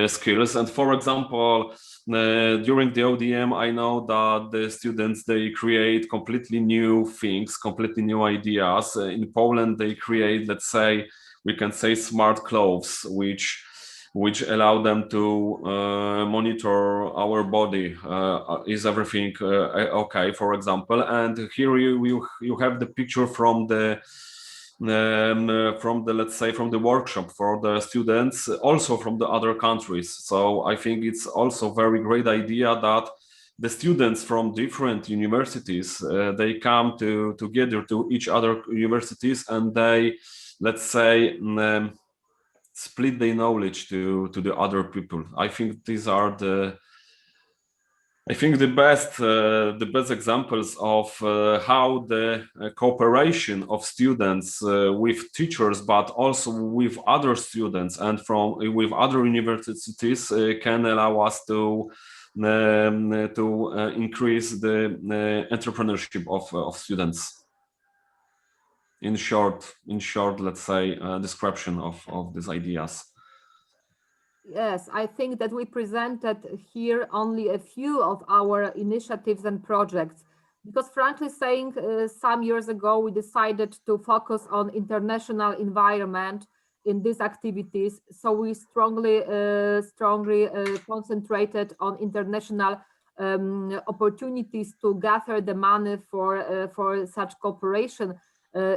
skills. And for example, during the ODM, I know that the students, they create completely new things, completely new ideas. In Poland, they create, let's say, we can say, smart clothes, which allow them to monitor our body. Is everything okay, for example? And here you have the picture from the let's say, from the workshop for the students, also from the other countries. So I think it's also a very great idea that the students from different universities, they come together to each other universities, and they, let's say, split their knowledge to the other people. I think these are the I think the best examples of how the cooperation of students with teachers, but also with other students and with other universities can allow us to increase the entrepreneurship of students. In short, let's say, description of these ideas. Yes, I think that we presented here only a few of our initiatives and projects, because frankly saying, some years ago, we decided to focus on international environment in these activities. So we strongly concentrated on international opportunities to gather the money for such cooperation.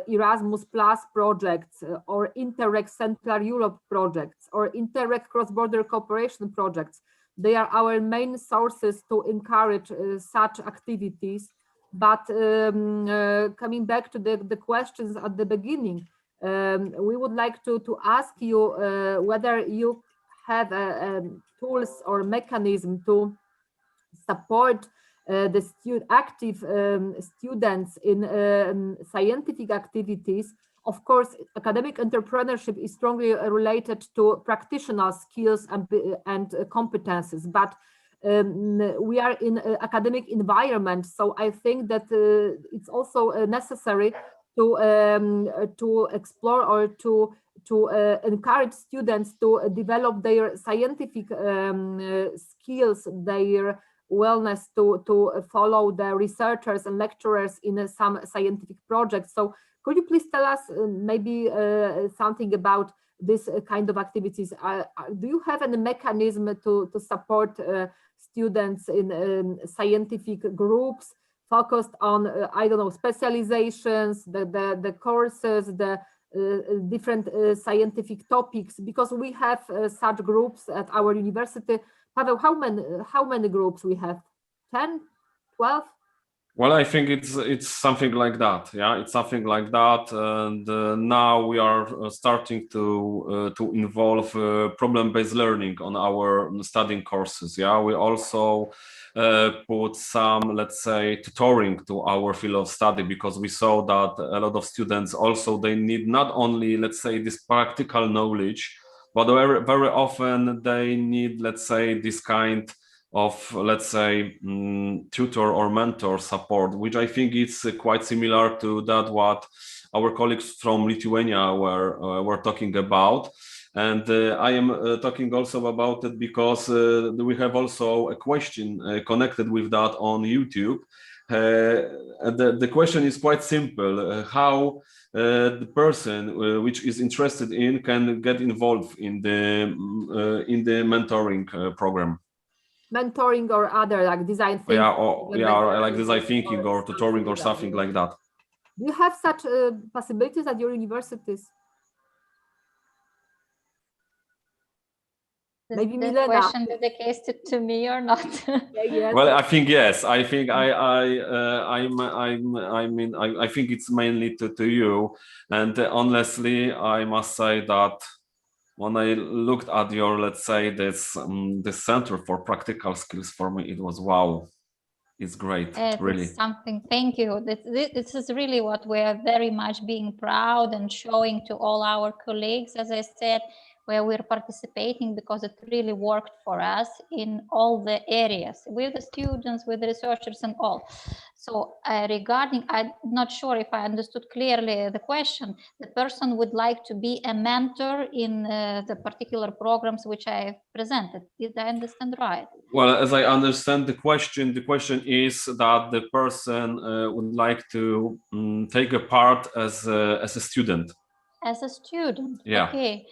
Erasmus Plus projects or Interreg Central Europe projects or Interreg cross-border cooperation projects. They are our main sources to encourage such activities. But coming back to the questions at the beginning, we would like to ask you whether you have tools or mechanism to support the active students in scientific activities. Of course, academic entrepreneurship is strongly related to practitioner skills and competences, but we are in an academic environment, so I think that it's also necessary to explore or to encourage students to develop their scientific skills, their willingness to follow the researchers and lecturers in some scientific projects. So could you please tell us maybe something about this kind of activities? Do you have any mechanism to support students in scientific groups focused on, I don't know, specializations, the courses, the different scientific topics? Because we have such groups at our university. Paweł, how many groups we have? 10, 12? Well, I think it's something like that. Yeah, it's something like that. And now we are starting to involve problem-based learning on our studying courses. Yeah, we also put some, let's say, tutoring to our field of study, because we saw that a lot of students also, they need not only, let's say, this practical knowledge, but very often they need, let's say, this kind of, let's say, tutor or mentor support, which I think is quite similar to that what our colleagues from Lithuania were talking about. And I am talking also about it because we have also a question connected with that on YouTube. The question is quite simple: how the person which is interested in can get involved in the mentoring program. Mentoring or other, like design thinking? Or like design thinking or tutoring or something like that. Do you have such possibilities at your universities? Maybe the Milena. question dedicated to me or not? Yes. Well, I think yes. I think I think it's mainly to you. And honestly, I must say that when I looked at your, let's say, this Center for Practical Skills, for me, it was wow. It's great, really. It's something, thank you. This is really what we are very much being proud and showing to all our colleagues, as I said, where we're participating, because it really worked for us in all the areas, with the students, with the researchers and all. So regarding, I'm not sure if I understood clearly the question, the person would like to be a mentor in the particular programs which I presented. Did I understand right? Well, as I understand the question is that the person would like to take a part as a student. As a student, yeah. Okay.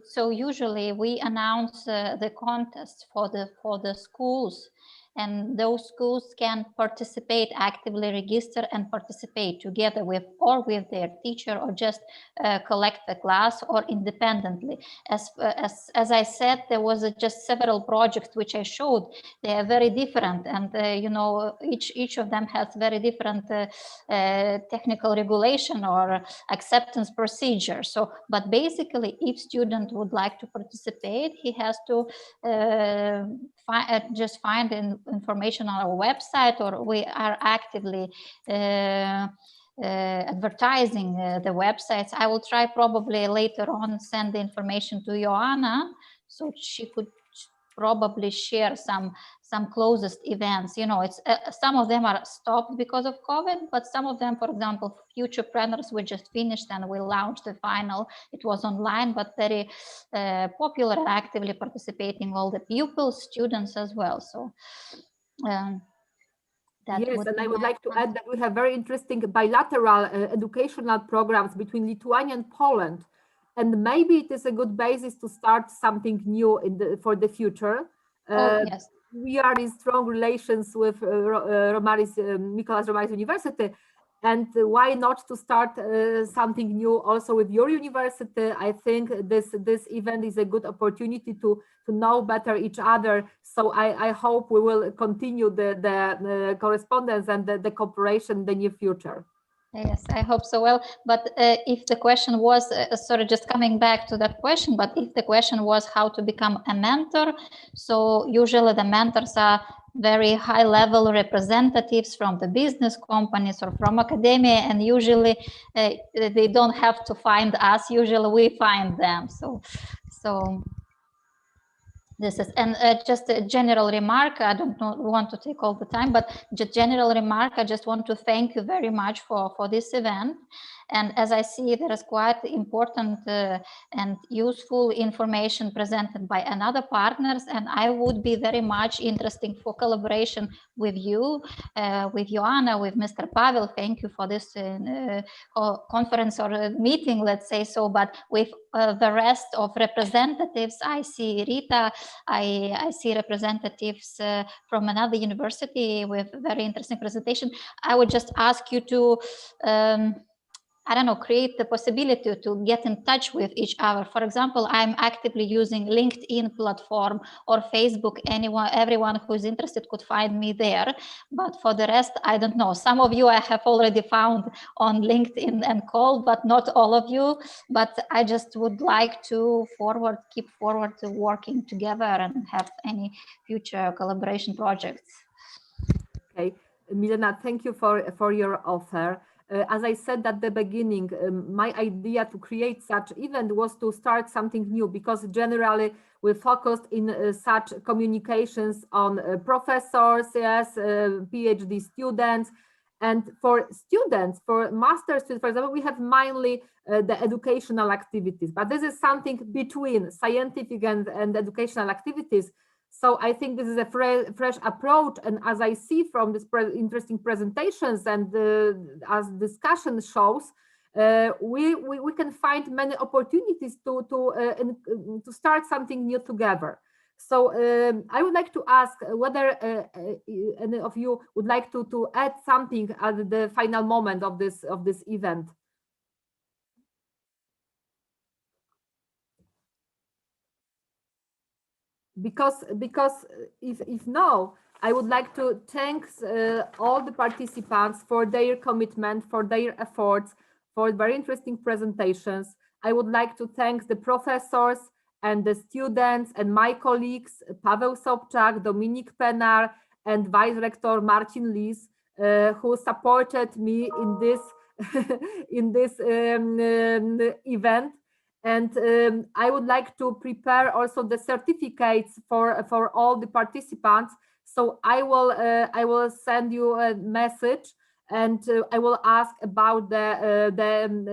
So usually we announce the contest for the schools, and those schools can participate, actively register and participate together with their teacher, or just collect the class, or independently. As I said, there was just several projects which I showed. They are very different, and you know, each of them has very different technical regulation or acceptance procedure. So, but basically, if student would like to participate, he has to just find information on our website, or we are actively advertising the websites. I will try probably later on send the information to Joanna, so she could probably share some closest events. You know, it's some of them are stopped because of COVID, but some of them, for example, Futurepreneurs, we just finished and we launched the final. It was online, but very popular and actively participating all the pupils, students as well. So yes, and I would like to add that we have very interesting bilateral educational programs between Lithuania and Poland, and maybe it is a good basis to start something new for the future. Yes. We are in strong relations with Mikołaj Romaris University, and why not to start something new also with your university? I think this event is a good opportunity to know better each other. So I hope we will continue the correspondence and the cooperation in the near future. Yes, I hope so. Well, but if the question was, sorry, just coming back to that question, but if the question was how to become a mentor, so usually the mentors are very high level representatives from the business companies or from academia, and usually they don't have to find us, usually we find them. So this is, and just a general remark, I don't want to take all the time, but just general remark, I just want to thank you very much for this event. And as I see, there is quite important and useful information presented by another partners, and I would be very much interested for collaboration with you, with Joanna, with Mr. Pavel. Thank you for this conference or meeting, let's say so, but with the rest of representatives, I see Rita, I see representatives from another university with very interesting presentation. I would just ask you to I don't know, create the possibility to get in touch with each other. For example, I'm actively using LinkedIn platform or Facebook. Everyone who's interested could find me there. But for the rest, I don't know. Some of you I have already found on LinkedIn and called, but not all of you. But I just would like to keep forward to working together and have any future collaboration projects. Okay, Milena, thank you for your offer. As I said at the beginning, my idea to create such event was to start something new, because generally we focused in such communications on professors, yes, PhD students, and for students, for master students, for example, we have mainly the educational activities, but this is something between scientific and educational activities. So I think this is a fresh approach, and as I see from this interesting presentations and as discussion shows, we can find many opportunities to start something new together. So I would like to ask whether any of you would like to add something at the final moment of this event. Because if no, I would like to thank all the participants for their commitment, for their efforts, for very interesting presentations. I would like to thank the professors and the students and my colleagues, Paweł Sobczak, Dominik Penar, and Vice Rector Marcin Lis, who supported me in this in this event. And I would like to prepare also the certificates for all the participants. So I will send you a message, and I will ask about the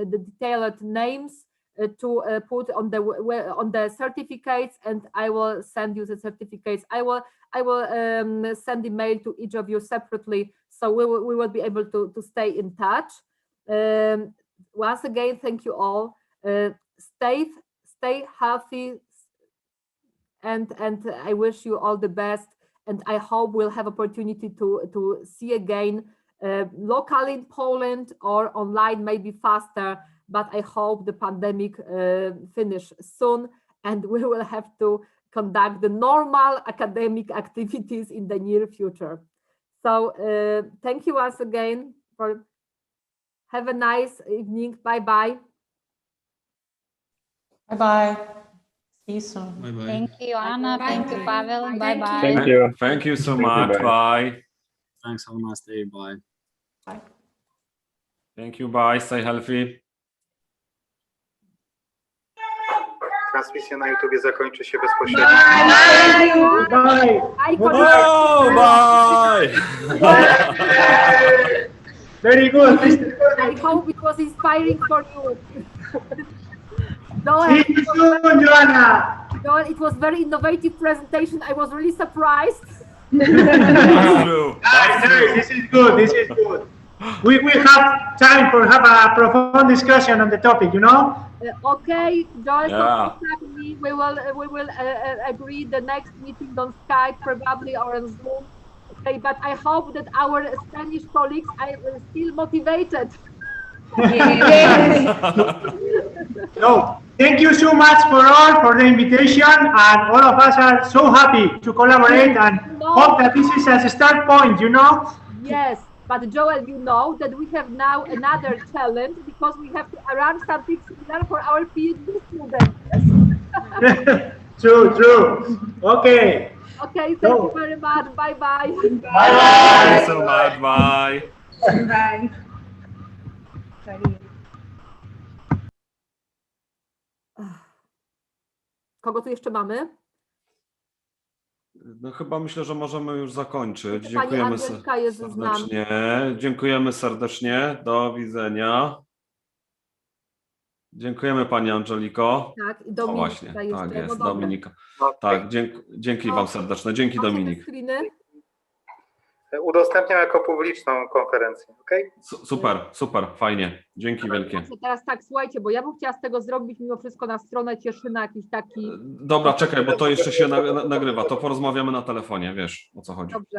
detailed names to put on the certificates, and I will send you the certificates. I will send the mail to each of you separately, so we will be able to stay in touch. Once again, thank you all. Stay healthy, and I wish you all the best, and I hope we'll have opportunity to see again locally in Poland or online, maybe faster, but I hope the pandemic finish soon and we will have to conduct the normal academic activities in the near future. So thank you once again. Have a nice evening. Bye-bye. Bye-bye. See you soon. Bye bye. Thank you, Anna. Thank you, Pavel. Thank Bye-bye. Thank you. Thank you so Thank you, much. bye. Bye. Thanks. Have a nice day. Bye. Bye. Thank you. Bye. Stay healthy. Transmisja na YouTubie zakończy się bezpośrednio. Bye. Oh, bye. Very good. I hope it was inspiring for you. See you soon, Joanna. Joel, it was very innovative presentation. I was really surprised. That's true. That's true. This is good. This is good. We have time for have a profound discussion on the topic, you know? Okay, Joel, Yeah. so contact me. We will agree the next meeting on Skype probably or on Zoom. Okay, but I hope that our Spanish colleagues are still motivated. No, thank you so much for the invitation, and all of us are so happy to collaborate and hope that this is as a start point, you know? Yes, but Joel, you know that we have now another challenge because we have to arrange something similar for our PhD students. True. Okay. Okay, thank you very much. Bye-bye. Thank you so much. Bye. Bye. Kogo tu jeszcze mamy? No chyba myślę, że możemy już zakończyć. Pani Dziękujemy Angelika jest z nami. serdecznie. Dziękujemy serdecznie. Do widzenia. Dziękujemy Pani Angeliko. Tak, i O Dominika właśnie, jeszcze. tak jest, No dobra. Dominika. Tak, dzięki Wam serdeczne. Dzięki Macie te Dominik. screeny? Udostępniam jako publiczną konferencję, ok? Super, fajnie. Dzięki wielkie. Teraz tak, słuchajcie, bo ja bym chciała z tego zrobić mimo wszystko na stronę Cieszyna jakiś taki... Dobra, czekaj, bo to jeszcze się nagrywa. To porozmawiamy na telefonie, wiesz o co chodzi. Dobrze.